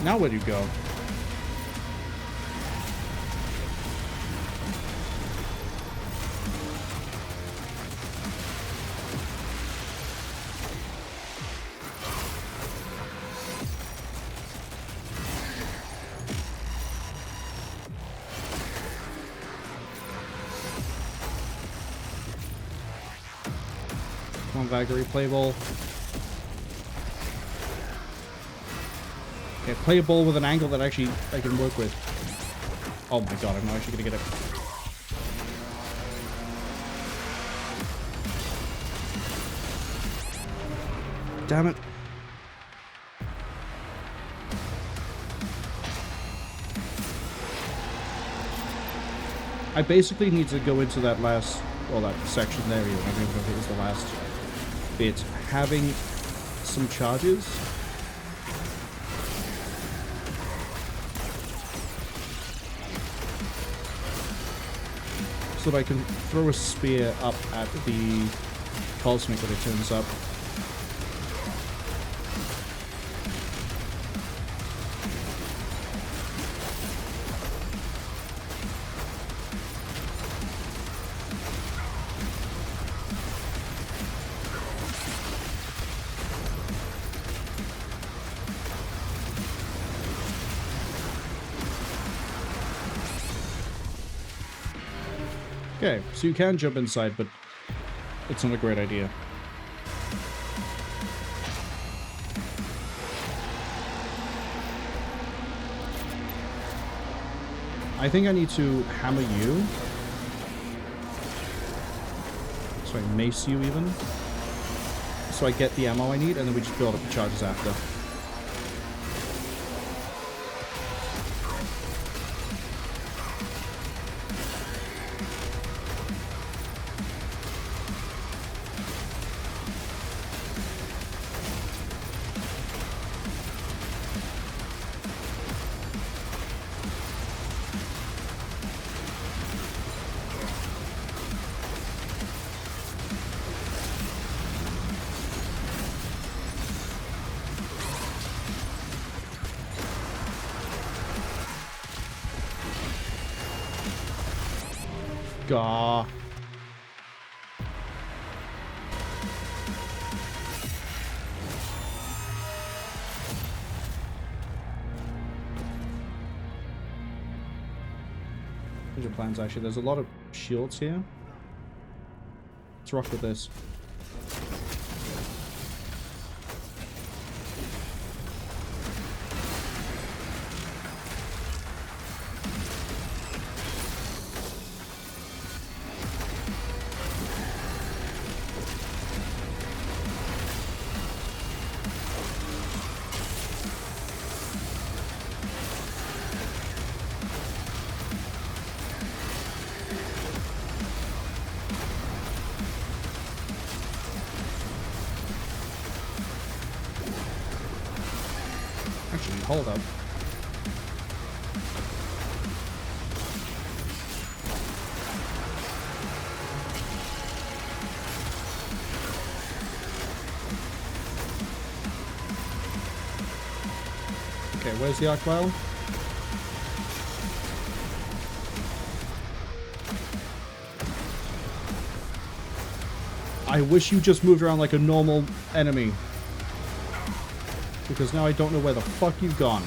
Now where do you go? Come on, Valkyrie, play ball. Okay, play a ball with an angle that actually I can work with. Oh my god, I'm not actually gonna get it. Damn it. I basically need to go into that last, or that section there, I don't even know if it was the last bit, having some charges. so that I can throw a spear up at the cosmic when it turns up. Okay, so you can jump inside, but it's not a great idea. I think I need to hammer you. So I mace you even. So I get the ammo I need, and then we just build up the charges after. Gah. Here's your plans, actually. There's a lot of shields here. Let's rock with this. Hold up. Okay, where's the arc vial? I wish you just moved around like a normal enemy. Because now I don't know where the fuck you've gone.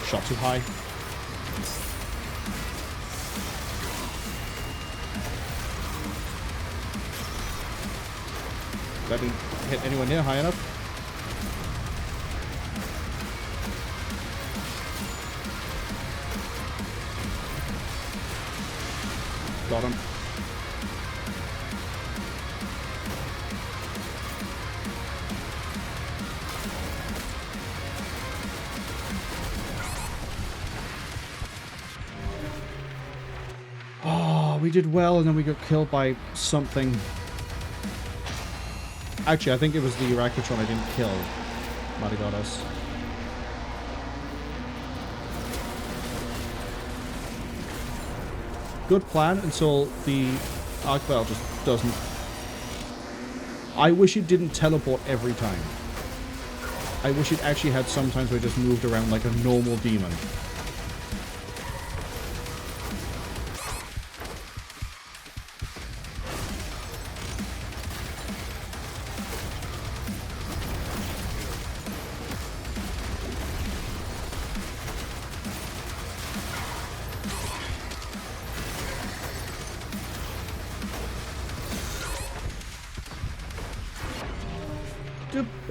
Shot too high. That didn't hit anyone near high enough. Got him. Oh, we did well, and then we got killed by something. Actually, I think it was the Rakatron I didn't kill. Might have got us. Good plan until the arc bell just doesn't. I wish it didn't teleport every time. I wish it actually had sometimes where it just moved around like a normal demon.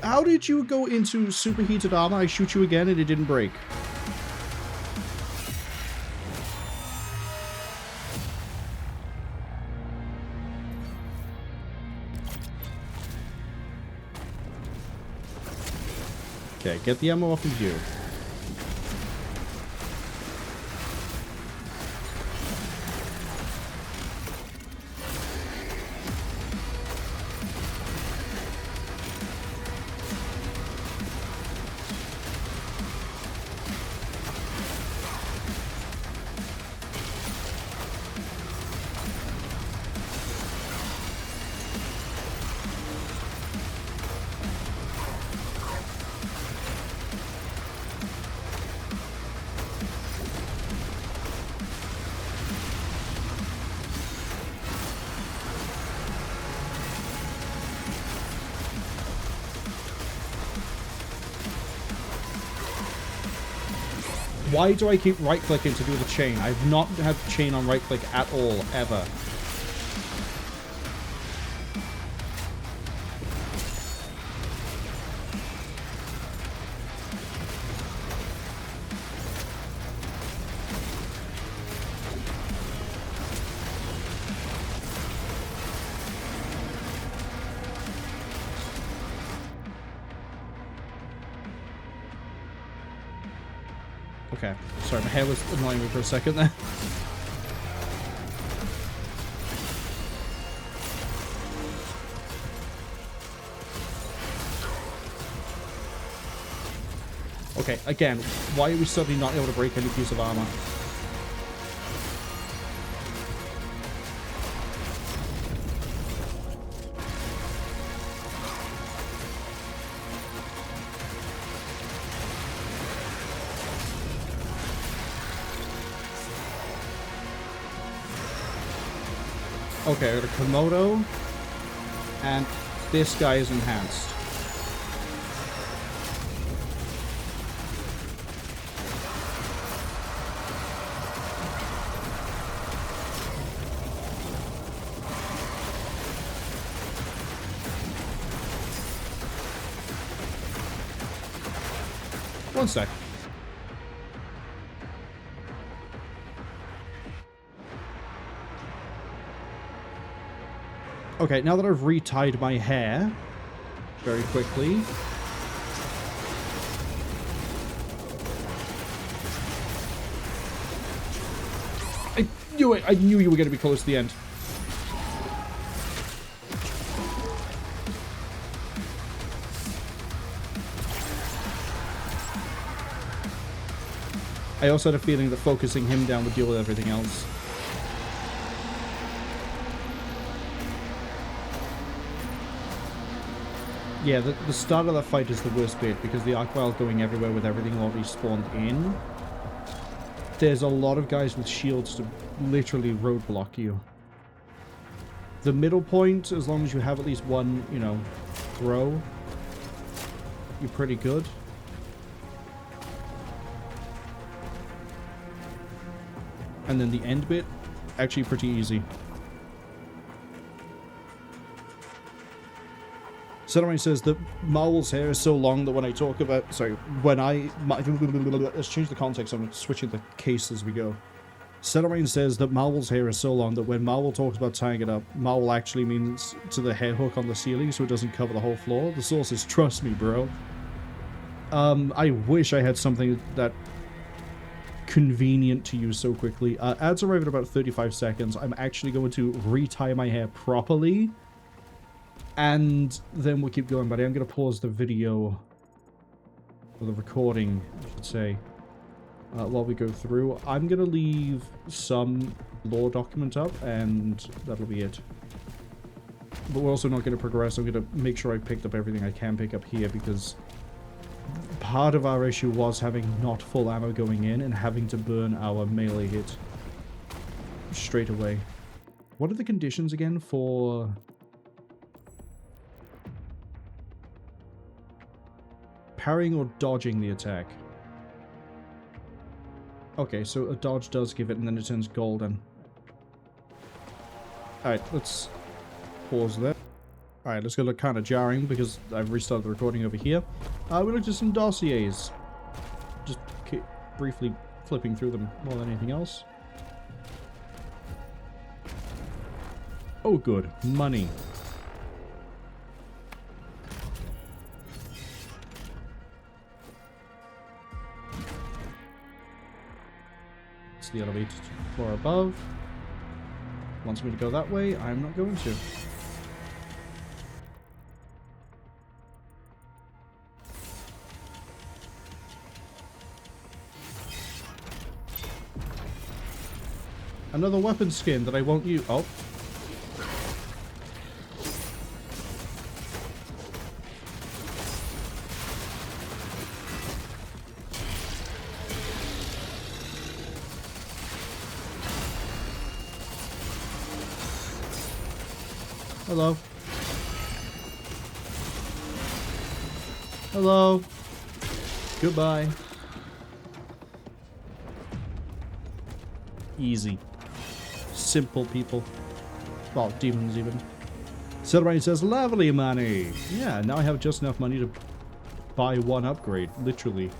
How did you go into superheated armor? I shoot you again and it didn't break. Okay, get the ammo off of you. Why do I keep right-clicking to do the chain? I've not had chain on right-click at all, ever. Okay, sorry, my hair was annoying me for a second there. Okay, again, why are we suddenly not able to break any piece of armor? Okay, I got a Komodo, and this guy is enhanced. One sec. Okay, now that I've retied my hair very quickly. I knew it! I knew you were going to be close to the end. I also had a feeling that focusing him down would deal with everything else. Yeah, the start of that fight is the worst bit, because the Archvile going everywhere with everything already spawned in. There's a lot of guys with shields to literally roadblock you. The middle point, as long as you have at least one, you know, throw, you're pretty good. And then the end bit, actually pretty easy. Cwningen says that Marwol's hair is so long that when I talk about... Sorry, when I... Let's change the context. I'm switching the case as we go. Cwningen says that Marwol's hair is so long that when Marwol talks about tying it up, Marwol actually means to the hair hook on the ceiling so it doesn't cover the whole floor. The source is, trust me, bro. I wish I had something that convenient to use so quickly. Ads arrive in about 35 seconds. I'm actually going to retie my hair properly. And then we'll keep going, but I'm going to pause the video, or the recording, I should say, while we go through. I'm going to leave some lore document up, and that'll be it. But we're also not going to progress. I'm going to make sure I picked up everything I can pick up here, because part of our issue was having not full ammo going in and having to burn our melee hit straight away. What are the conditions again for... parrying or dodging the attack? Okay, so a dodge does give it, and then it turns golden. Alright, let's pause there. Alright, let's go look kind of jarring, because I've restarted the recording over here. We looked at some dossiers. Just briefly flipping through them more than anything else. Oh, good. Money. the elevator floor above. Wants me to go that way. I'm not going to. Another weapon skin that I won't use. Oh. Hello. Hello. Goodbye. Easy. Simple people. Well, demons even. Celebrate says, lovely money. Yeah, now I have just enough money to buy one upgrade. Literally.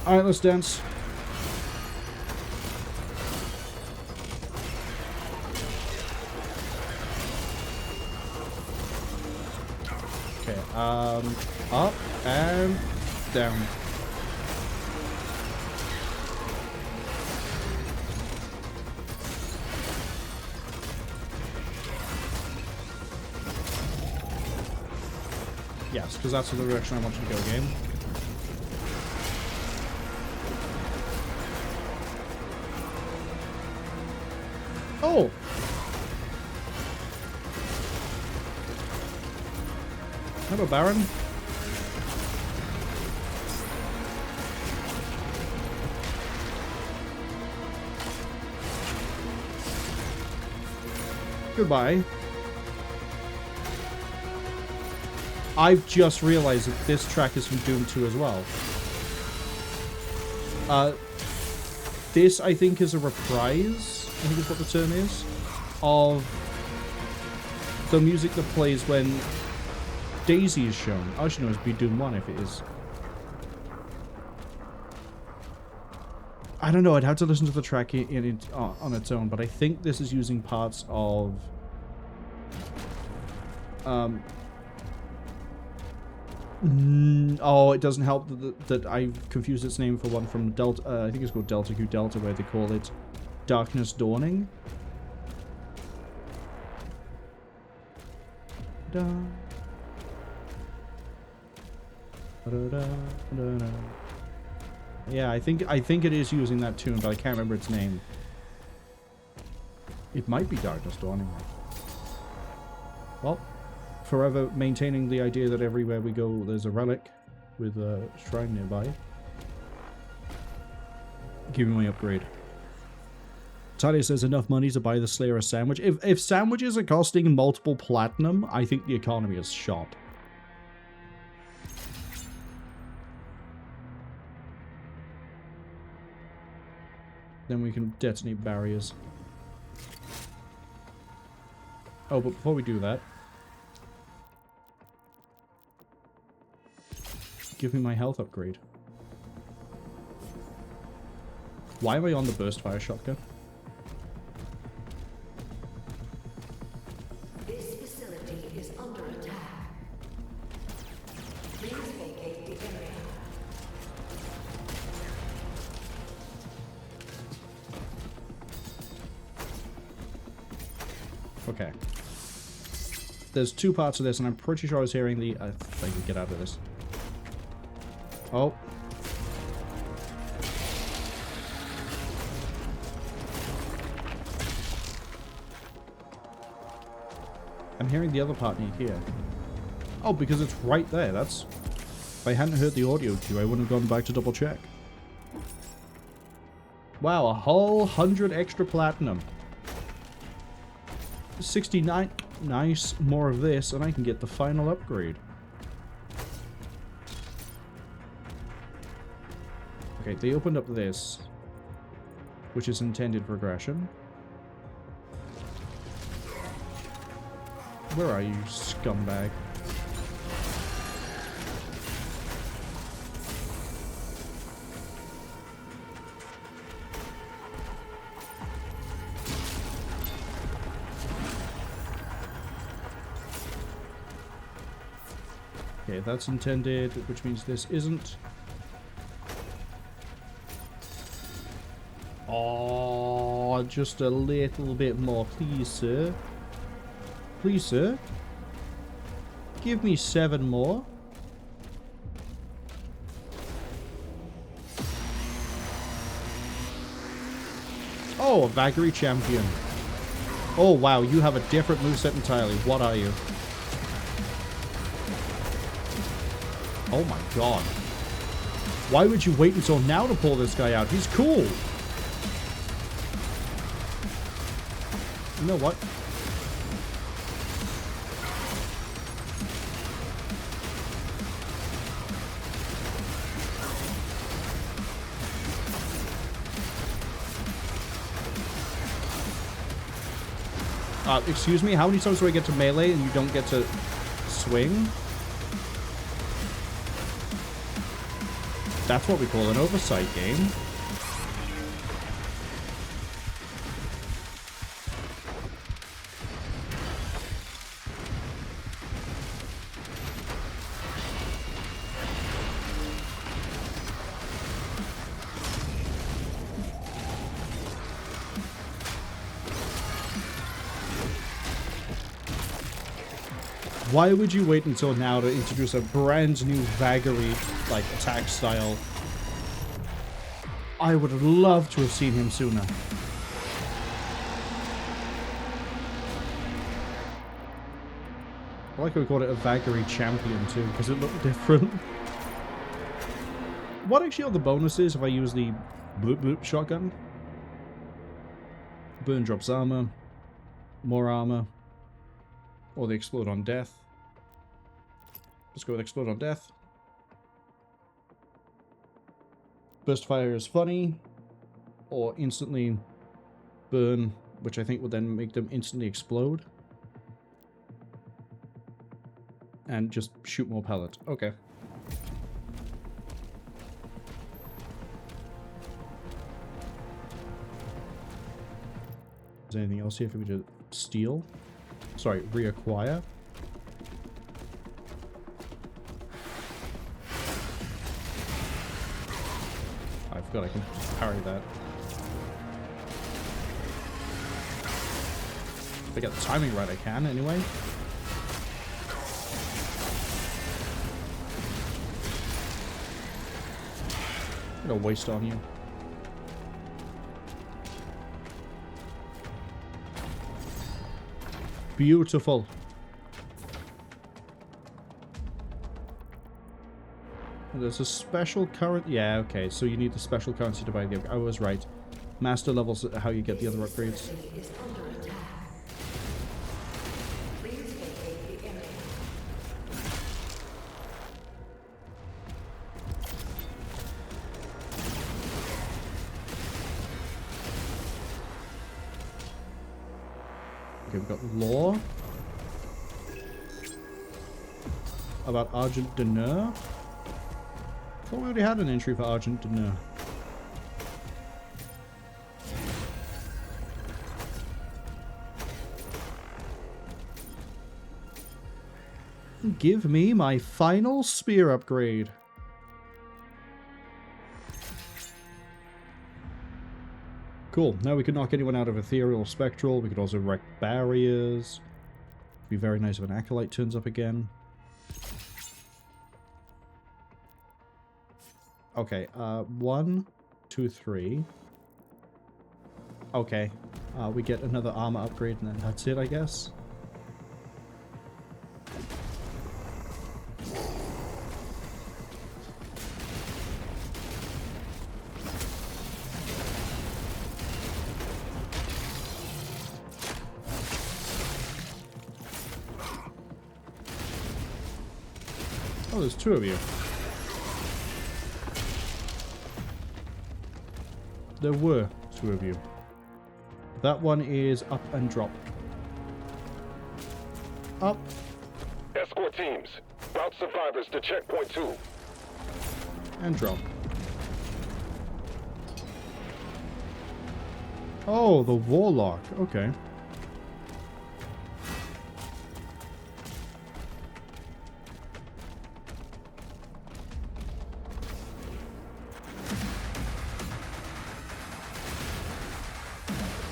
Alright, let's dance. Okay, up and down. Yes, because that's the direction I want you to go, game. Oh! Hello, Baron. Goodbye. I've just realized that this track is from Doom 2 as well. This, I think, is a reprise, I think is what the term is, of the music that plays when Daisy is shown. I should know it's be Doom 1 if it is. I don't know, I'd have to listen to the track on its own, but I think this is using parts of... oh, it doesn't help that I confused its name for one from Delta. I think it's called Delta Q Delta, where they call it Darkness Dawning. Da. Da, da, da, da. Yeah, I think it is using that tune, but I can't remember its name. It might be Darkness Dawning. Well, forever maintaining the idea that everywhere we go there's a relic with a shrine nearby. Give me my upgrade. Talia says enough money to buy the Slayer a sandwich. If sandwiches are costing multiple platinum, I think the economy is shot. Then we can detonate barriers. Oh, but before we do that, give me my health upgrade. Why am I on the burst fire shotgun? This facility is under attack. Please vacate the area. Okay. There's two parts of this, and I'm pretty sure I was hearing the... if I can get out of this. Oh. I'm hearing the other part near here. Oh, because it's right there. That's... If I hadn't heard the audio cue, I wouldn't have gone back to double check. Wow, a whole 100 extra platinum. 69. Nice. More of this, and I can get the final upgrade. Okay, they opened up this, which is intended regression. Where are you, scumbag? Okay, that's intended, which means this isn't. Oh, just a little bit more, please, sir. Please, sir. Give me 7 more. Oh, a Vagary champion. Oh, wow, you have a different moveset entirely. What are you? Oh my god. Why would you wait until now to pull this guy out? He's cool. You know what? Excuse me? How many times do I get to melee and you don't get to swing? That's what we call an oversight game. Why would you wait until now to introduce a brand new Vagary, like, attack style? I would have loved to have seen him sooner. I like how we called it a Vagary champion too, because it looked different. What actually are the bonuses if I use the bloop bloop shotgun? Burn drops armor, more armor, or they explode on death. Let's go with explode on death. Burst fire is funny, or instantly burn, which I think would then make them instantly explode. And just shoot more pellets. Okay. Is there anything else here for me to steal? Sorry, reacquire. I forgot I can parry that. If I get the timing right, I can anyway. I'm gonna waste on you. Beautiful. There's a special current. Yeah, okay. So you need the special currency to buy the. I was right. Master levels are how you get the other upgrades. Okay, we've got law about Argent Deneur. I thought we already had an entry for Argent Deneur. Give me my final spear upgrade. Cool. Now we can knock anyone out of Ethereal Spectral. We could also wreck barriers. Be very nice if an Acolyte turns up again. Okay, 1, 2, 3. Okay, we get another armor upgrade and then that's it, I guess. Oh, there's 2 of you. There were 2 of you. That one is up and drop. Up. Escort teams, route survivors to checkpoint 2. And drop. Oh, the Warlock. Okay.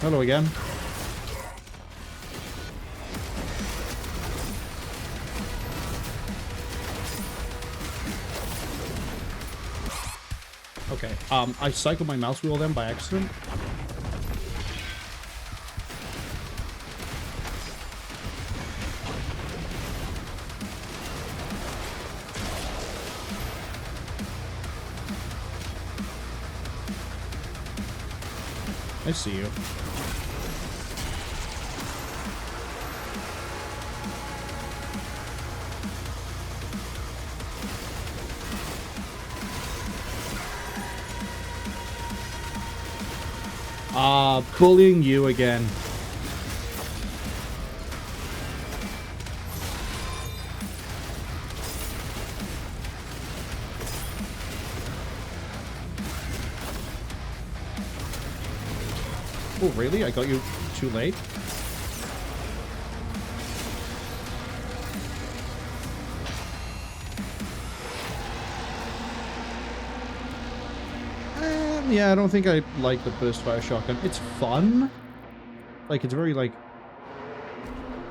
Hello again. Okay, I cycled my mouse wheel then by accident. I see you. Bullying you again. Oh, really? I got you too late? Yeah, I don't think I like the burst fire shotgun. It's fun. Like, it's very, like,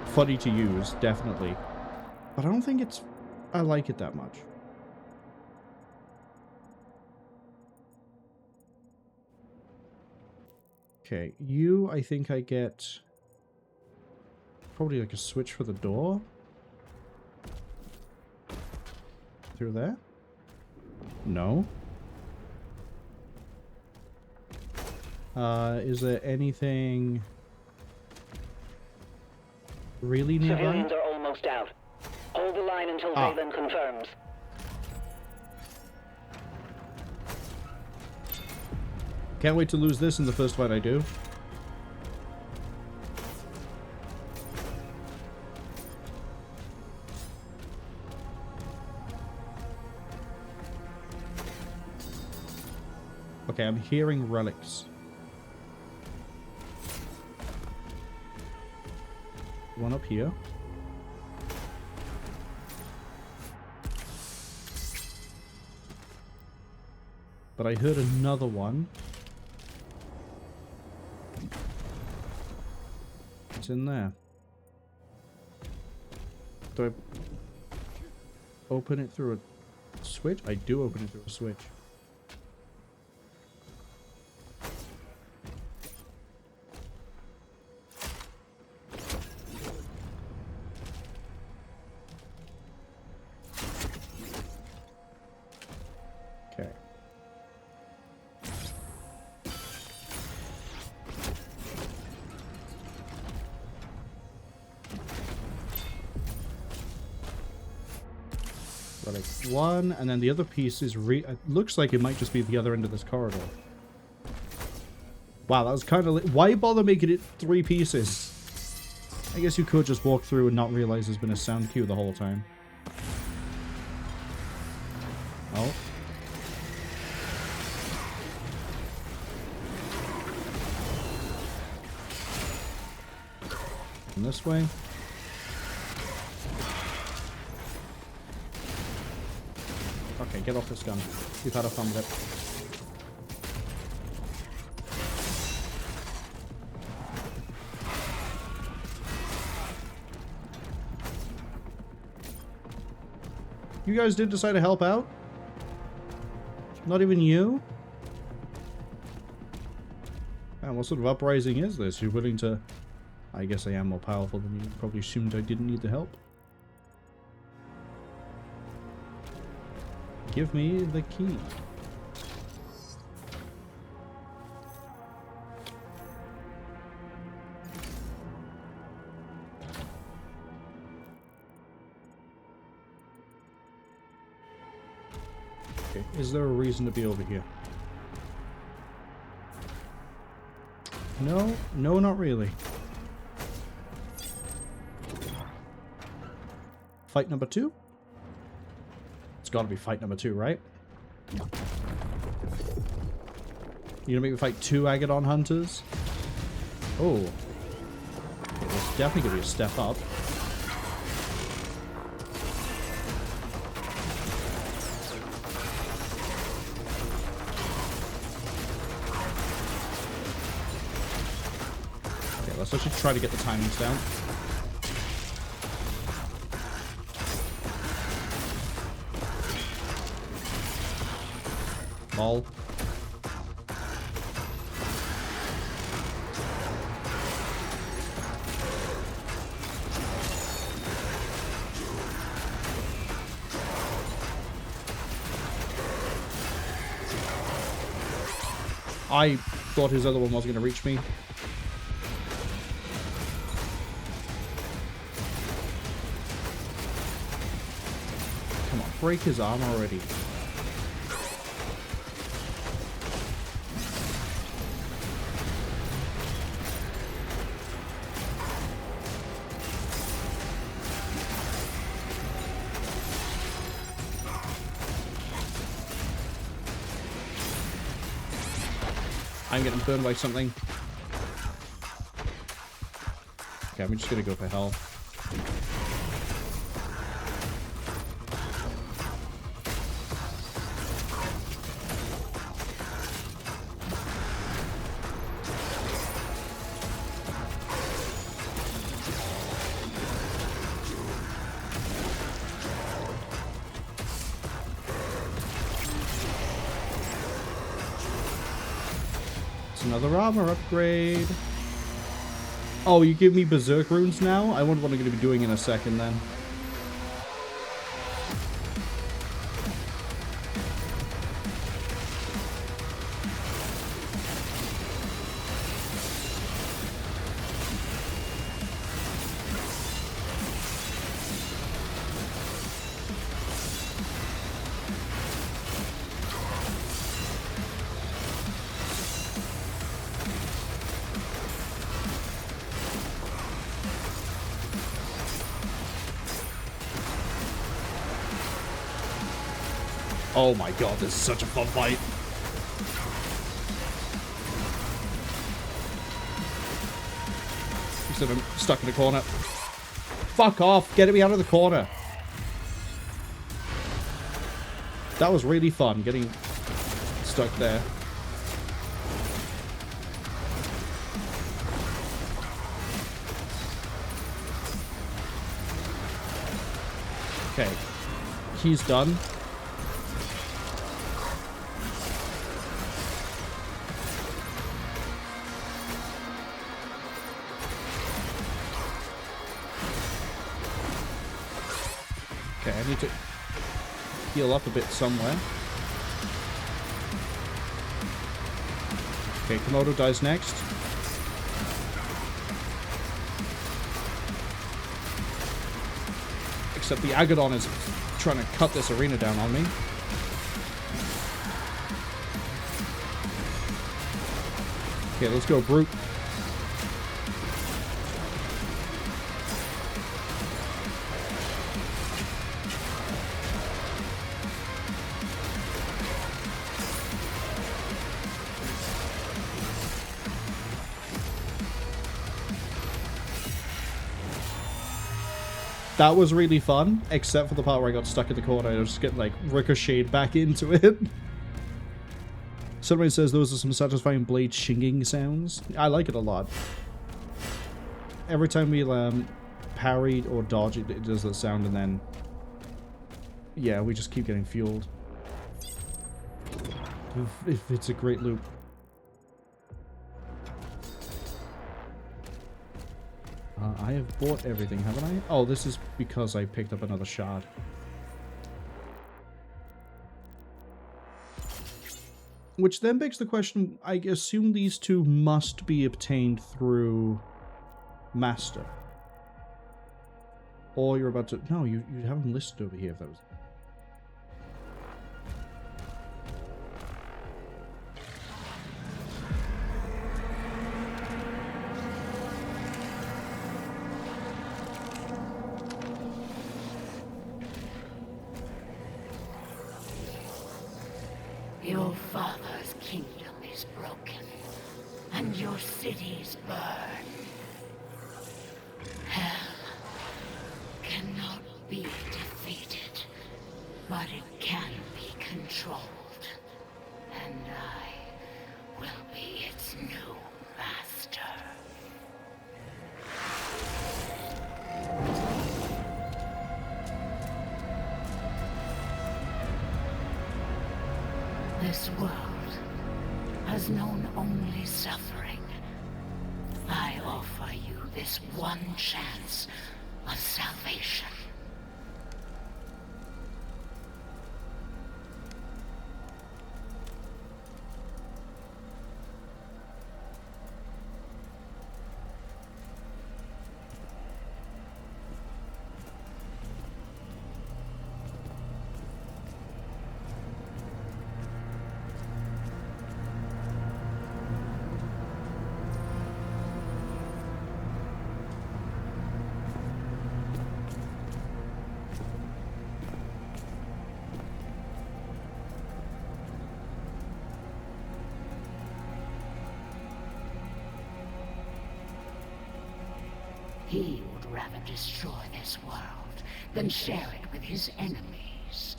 funny to use, definitely. But I don't think it's... I like it that much. Okay, you, I think I get... probably, like, a switch for the door. Through there? No. Is there anything really nearby? Civilians are almost out. Hold the line until Valen confirms. Can't wait to lose this in the first fight I do. Okay, I'm hearing relics. One up here. But I heard another one. It's in there. Do I open it through a switch? I do open it through a switch. One, and then the other piece is it looks like it might just be the other end of this corridor. Wow, that was kind of... Why bother making it 3 pieces? I guess you could just walk through and not realize there's been a sound cue the whole time. Oh. And this way. Okay, get off this gun. You've had a fun with it. You guys did decide to help out? Not even you? And what sort of uprising is this? You're willing to... I guess I am more powerful than you. Probably assumed I didn't need the help. Give me the key. Okay, is there a reason to be over here? No, no, not really. Fight number 2? It's gotta be fight number 2, right? You gonna make me fight 2 Agadon hunters? Oh. Okay, there's definitely gonna be a step up. Let's actually try to get the timings down. Lol. I thought his other one wasn't going to reach me. Come on, break his arm already. I'm getting burned by something. Okay, I'm just gonna go for hell. Another armor upgrade. Oh, you give me berserk runes now? I wonder what I'm going to be doing in a second then. Oh my god, this is such a fun fight. Except I'm stuck in the corner. Fuck off! Get me out of the corner! That was really fun, getting stuck there. Okay. He's done. Okay, I need to heal up a bit somewhere. Okay, Komodo dies next. Except the Agadon is trying to cut this arena down on me. Okay, let's go, Brute. That was really fun, except for the part where I got stuck in the corner. I was just getting, like, ricocheted back into it. Somebody says those are some satisfying blade shinging sounds. I like it a lot. Every time we parry or dodge, it does that sound, and then... yeah, we just keep getting fueled. If it's a great loop. I have bought everything, haven't I? Oh, this is because I picked up another shard. Which then begs the question, I assume these two must be obtained through Master. Or you're about to... no, you have them listed over here if that was... Your father's kingdom is broken, and your cities burn. Hell cannot be defeated, but it can be controlled. And I will be its new master. This world has known only suffering. I offer you this one chance of salvation. He would rather destroy this world than share it with his enemies.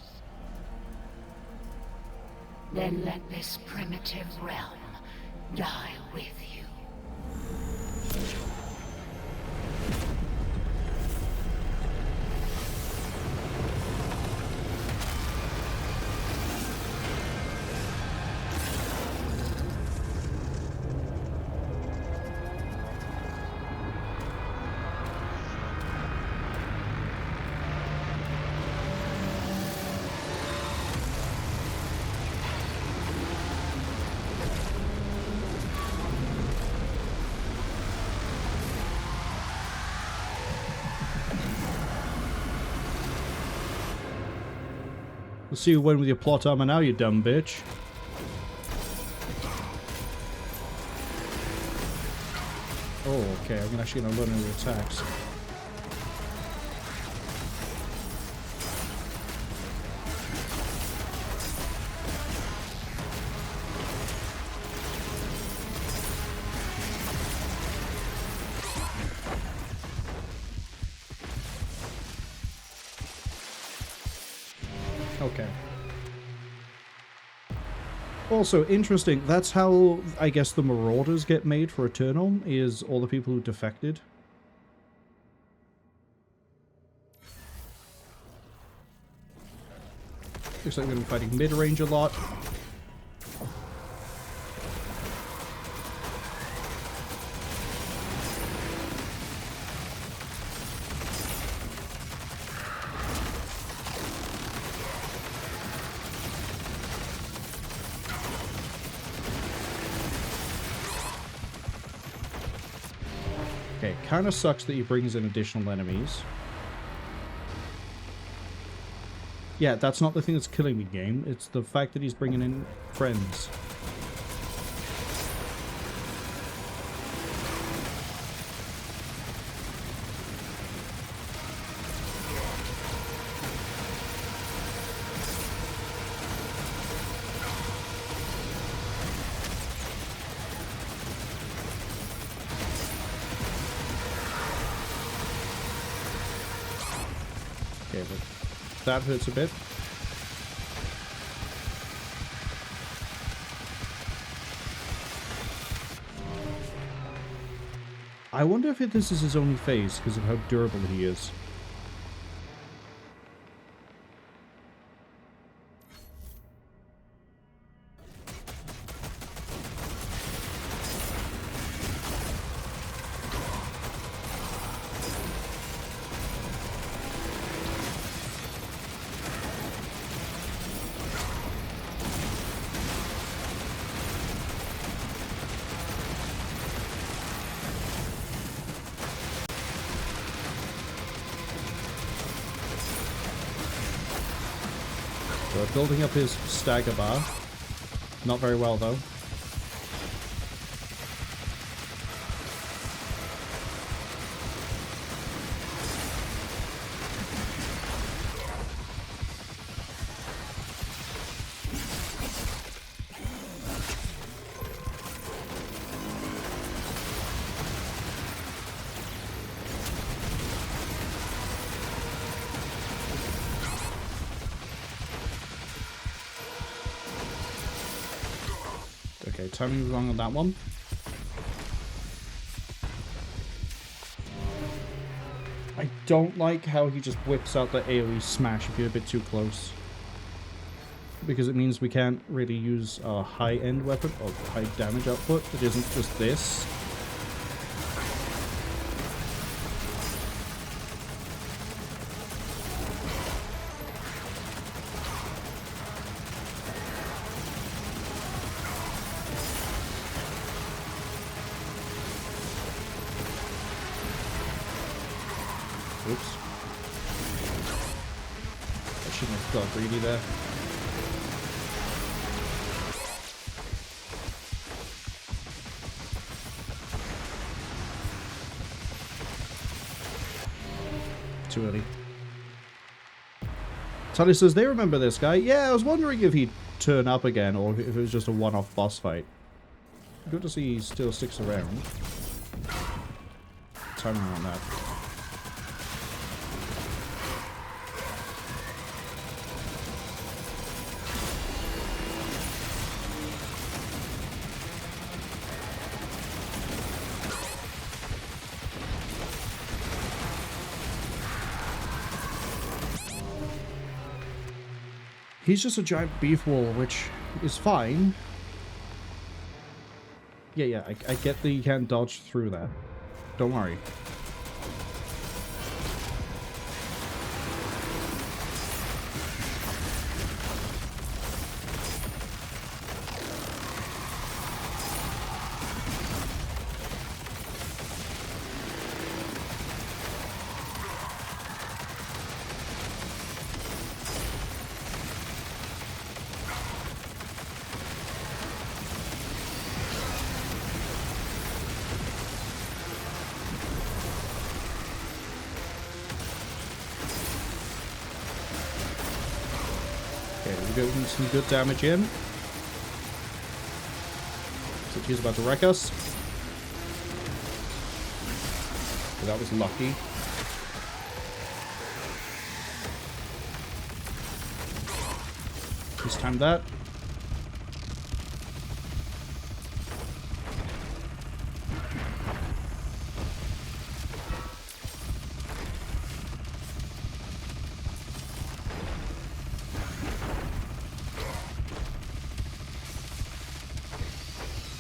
Then let this primitive realm die with you. Let's see who went with your plot armor now, you dumb bitch. Oh, okay, I'm actually gonna learn new attacks. Okay. Also, interesting, that's how, I guess, the Marauders get made for Eternal, is all the people who defected. Looks like we're going to be fighting mid-range a lot. Okay, kind of sucks that he brings in additional enemies. Yeah, that's not the thing that's killing me, game. It's the fact that he's bringing in friends. Okay, but that hurts a bit. I wonder if this is his only phase because of how durable he is. So building up his stagger bar. Not very well though. Okay, timing wrong on that one. I don't like how he just whips out the AoE smash if you're a bit too close. because it means we can't really use a high-end weapon or high damage output. It isn't just this. Oops. I shouldn't have got greedy there. Too early. Tally says they remember this guy. Yeah, I was wondering if he'd turn up again or if it was just a one-off boss fight. Good to see he still sticks around. Timing on that. He's just a giant beef wall, which is fine. Yeah, I get that you can't dodge through that. Don't worry. Getting some good damage in. So he's about to wreck us. So that was lucky. He's timed that.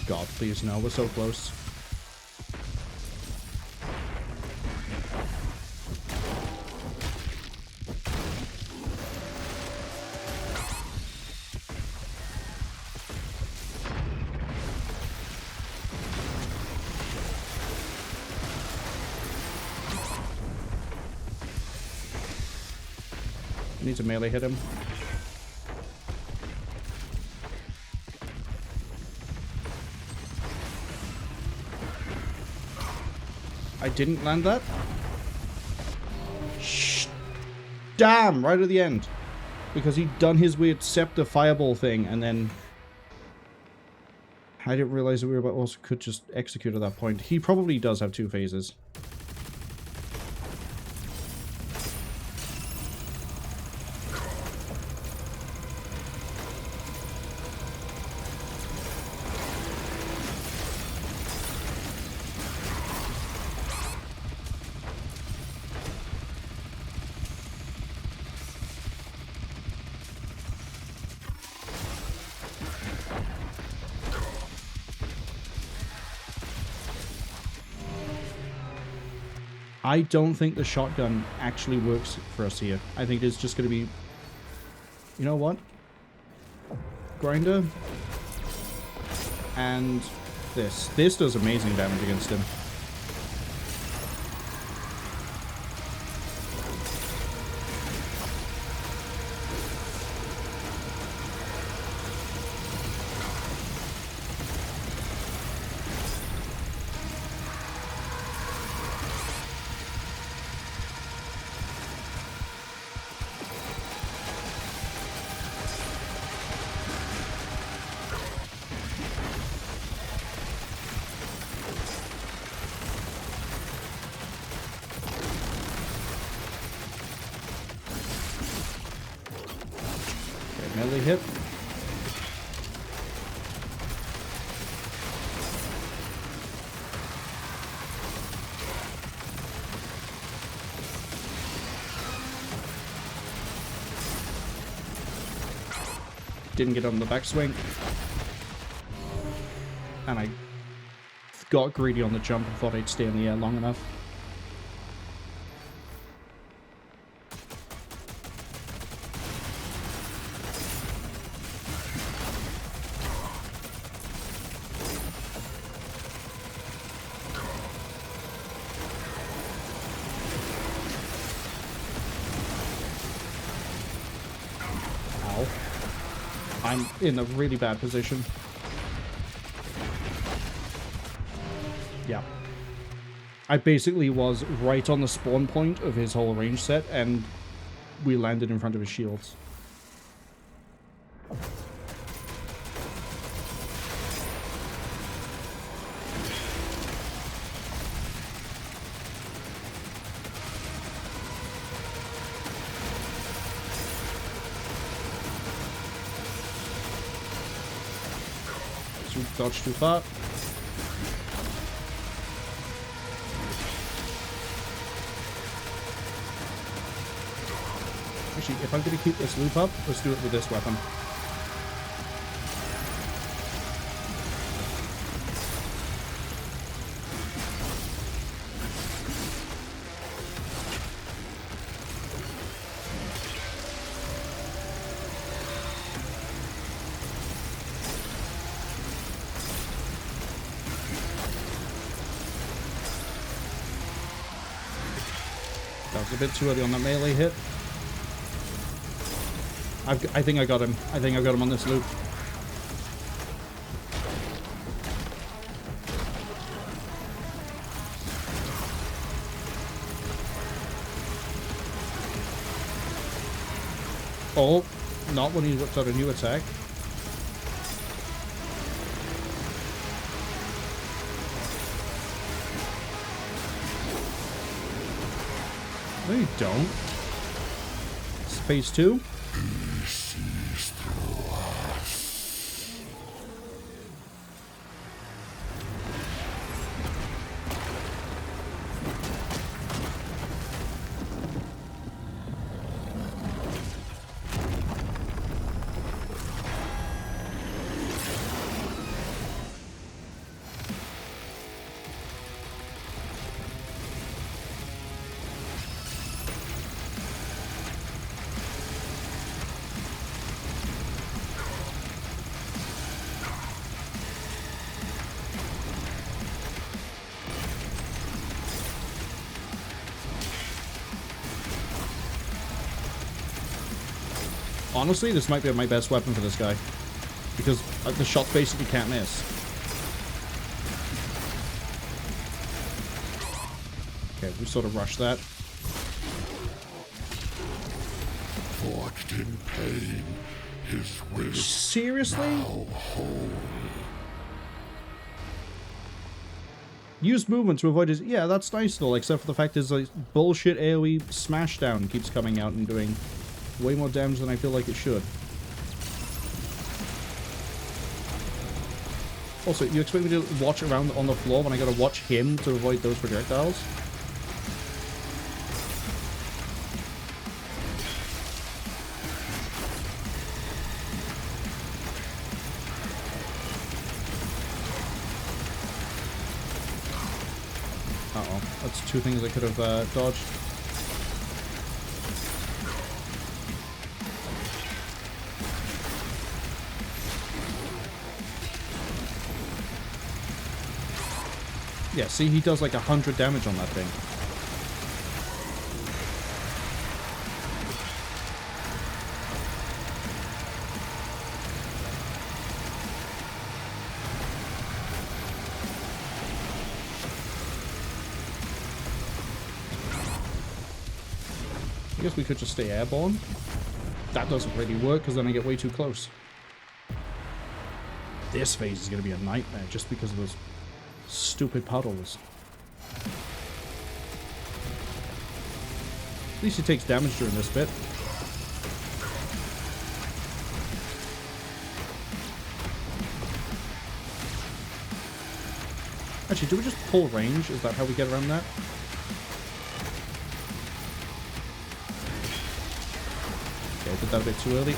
God, please no, we're so close. Need to melee hit him. I didn't land that. Shh. Damn, right at the end. Because he'd done his weird scepter fireball thing and then I didn't realize that we were also could just execute at that point. He probably does have 2 phases. I don't think the shotgun actually works for us here. I think it's just going to be... You know what? Grinder. And this. This does amazing damage against him. Melee hit. Didn't get on the backswing. And I got greedy on the jump and thought I'd stay in the air long enough. Ow. I'm in a really bad position. Yeah. I basically was right on the spawn point of his whole range set, and we landed in front of his shields. Dodge too far. Actually, if I'm going to keep this loop up, let's do it with this weapon. That was a bit too early on that melee hit. I think I got him. I think I got him on this loop. Oh, not when he whips out a new attack. No, you don't. Phase 2. Honestly, this might be my best weapon for this guy. Because the shots basically can't miss. Okay, we sort of rushed that. Forged in pain, his will Seriously? now whole. Use movement to avoid his... Yeah, that's nice though, except for the fact his like, bullshit AoE smashdown keeps coming out and doing way more damage than I feel like it should. Also, you expect me to watch around on the floor when I gotta watch him to avoid those projectiles? Uh-oh. That's two things I could have dodged. Yeah, see, he does like 100 damage on that thing. I guess we could just stay airborne. That doesn't really work because then I get way too close. This phase is going to be a nightmare just because of those stupid puddles. At least he takes damage during this bit. Actually, do we just pull range? Is that how we get around that? Okay, I did that a bit too early.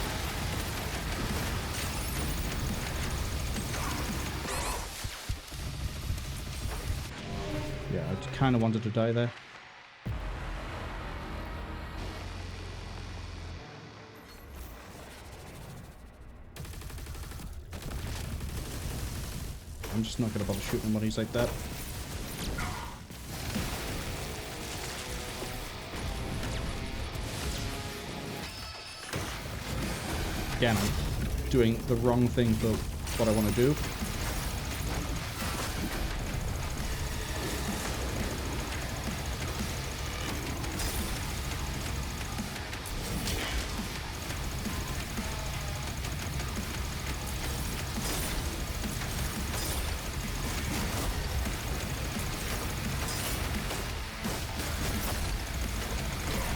kind of wanted to die there. I'm just not going to bother shooting when he's like that. Again, I'm doing the wrong thing for what I want to do.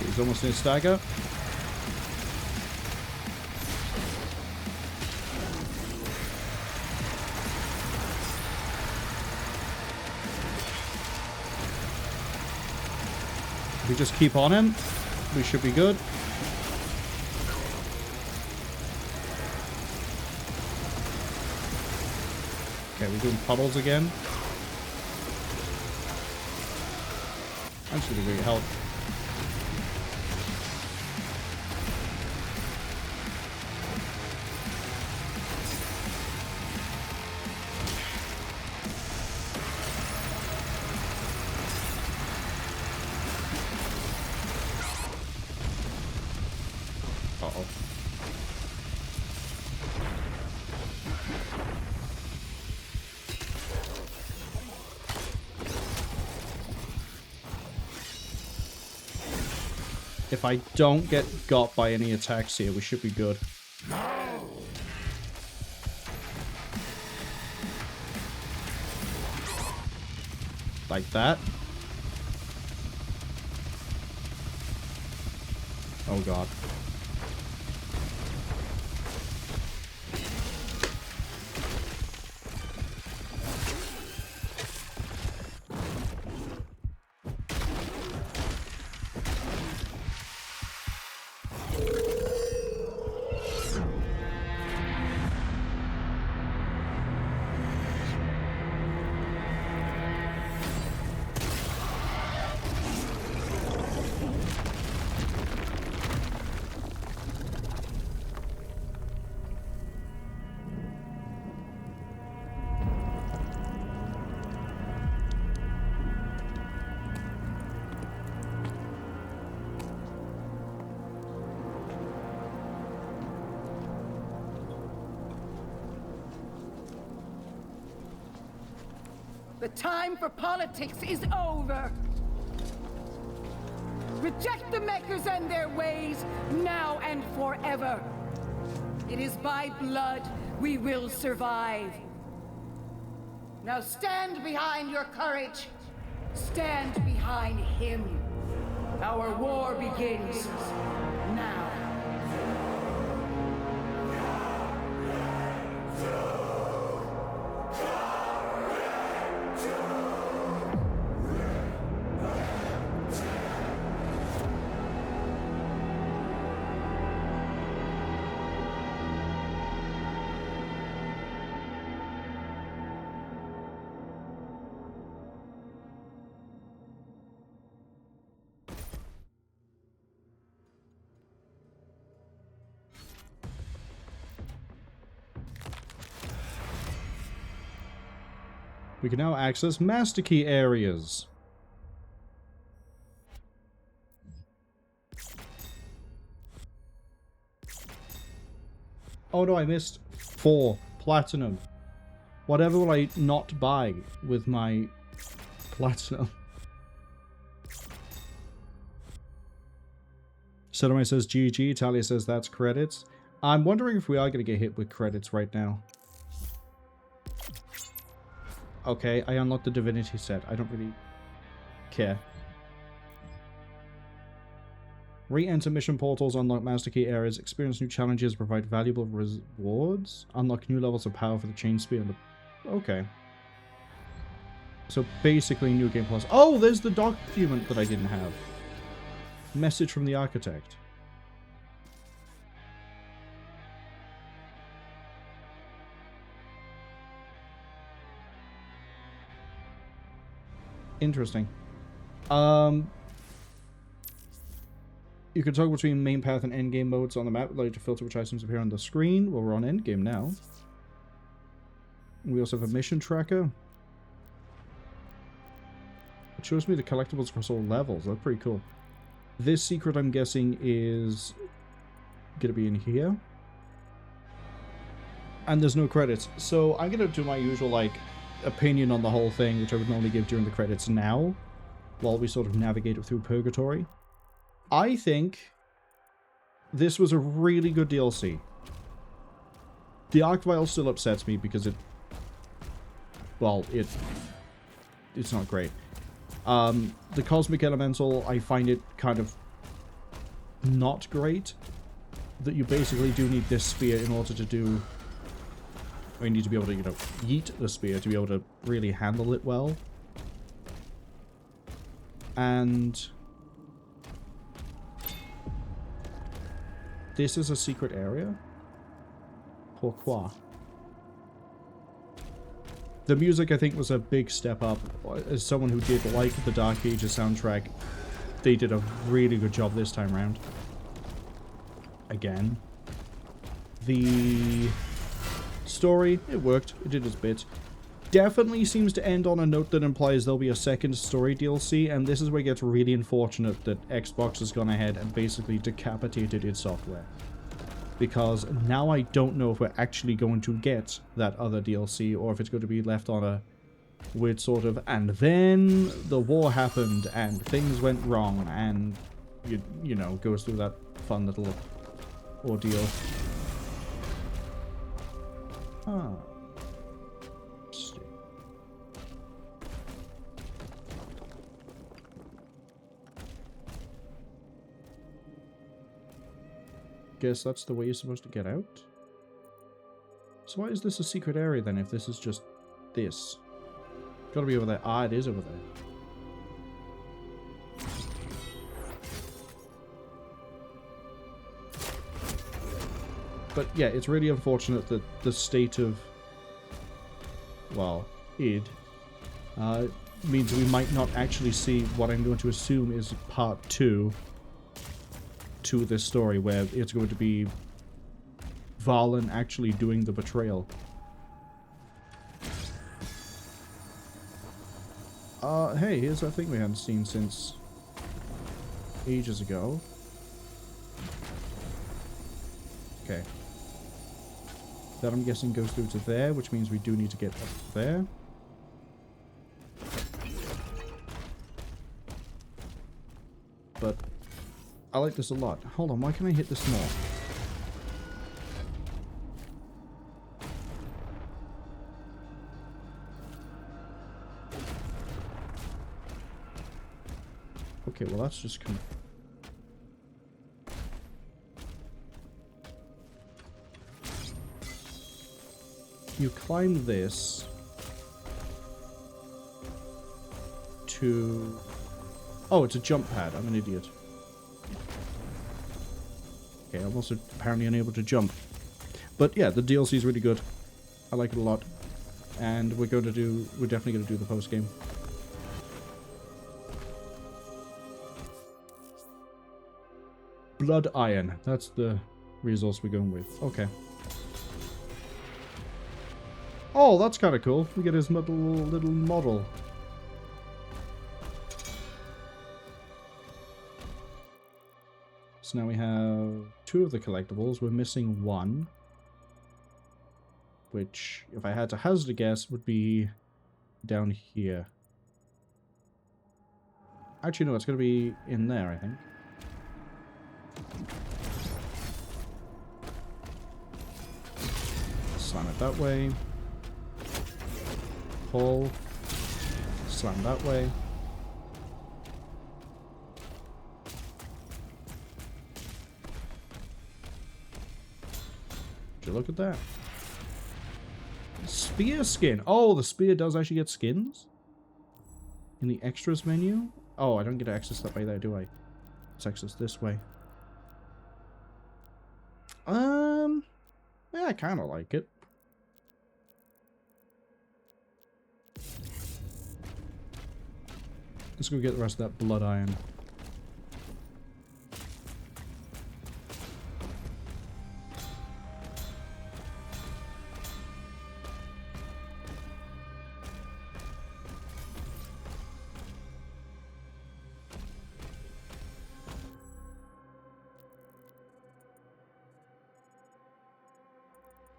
He's almost in a stagger. If we just keep on him, we should be good. Okay, we're doing puddles again. That's really really help. Uh-oh. If I don't get got by any attacks here, we should be good. Like that. Oh god. The time for politics is over. Reject the Makers and their ways, now and forever. It is by blood we will survive. Now stand behind your courage. Stand behind him. Our war begins now. We can now access master key areas. Oh no, I missed 4 platinum. Whatever will I not buy with my platinum? Sodomite says GG, Talia says that's credits. I'm wondering if we are going to get hit with credits right now. Okay, I unlocked the divinity set. I don't really care. Re-enter mission portals, unlock master key areas, experience new challenges, provide valuable rewards, unlock new levels of power for the chain spear and the... Okay. So basically new game plus. Oh, there's the document that I didn't have. Message from the architect. Interesting. You can toggle between main path and endgame modes on the map, allow you to filter which items appear on the screen. Well, we're on endgame now. We also have a mission tracker. It shows me the collectibles across all levels. That's pretty cool. This secret, I'm guessing, is gonna be in here. And there's no credits. So I'm gonna do my usual, like, opinion on the whole thing, which I would normally give during the credits now, while we sort of navigate it through Purgatory. I think this was a really good DLC. The Arc Vial still upsets me because it... Well, it's not great. The Cosmic Elemental, I find it kind of not great. That you basically do need this spear in order to do... Or you need to be able to, you know, yeet the spear to be able to really handle it well. And... This is a secret area? Pourquoi? The music, I think, was a big step up. As someone who did like the Dark Ages soundtrack, they did a really good job this time around. Again. The story, it worked. It did its bit. Definitely seems to end on a note that implies there'll be a second story DLC, and this is where it gets really unfortunate that Xbox has gone ahead and basically decapitated its software. Because now I don't know if we're actually going to get that other DLC, or if it's going to be left on a weird sort of, and then the war happened, and things went wrong, and, you know, goes through that fun little ordeal. Ah. Guess that's the way you're supposed to get out. So why is this a secret area then, if this is just this? Gotta be over there. Ah, it is over there. But yeah, it's really unfortunate that the state of, well, id, means we might not actually see what I'm going to assume is part 2 to this story, where it's going to be Valen actually doing the betrayal. Hey, here's that thing we hadn't seen since ages ago. Okay. That, I'm guessing, goes through to there, which means we do need to get up there. But I like this a lot. Hold on, why can I hit this more? Okay, well that's just you climb this to... Oh, it's a jump pad. I'm an idiot. Okay, I'm also apparently unable to jump. But yeah, the DLC is really good. I like it a lot. And we're definitely going to do the post game. Blood Iron. That's the resource we're going with. Okay. Oh, that's kind of cool. We get his little model. So now we have 2 of the collectibles. We're missing 1. Which, if I had to hazard a guess, would be down here. Actually, no, it's going to be in there, I think. Slam it that way. Pull. Slam that way. Would you look at that? Spear skin. Oh, the spear does actually get skins? In the extras menu? Oh, I don't get to access that way there, do I? Let's access this way. Yeah, I kind of like it. Let's go get the rest of that blood iron.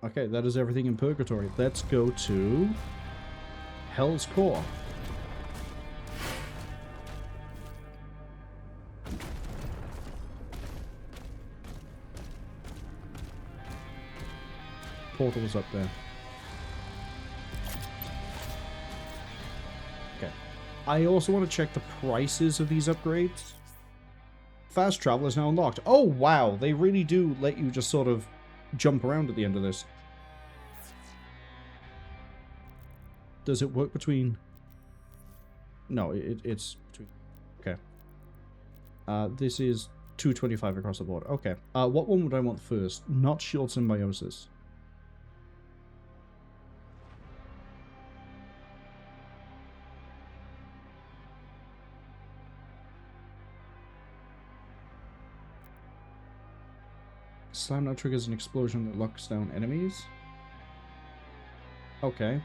Okay, that is everything in Purgatory. Let's go to Hell's Core. Portal is up there. Okay. I also want to check the prices of these upgrades. Fast travel is now unlocked. Oh, wow. They really do let you just sort of jump around at the end of this. Does it work between... No, it's between... Okay. This is 225 across the board. Okay. What one would I want first? Not shield symbiosis. Slam now triggers an explosion that locks down enemies. Okay.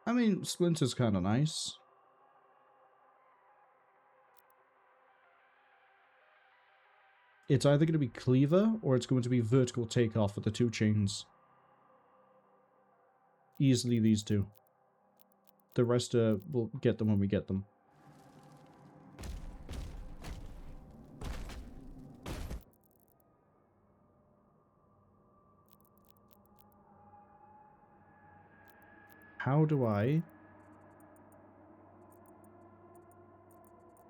I mean, Splinter's kind of nice. It's either going to be Cleaver or it's going to be Vertical Takeoff with the 2 chains. Easily these two. The rest, we'll get them when we get them. How do I...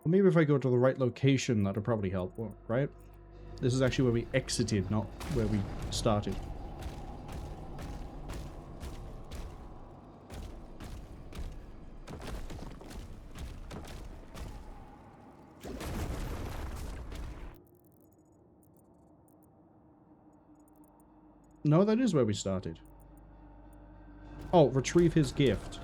Well, maybe if I go to the right location, that'll probably help, right? This is actually where we exited, not where we started. No, that is where we started. Oh, retrieve his gift.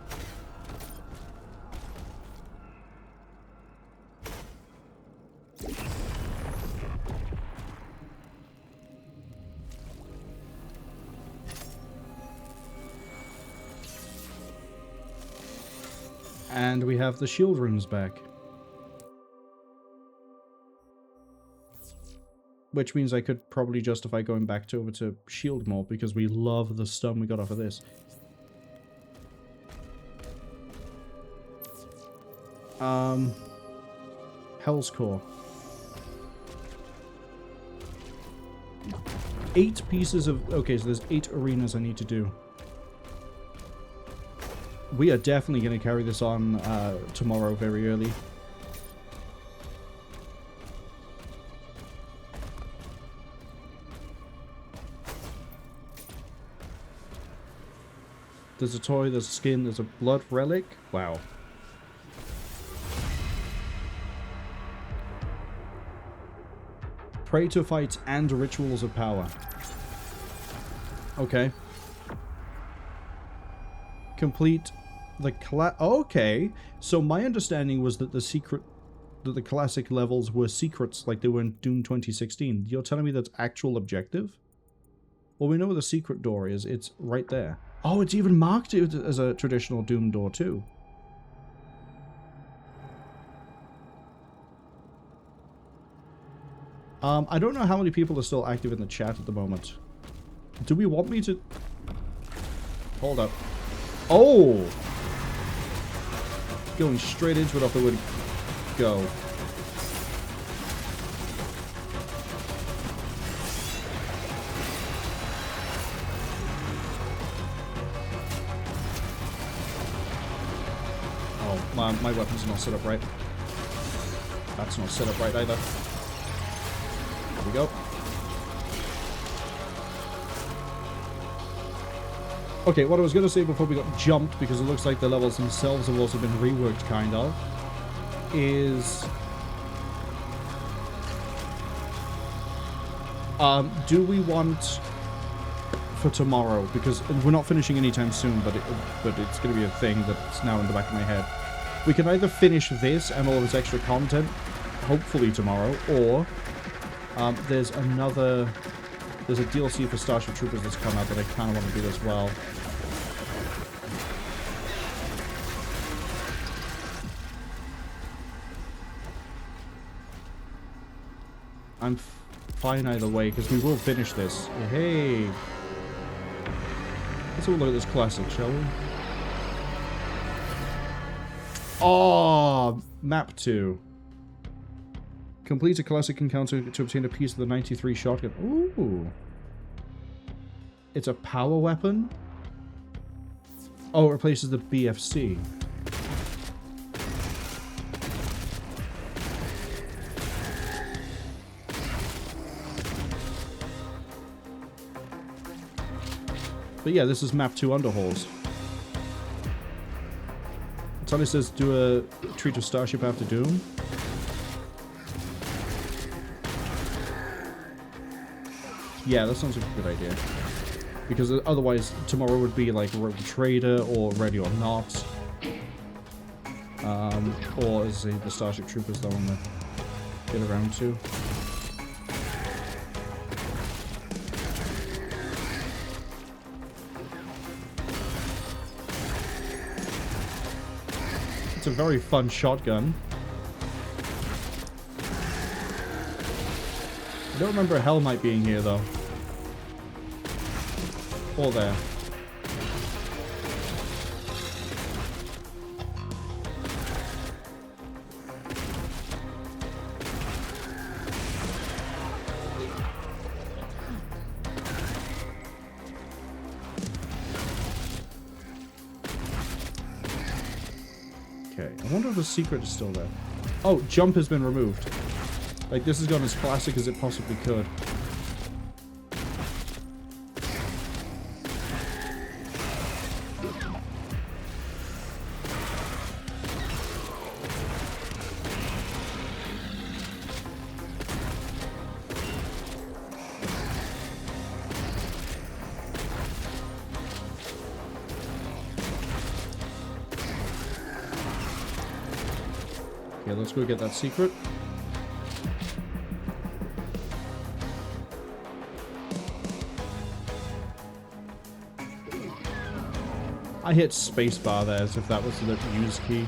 And we have the shield rooms back. Which means I could probably justify going back over to shield more because we love the stun we got off of this. Hell's Core. 8 pieces of... Okay, so there's 8 arenas I need to do. We are definitely going to carry this on tomorrow very early. There's a toy, there's a skin, there's a blood relic. Wow. Praetor fights and rituals of power. Okay. Complete the okay. So my understanding was that the classic levels were secrets like they were in Doom 2016. You're telling me that's actual objective? Well, we know where the secret door is. It's right there. Oh, it's even marked as a traditional Doom door too. I don't know how many people are still active in the chat at the moment. Do we want me to... Hold up. Oh! Going straight into it off the wood. Go. Oh, my weapon's not set up right. That's not set up right either. There we go. Okay, what I was going to say before we got jumped, because it looks like the levels themselves have also been reworked, kind of, is... do we want for tomorrow, because we're not finishing anytime soon, but it's going to be a thing that's now in the back of my head. We can either finish this and all of its extra content, hopefully tomorrow, or there's a DLC for Starship Troopers that's come out that I kind of want to do as well. I'm fine either way, because we will finish this. Hey! Let's have a look at this classic, shall we? Oh, map 2. Complete a classic encounter to obtain a piece of the 93 shotgun. Ooh. It's a power weapon? Oh, it replaces the BFC. But yeah, this is map 2 underhauls. Tony says, do a treat of Starship after Doom. Yeah, that sounds like a good idea. Because otherwise, tomorrow would be like Rogue Trader or Ready or Not. Or as the Starship Troopers that I want to get around to. It's a very fun shotgun. I don't remember Hellmite being here though. Or there. Okay, I wonder if the secret is still there. Oh, jump has been removed. Like, this has gone as classic as it possibly could. Okay, let's go get that secret. I hit spacebar there as if that was the use key.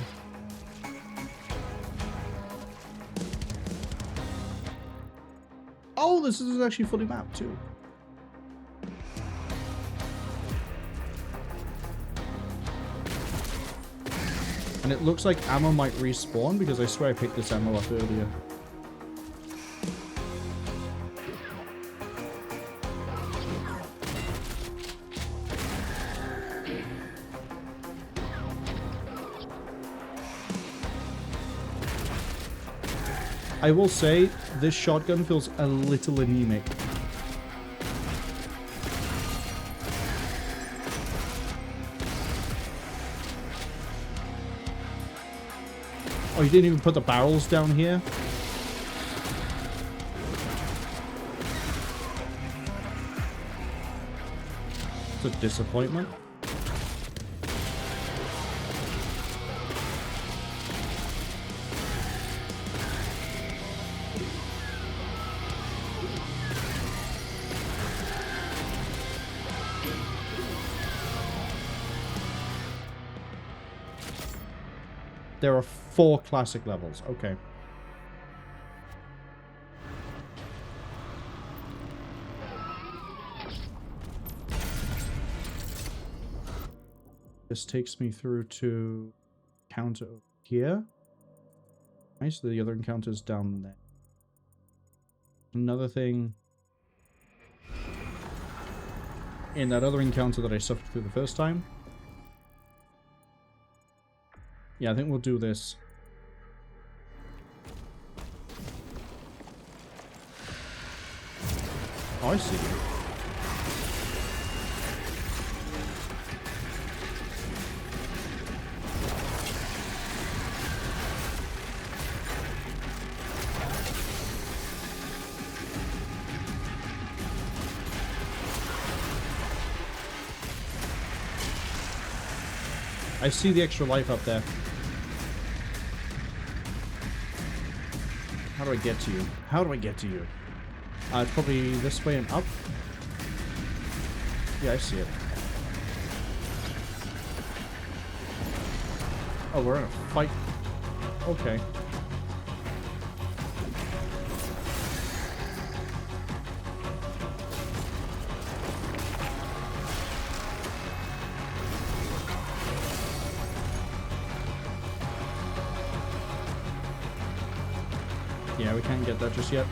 Oh, this is actually fully mapped too. And it looks like ammo might respawn because I swear I picked this ammo up earlier. I will say, this shotgun feels a little anemic. Oh, you didn't even put the barrels down here? It's a disappointment. There are 4 classic levels. Okay. This takes me through to counter over here. Nice. The other encounter's down there. Another thing in that other encounter that I suffered through the first time. Yeah, I think we'll do this. Oh, I see. I see the extra life up there. How do I get to you? How do I get to you? It's probably this way and up. Yeah, I see it. Oh, we're in a fight. Okay. Yeah, we can't get that just yet.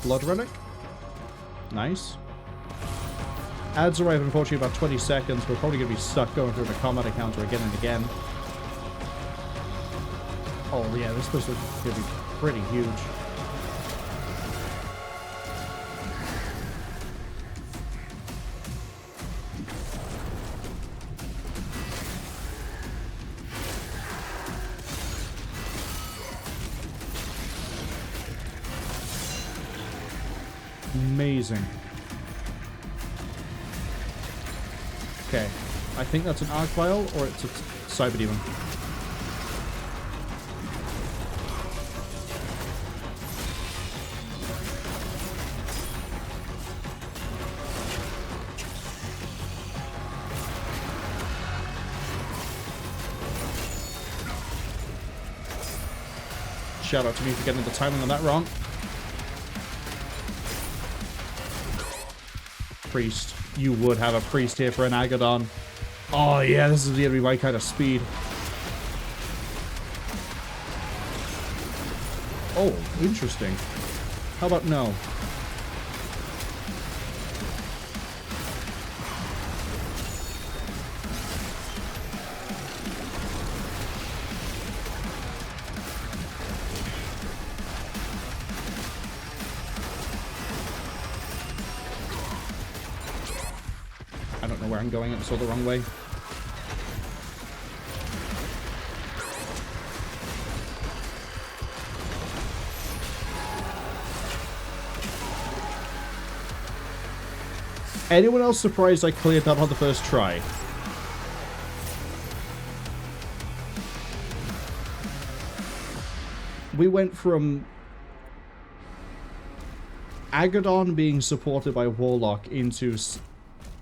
Blood relic. Nice. Ads arrive in unfortunately about 20 seconds. We're probably going to be stuck going through the combat encounter again and again. Oh yeah, this place is going to be pretty huge. Amazing. Okay, I think that's an arc vial or it's a cyber demon. Shout out to me for getting the timing on that wrong. Priest. You would have a priest here for an Agadon. Oh yeah, this is gonna be my kind of speed. Oh, interesting. How about no? I'm going, it's all the wrong way. Anyone else surprised I cleared that on the first try? We went from Agadon being supported by Warlock into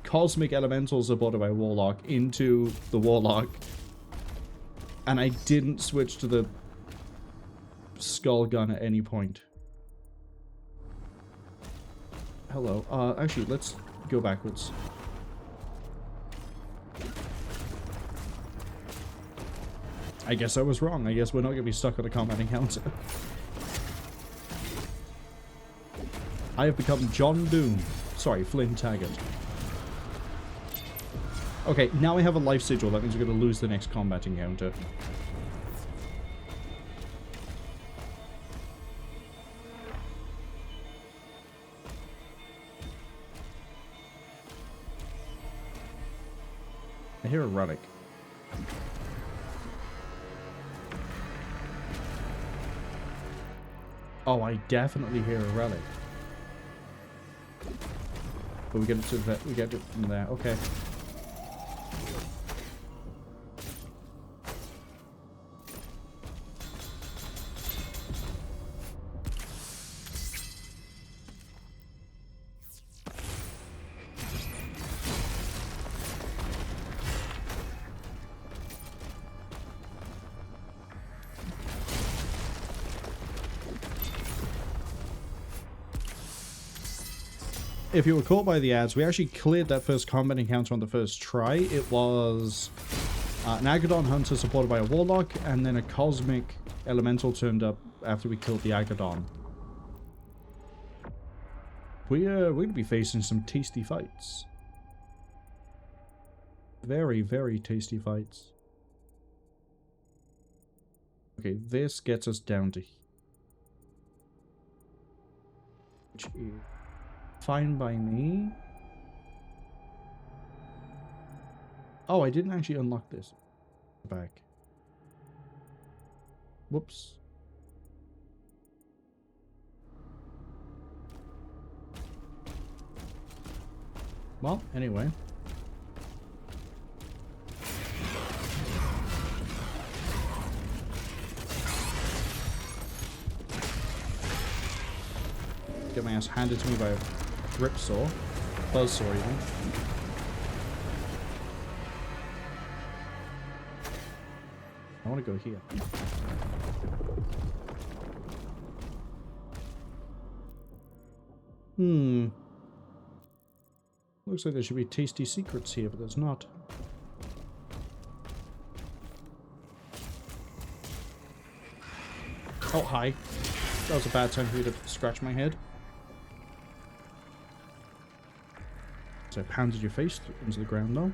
Cosmic Elementals supported by Warlock into the Warlock, and I didn't switch to the Skull Gun at any point. Hello. Actually, let's go backwards. I guess I was wrong. I guess we're not going to be stuck on a combat encounter. I have become John Doom. Sorry, Flynn Taggart. Okay, now I have a life sigil. That means we're going to lose the next combat encounter. I hear a relic. Oh, I definitely hear a relic. But we get it to the, we get it from there. Okay. If you were caught by the ads, we actually cleared that first combat encounter on the first try. It was an Agadon Hunter supported by a Warlock, and then a Cosmic Elemental turned up after we killed the Agadon. We're going to be facing some tasty fights. Very, very tasty fights. Okay, this gets us down to... which is... fine by me. Oh, I didn't actually unlock this. Back. Whoops. Well, anyway. Get my ass handed to me by a ripsaw. Buzzsaw, even. I want to go here. Looks like there should be tasty secrets here, but there's not. Oh, hi. That was a bad time for you to scratch my head. So I pounded your face into the ground, though.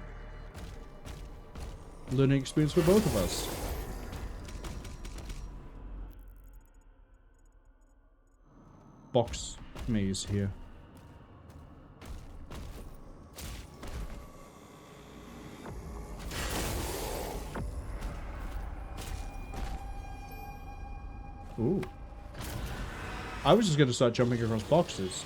Learning experience for both of us. Box maze here. Ooh. I was just going to start jumping across boxes.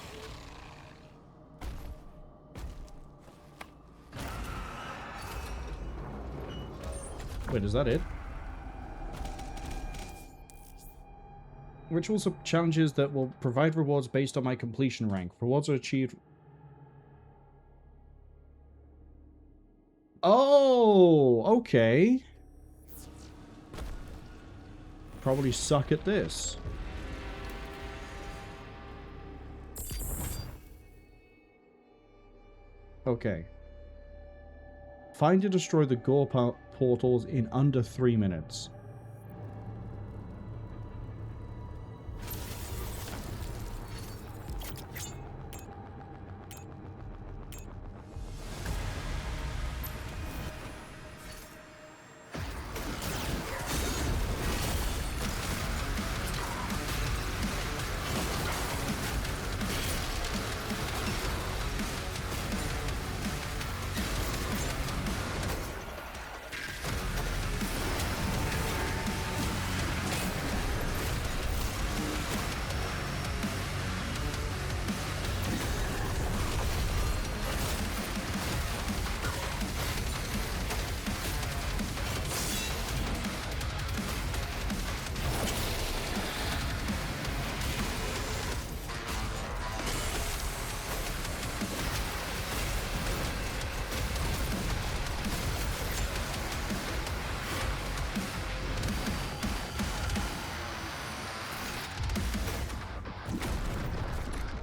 Wait, is that it? Rituals are challenges that will provide rewards based on my completion rank. Rewards are achieved... Oh, okay. Probably suck at this. Okay. Find and destroy the gore portals in under 3 minutes.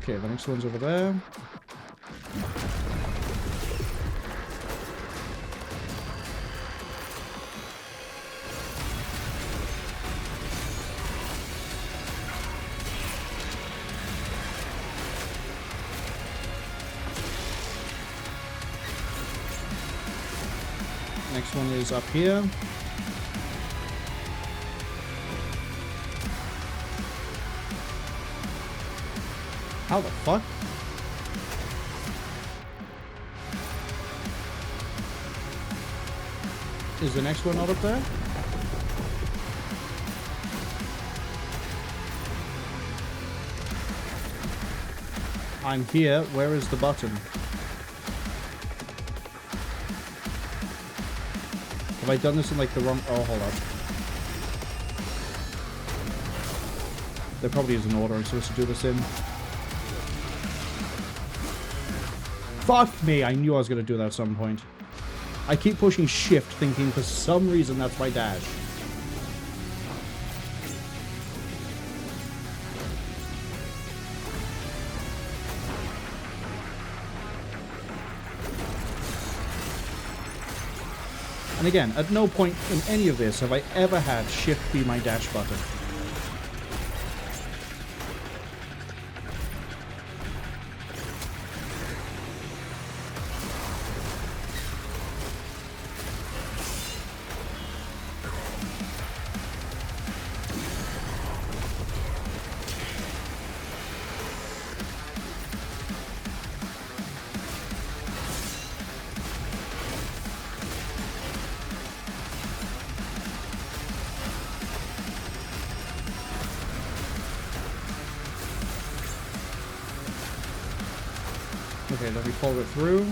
Okay, the next one's over there. Next one is up here. How the fuck? Is the next one not up there? I'm here. Where is the button? Have I done this in like the wrong... Oh, hold up. There probably is an order I'm supposed to do this in. Fuck me! I knew I was going to do that at some point. I keep pushing shift thinking for some reason that's my dash. And again, at no point in any of this have I ever had shift be my dash button. Okay, let me follow it through.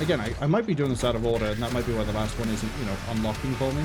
Again, I might be doing this out of order, and that might be why the last one isn't, you know, unlocking for me.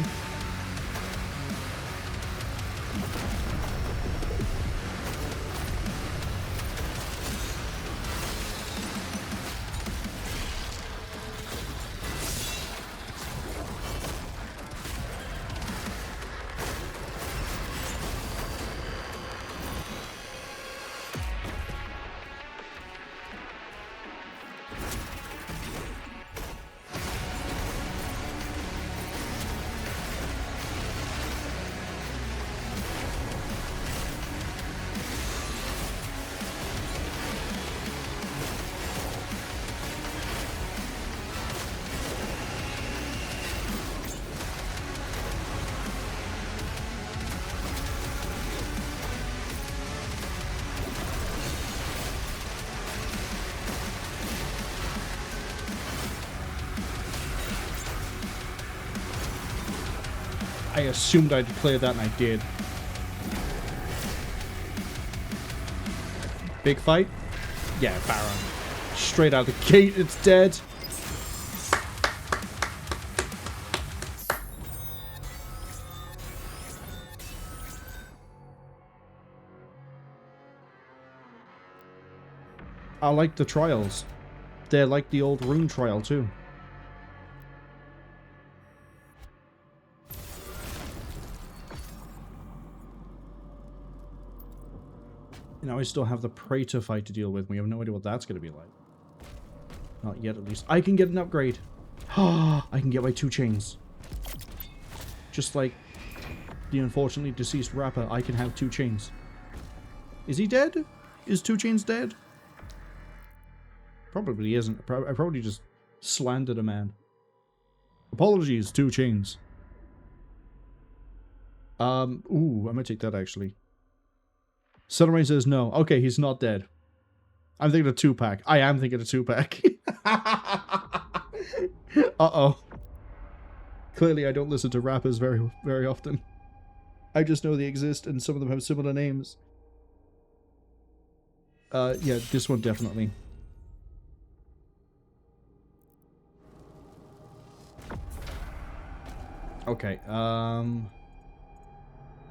I assumed I'd cleared that, and I did. Big fight? Yeah, Baron. Straight out the gate, it's dead. I like the trials. They're like the old rune trial, too. Now I still have the Praetor fight to deal with. We have no idea what that's going to be like. Not yet, at least. I can get an upgrade. I can get my 2 chains. Just like the unfortunately deceased rapper, I can have 2 chains. Is he dead? Is 2 chains dead? Probably isn't. I probably just slandered a man. Apologies, 2 chains. Ooh, I'm gonna take that actually. Sunray says no. Okay, he's not dead. I'm thinking a 2-pack. I am thinking a 2-pack. Uh-oh. Clearly I don't listen to rappers very, very often. I just know they exist and some of them have similar names. Yeah, this one definitely. Okay,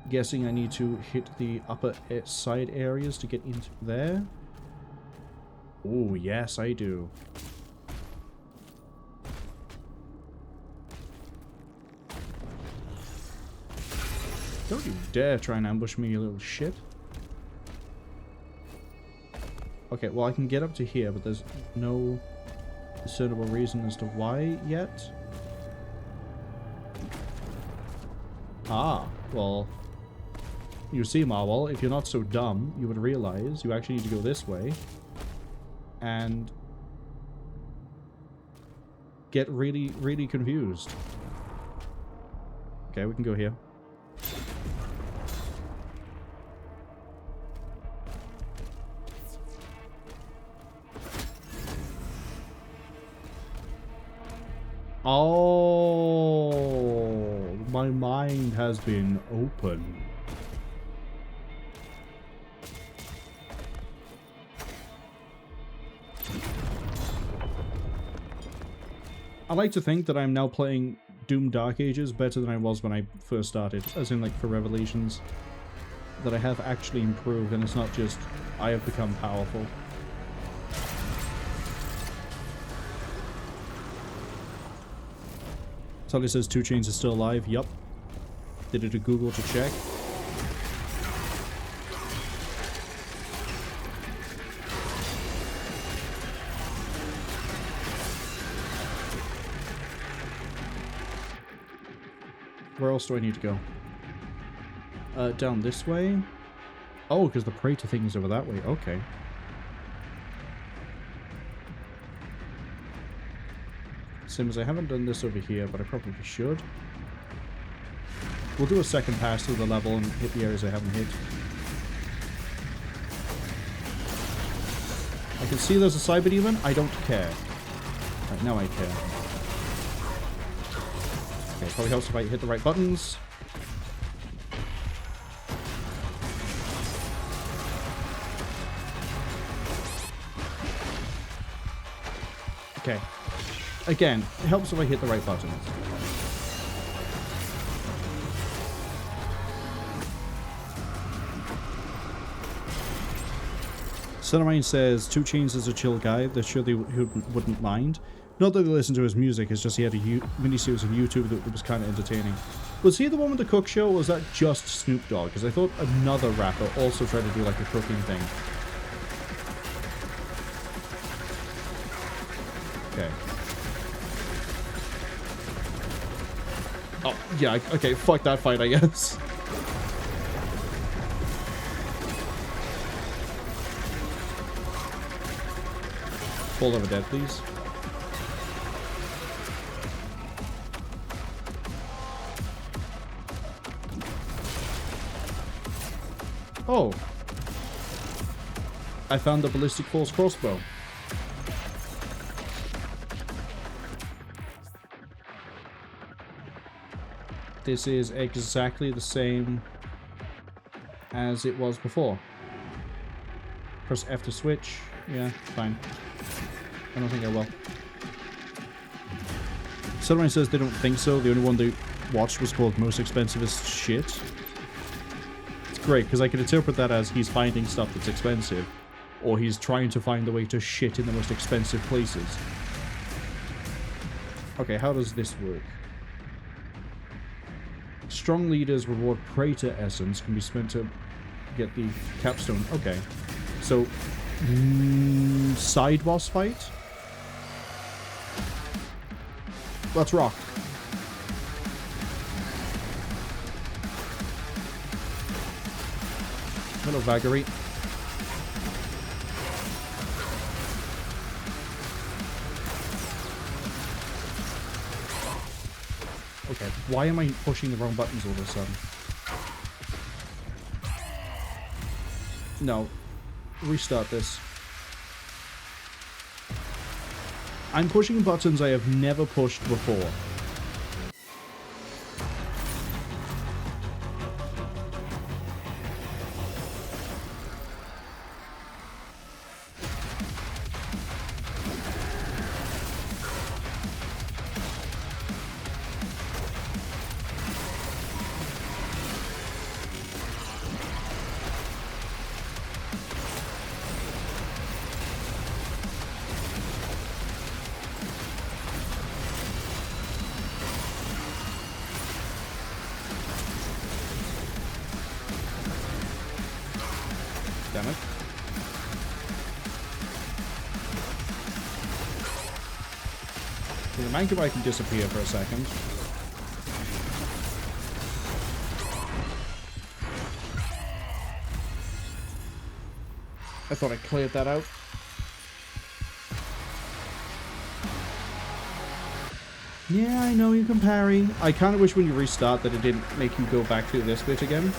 guessing I need to hit the upper side areas to get into there. Oh, yes, I do. Don't you dare try and ambush me, you little shit. Okay, well, I can get up to here, but there's no discernible reason as to why yet. Ah, well... You see, Marwol, if you're not so dumb, you would realize you actually need to go this way. And... get really, really confused. Okay, we can go here. Oh, my mind has been opened. I like to think that I'm now playing Doom Dark Ages better than I was when I first started, as in like for Revelations. That I have actually improved and it's not just I have become powerful. Sully says 2 Chains is still alive. Yup. Did it a Google to check. Where else do I need to go? Down this way? Oh, because the Praetor thing is over that way. Okay. Sims, I haven't done this over here, but I probably should. We'll do a second pass through the level and hit the areas I haven't hit. I can see there's a Cyber Demon. I don't care. Right, now I care. Okay, probably helps if I hit the right buttons. Okay. Again, it helps if I hit the right buttons. Cinnamine says, 2 Chainz is a chill guy. They're sure he wouldn't mind. Not that they listen to his music, it's just he had a miniseries on YouTube that was kind of entertaining. Was he the one with the cook show, or was that just Snoop Dogg? Because I thought another rapper also tried to do like a cooking thing. Okay. Oh, yeah, okay, fuck that fight, I guess. Fall over dead, please. Oh. I found the ballistic force crossbow. This is exactly the same as it was before. Press F to switch. Yeah, fine. I don't think I will. Someone says they don't think so. The only one they watched was called Most Expensivest Shit. It's great, because I can interpret that as he's finding stuff that's expensive, or he's trying to find the way to shit in the most expensive places. Okay, how does this work? Strong leaders reward Praetor essence can be spent to get the capstone. Okay. So, side boss fight? Let's rock. Hello, Vagary. Okay, why am I pushing the wrong buttons all of a sudden? No. Restart this. I'm pushing buttons I have never pushed before. Damn it. The Mancubi can disappear for a second. I thought I cleared that out. Yeah, I know you can parry. I kind of wish when you restart that it didn't make you go back through this bit again.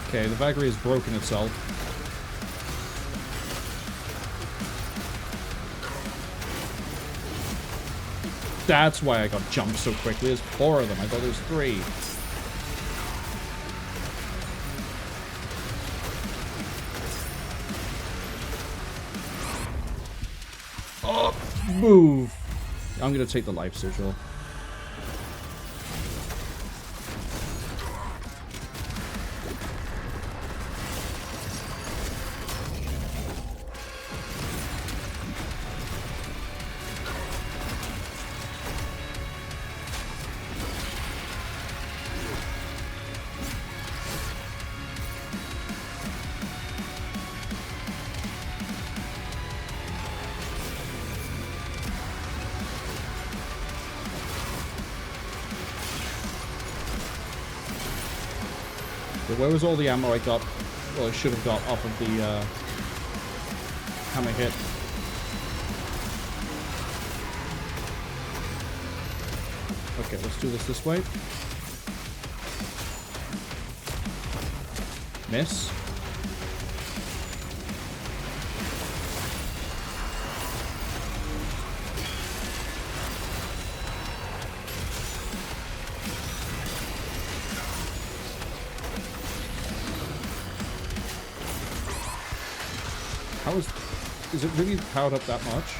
Okay, the Vagary has broken itself. That's why I got jumped so quickly. There's 4 of them. I thought there was 3. Oh, move. I'm going to take the life sigil. Where was all the ammo I got? Well, I should have got off of the hammer hit. Okay, let's do this way. Miss. How is it really powered up that much?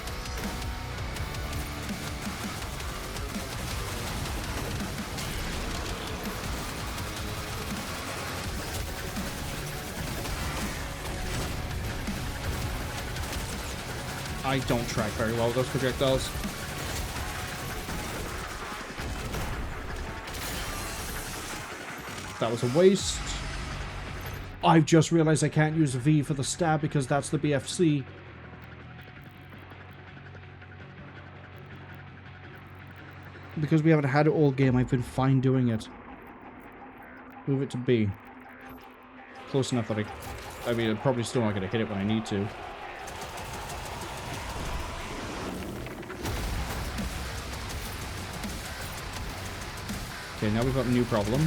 I don't track very well with those projectiles. That was a waste. I've just realized I can't use V for the stab because that's the BFC. Because we haven't had it all game, I've been fine doing it. Move it to B. Close enough that I mean, I'm probably still not going to hit it when I need to. Okay, now we've got a new problem.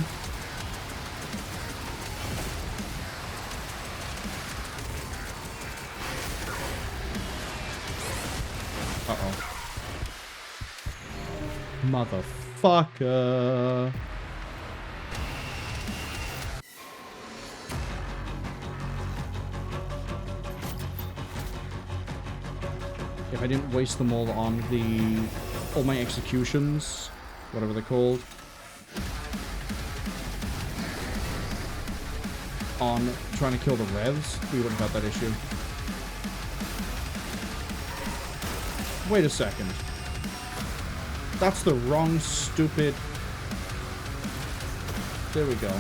Uh-oh. Motherfucker. If I didn't waste them all on all my executions, whatever they're called, on trying to kill the revs, we wouldn't have had that issue. Wait a second. That's the wrong stupid... There we go.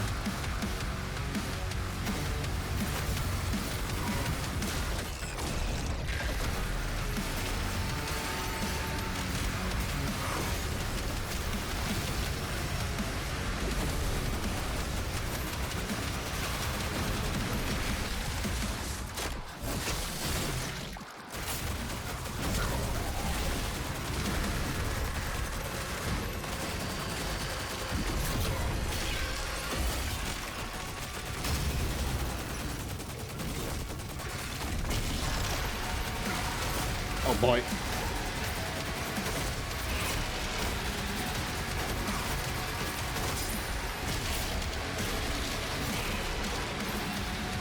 Oh boy.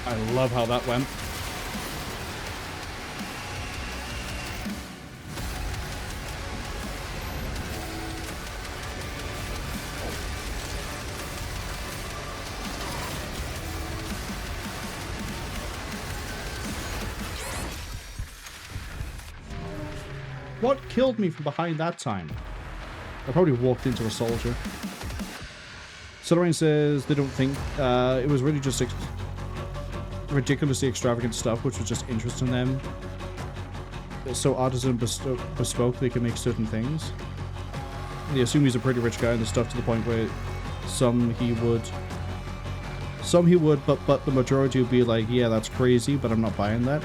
I love how that went. What killed me from behind that time? I probably walked into a soldier. Sutterine says they don't think it was really just ridiculously extravagant stuff, which was just interesting to them. So artisan bespoke, they can make certain things. They assume he's a pretty rich guy and the stuff to the point where some he would, but the majority would be like, yeah, that's crazy, but I'm not buying that.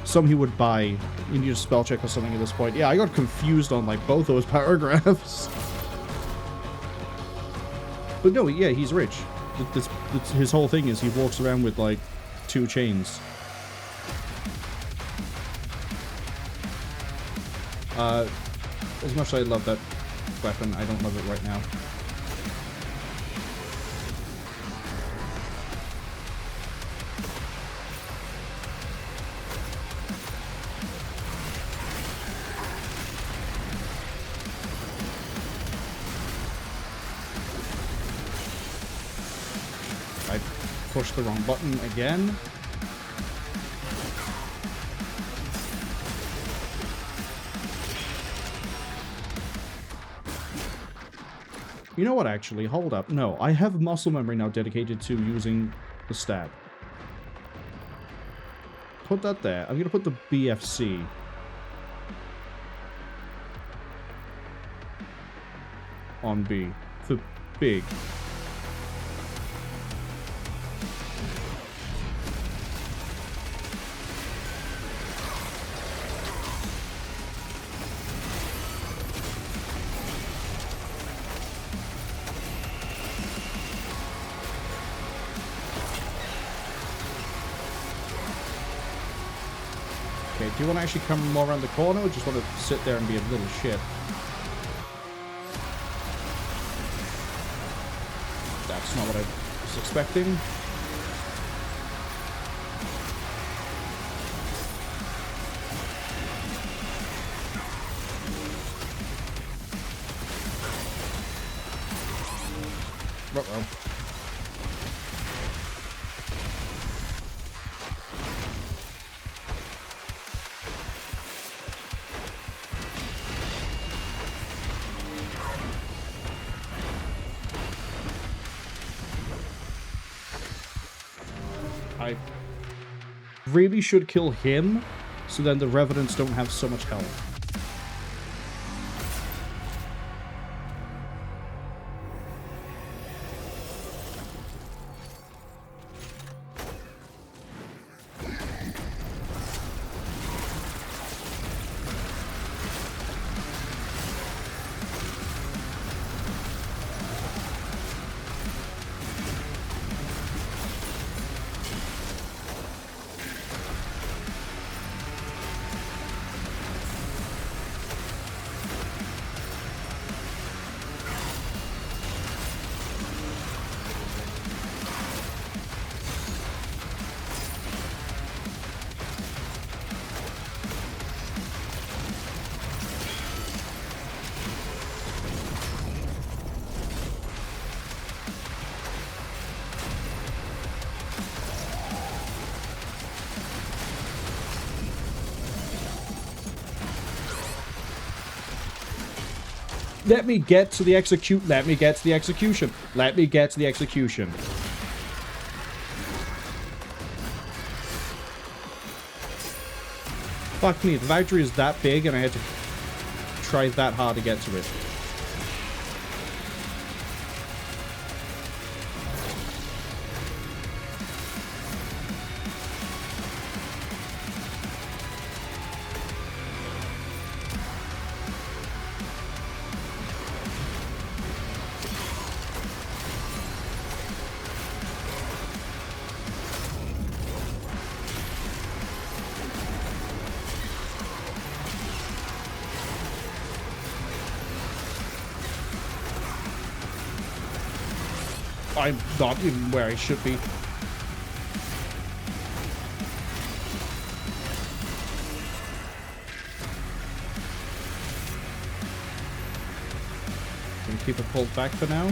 Some he would buy. You need a spell check or something at this point. Yeah, I got confused on like both those paragraphs. But no, yeah, he's rich. His whole thing is he walks around with like 2 chains. As much as I love that weapon, I don't love it right now. Push the wrong button again. You know what, actually? Hold up. No, I have muscle memory now dedicated to using the stab. Put that there. I'm going to put the BFC. On B. For big. Okay, do you want to actually come more around the corner, or just want to sit there and be a little shit? That's not what I was expecting. Uh-oh. I really should kill him, so then the Revenants don't have so much health. Let me get to the execute. Let me get to the execution. Let me get to the execution. Fuck me, the factory is that big and I had to try that hard to get to it. I'm not even where I should be. Can keep it pulled back for now.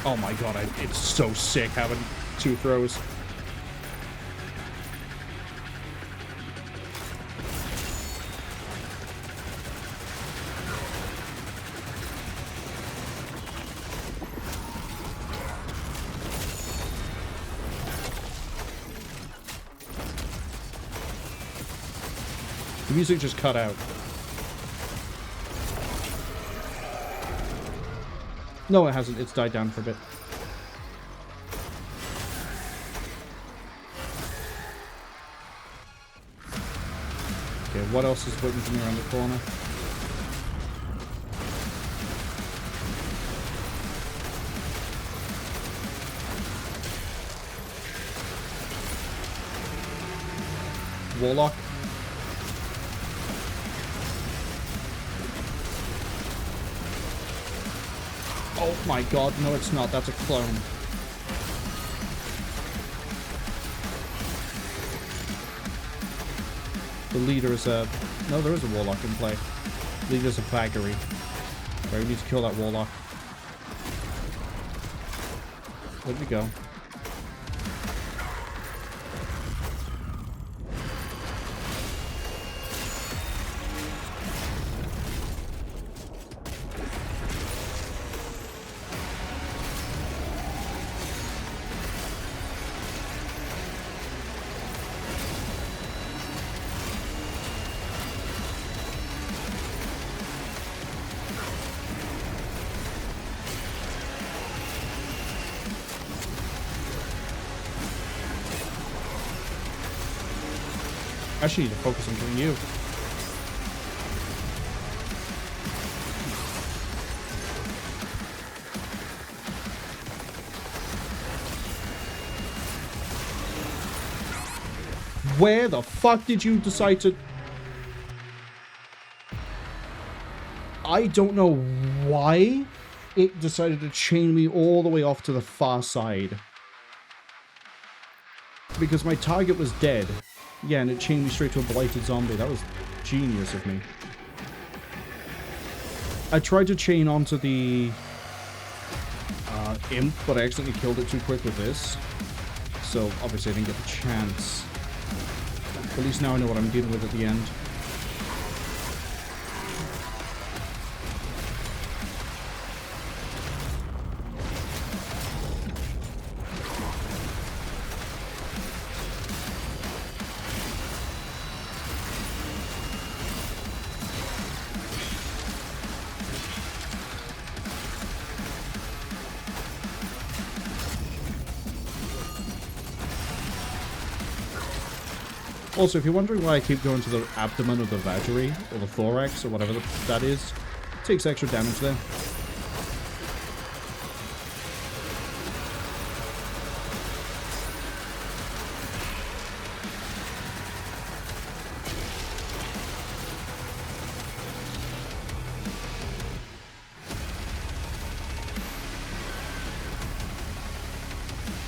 Oh my god, it's so sick having two throws. The music just cut out. No, it hasn't. It's died down for a bit. Okay, what else is waiting for me around the corner? Warlock. Oh my god, no it's not, that's a clone. The leader is a... No, there is a warlock in play. The leader's a Vagary. Right, we need to kill that warlock. Where'd we go? actually need to focus on killing you. Where the fuck did you decide to... I don't know why it decided to chain me all the way off to the far side. Because my target was dead. Yeah, and it chained me straight to a blighted zombie. That was genius of me. I tried to chain onto the imp, but I accidentally killed it too quick with this. So, obviously I didn't get the chance. At least now I know what I'm dealing with at the end. Also, if you're wondering why I keep going to the abdomen of the vagary, or the thorax, or whatever that is, it takes extra damage there.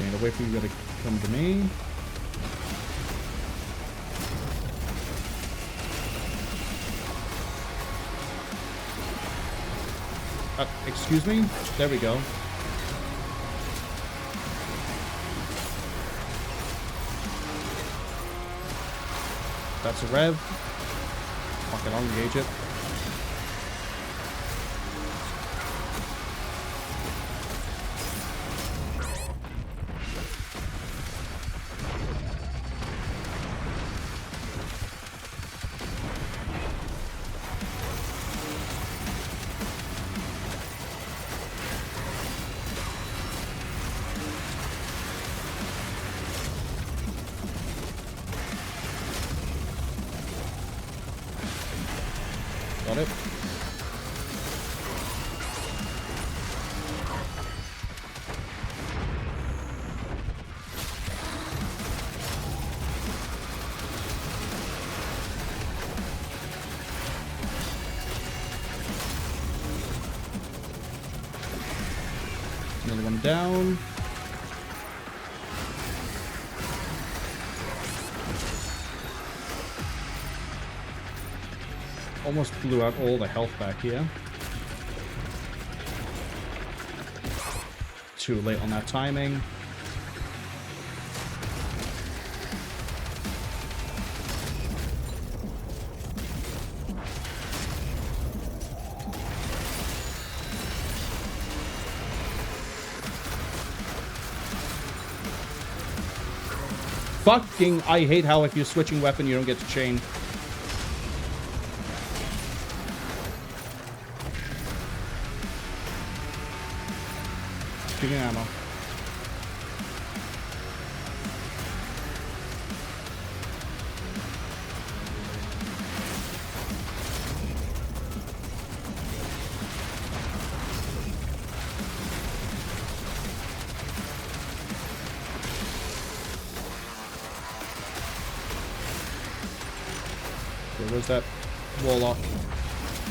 Okay, the way for you to come to me. Excuse me? There we go. That's a rev. Fuck it, I'll engage it. Got it. Another one down. Almost blew out all the health back here. Too late on that timing. Fucking, I hate how if you're switching weapon you don't get to chain. Give me ammo. Okay, where's that warlock?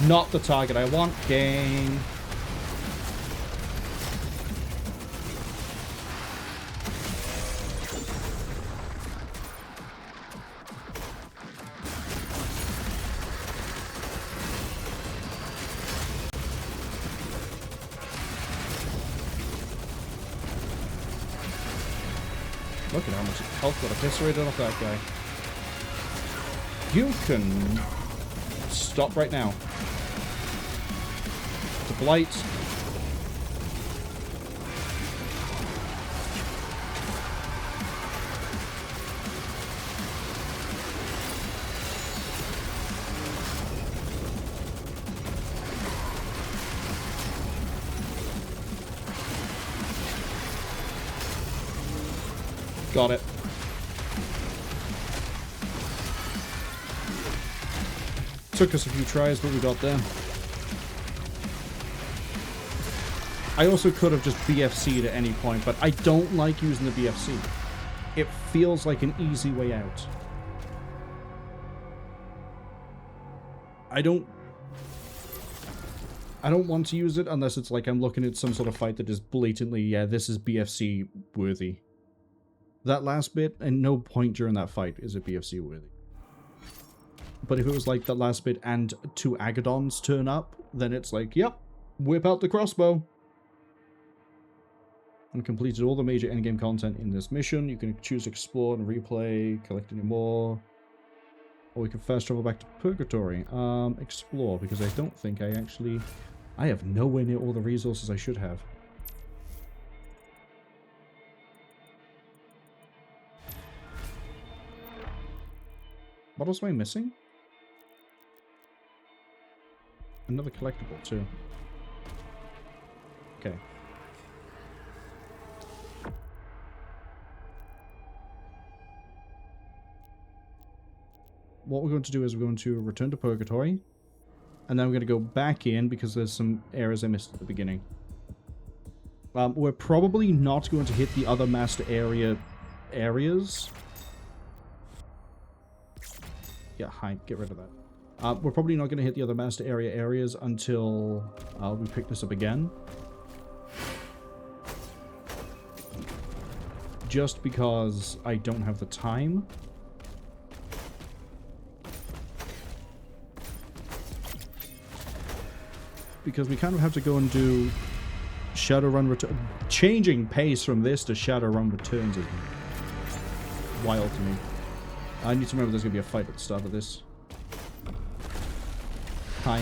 Not the target I want. Gang. Look at how much health got eviscerated off that guy. You can stop right now. The blight. Got it. Took us a few tries, but we got there. I also could have just BFC'd at any point, but I don't like using the BFC. It feels like an easy way out. I don't want to use it unless it's like I'm looking at some sort of fight that is blatantly, yeah, this is BFC worthy. That last bit, and no point during that fight is it BFC worthy. But if it was like that last bit and 2 Agadons turn up, then it's like, yep, whip out the crossbow. And completed all the major endgame content in this mission. You can choose explore and replay, collect any more. Or we can fast travel back to Purgatory. Explore, because I don't think I have nowhere near all the resources I should have. What else am I missing? Another collectible, too. Okay. What we're going to do is we're going to return to Purgatory. And then we're going to go back in because there's some areas I missed at the beginning. We're probably not going to hit the other master areas. Yeah, hi, get rid of that. We're probably not going to hit the other master areas until we pick this up again. Just because I don't have the time. Because we kind of have to go and do Shadowrun Return. Changing pace from this to Shadowrun Returns is wild to me. I need to remember there's going to be a fight at the start of this. Hi.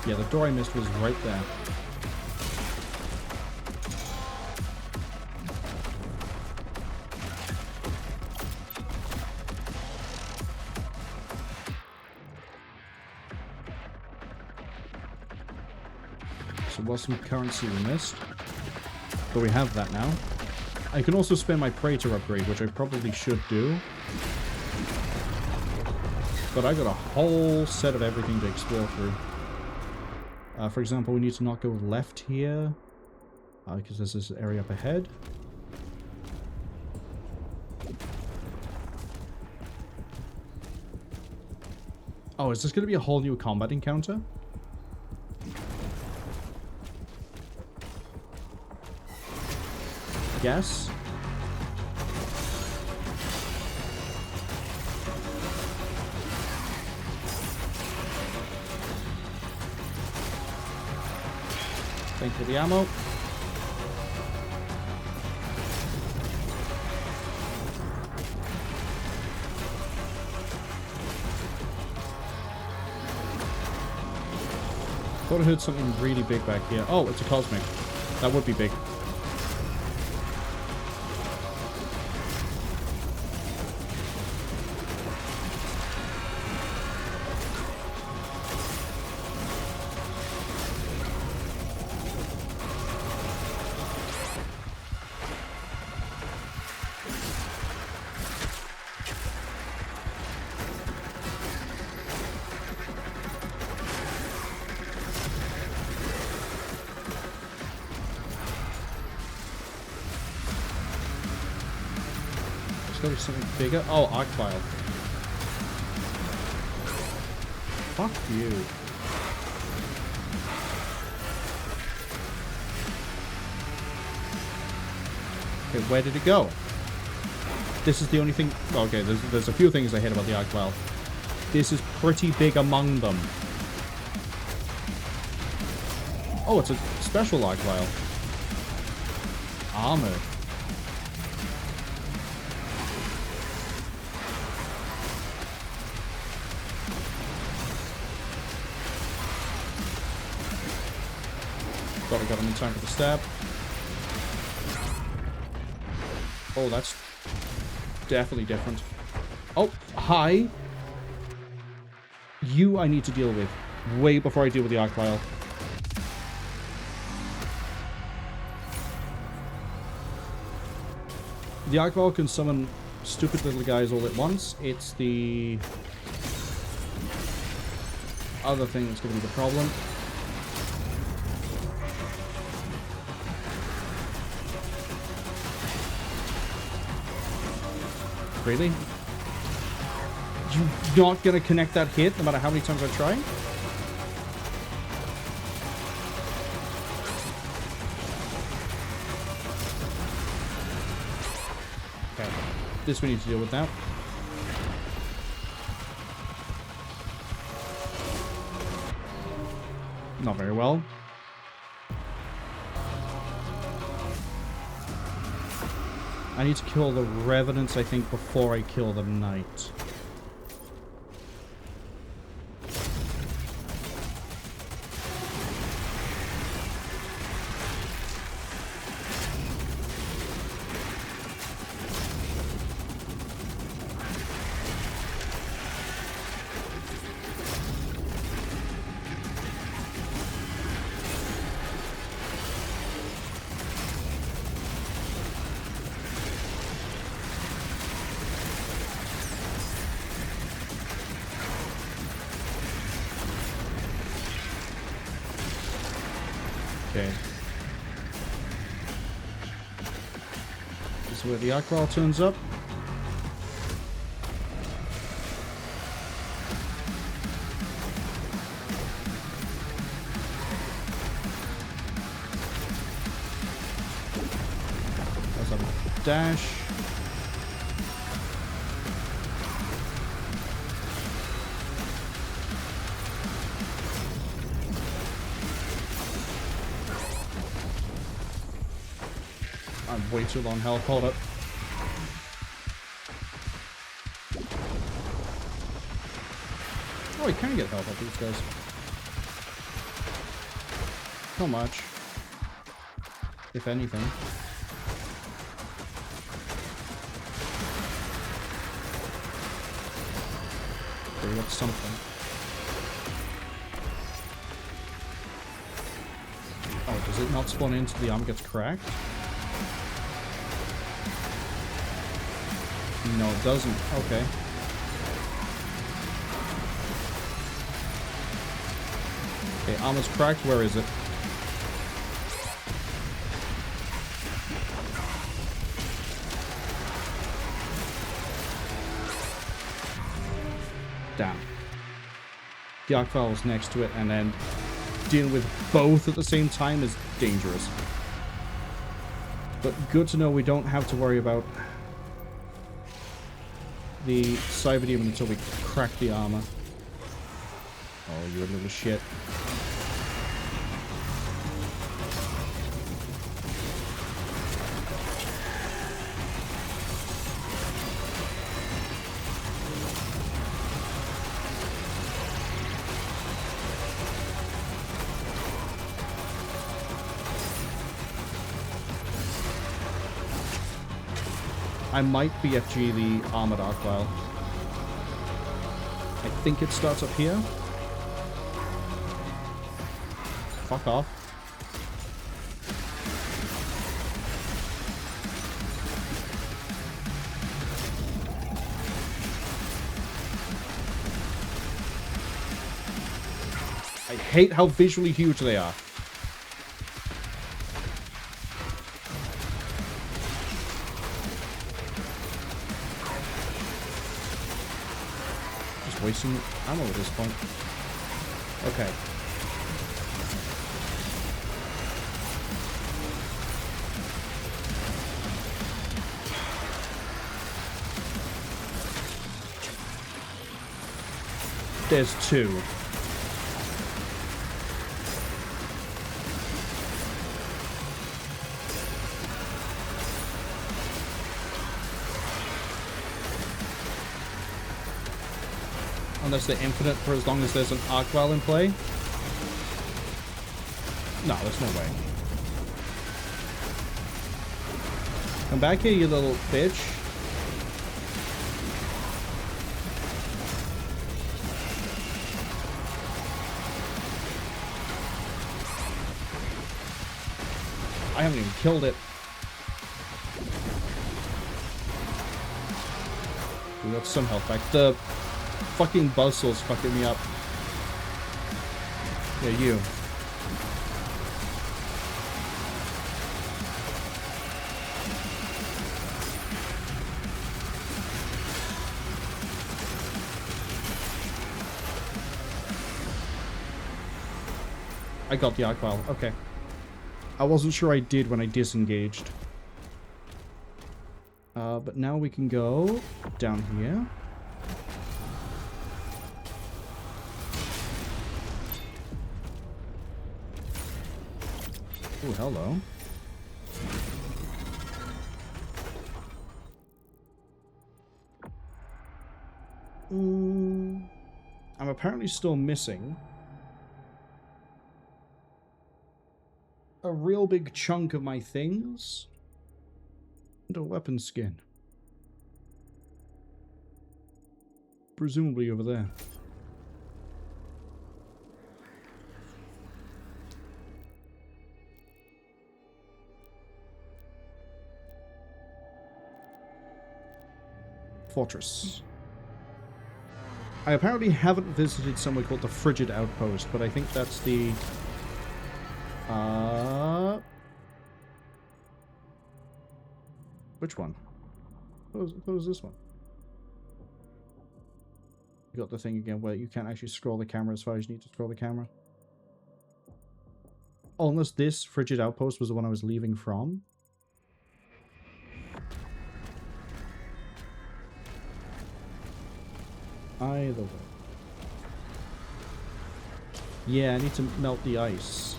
Yeah, the door I missed was right there. So was some currency we missed, but we have that now. I can also spend my Praetor upgrade, which I probably should do. But I got a whole set of everything to explore through. For example, we need to not go left here, because there's this area up ahead. Oh, is this going to be a whole new combat encounter? Yes. Thank you for the ammo. Thought I heard something really big back here. Oh, it's a cosmic. That would be big. There's something bigger. Oh, arc file. Fuck you. Okay, where did it go? This is the only thing. Okay, there's a few things I hate about the arc file. This is pretty big among them. Oh, it's a special arc file. Armor. Thought I got him in time for the stab. Oh, that's definitely different. Oh, hi. You I need to deal with way before I deal with the Archvile. The Archvile can summon stupid little guys all at once. It's the other thing that's going to be the problem. Really? You not going to connect that hit no matter how many times I try? Okay. This we need to deal with now. Not very well. I need to kill the Revenants, I think, before I kill the Knight. Okay. This is where the Archvile turns up. That's a dash. I'm way too long health. Hold up. Oh, I can get health off these guys. Not much. If anything. Okay, we got something. Oh, does it not spawn into the arm gets cracked? No, it doesn't. Okay. Okay, armor's cracked. Where is it? Damn. The Archvile was next to it, and then dealing with both at the same time is dangerous. But good to know we don't have to worry about the Cyber Demon until we crack the armor. Oh, you're a little shit. I might BFG the Armored Archvile. I think it starts up here. Fuck off. I hate how visually huge they are. Wasting ammo at this point. Okay. There's two. Unless they're infinite for as long as there's an Archvile in play. No, there's no way. Come back here, you little bitch. I haven't even killed it. We got some health back. The fucking buzzsaw's fucking me up. Yeah, you. I got the arc vial. Okay. I wasn't sure I did when I disengaged. But now we can go down here. Oh, hello. I'm apparently still missing a real big chunk of my things and a weapon skin. Presumably over there. Fortress. I apparently haven't visited somewhere called the Frigid Outpost, but I think that's the... Which one? What was this one? You got the thing again where you can't actually scroll the camera as far as you need to scroll the camera. Oh, unless this Frigid Outpost was the one I was leaving from. Either way. Yeah, I need to melt the ice.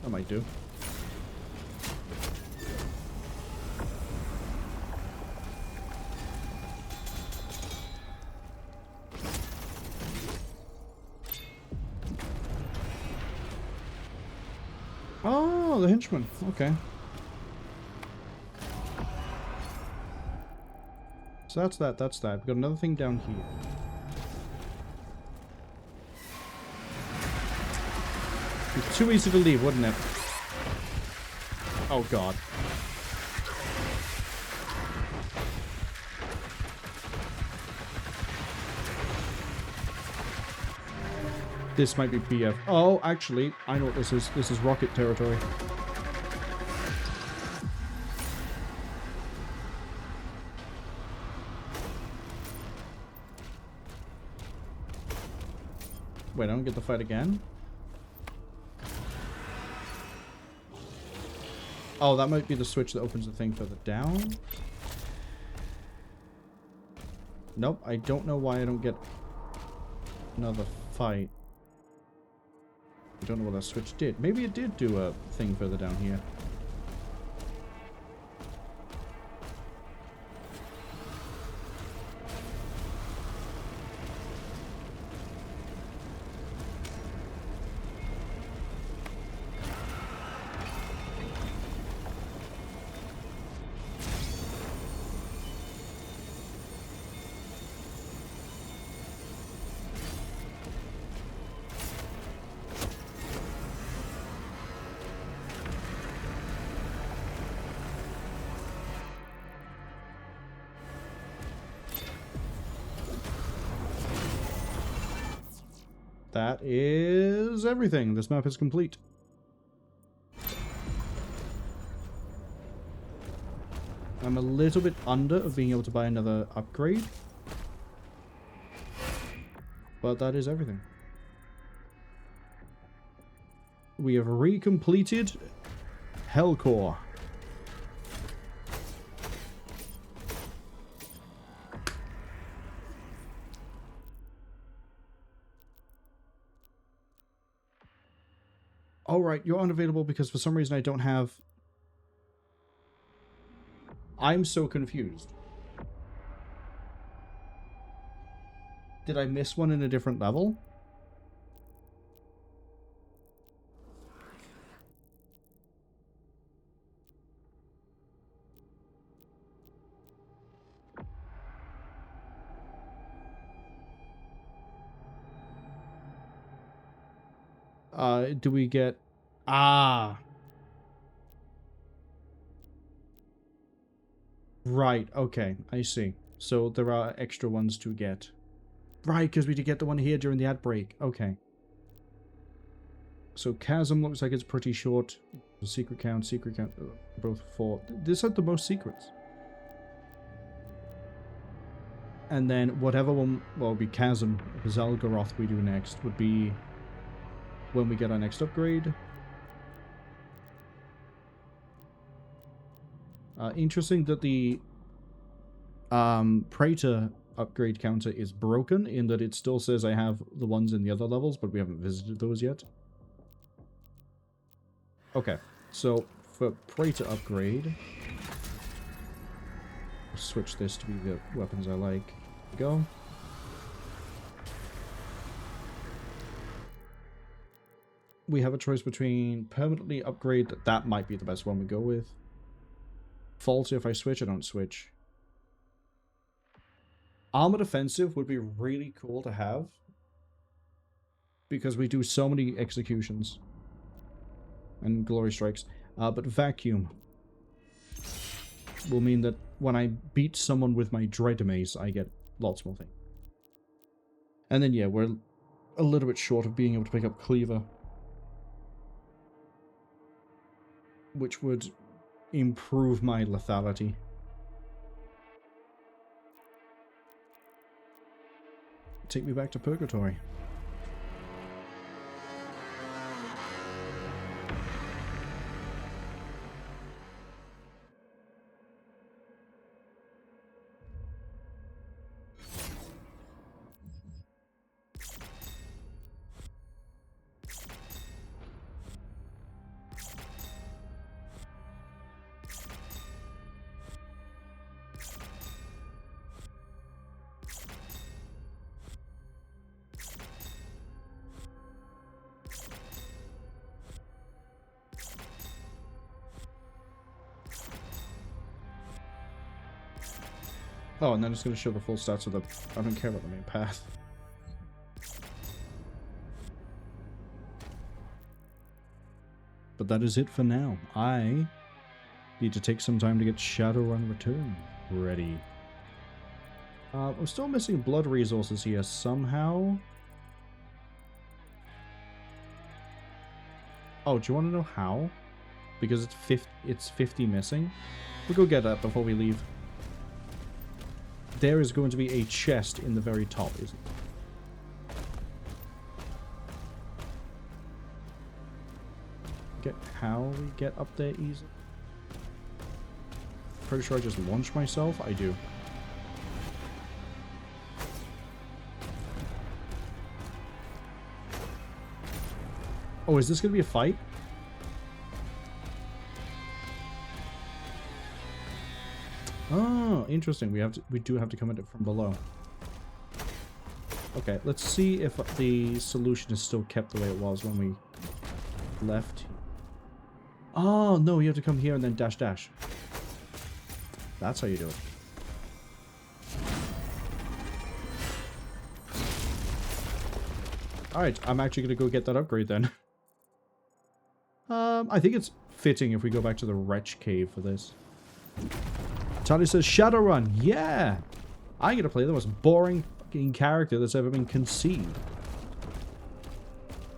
That might do. Oh, the Henchman. Okay. So that's that, that's that. We've got another thing down here. It'd be too easy to leave, wouldn't it? Oh, God. This might be BF. Oh, actually, I know what this is. This is rocket territory. Wait, I don't get the fight again? Oh, that might be the switch that opens the thing further down. Nope, I don't know why I don't get another fight. I don't know what that switch did. Maybe it did do a thing further down here. That is everything. This map is complete. I'm a little bit under of being able to buy another upgrade. But that is everything. We have recompleted Hellcore. Oh, right, you're unavailable because for some reason I don't have... I'm so confused. Did I miss one in a different level? Do we get... Ah! Right, okay, I see. So there are extra ones to get. Right, because we did get the one here during the ad break. Okay. So Chasm looks like it's pretty short. Secret count, both 4. This had the most secrets. And then whatever one, well, would be Chasm, Xal'Goroth we do next, would be when we get our next upgrade. Interesting that the Praetor upgrade counter is broken, in that it still says I have the ones in the other levels, but we haven't visited those yet. Okay, so for Praetor upgrade, I'll switch this to be the weapons I like. Go. We have a choice between permanently upgrade, that might be the best one we go with. Faulty if I switch, I don't switch. Armored offensive would be really cool to have, because we do so many executions and glory strikes. But vacuum will mean that when I beat someone with my dread mace, I get lots more things. And then yeah, we're a little bit short of being able to pick up cleaver, which would improve my lethality. Take me back to Purgatory. Oh, and then it's going to show the full stats of the... I don't care about the main path. But that is it for now. I need to take some time to get Shadowrun Return ready. I'm still missing blood resources here somehow. Oh, do you want to know how? Because it's 50 missing. We'll go get that before we leave. There is going to be a chest in the very top, isn't it? How we get up there easy? Pretty sure I just launched myself. I do. Oh, is this going to be a fight? Oh, interesting. We do have to come at it from below. Okay, let's see if the solution is still kept the way it was when we left. Oh, no, you have to come here and then dash dash. That's how you do it. Alright, I'm actually going to go get that upgrade then. I think it's fitting if we go back to the Wretch Cave for this. Tali says, Shadowrun, yeah! I'm going to play the most boring fucking character that's ever been conceived.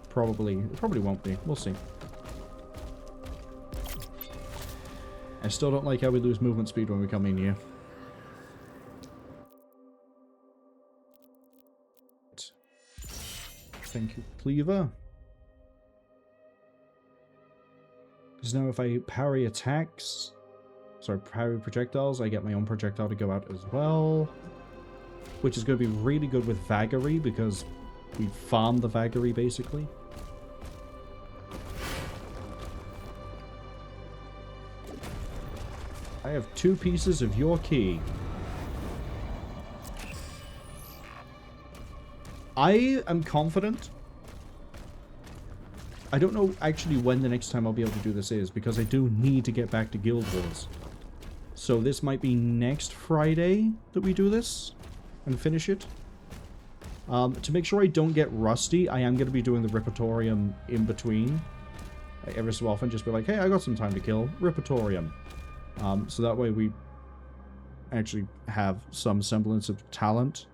Probably. It probably won't be. We'll see. I still don't like how we lose movement speed when we come in here. Thank you, Cleaver. Because now if I parry attacks... Sorry, parry projectiles, I get my own projectile to go out as well. Which is going to be really good with Vagary, because we farm the Vagary, basically. I have 2 pieces of your key. I am confident. I don't know actually when the next time I'll be able to do this is, because I do need to get back to Guild Wars. So this might be next Friday that we do this and finish it. To make sure I don't get rusty, I am going to be doing the Repertorium in between. Like every so often, just be like, hey, I got some time to kill. Repertorium. So that way we actually have some semblance of talent,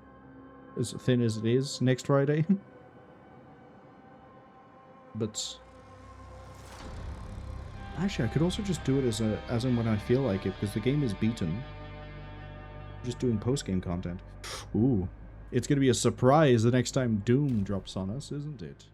as thin as it is, next Friday. But actually, I could also just do it as and when I feel like it, because the game is beaten. Just doing post-game content. Ooh. It's going to be a surprise the next time Doom drops on us, isn't it?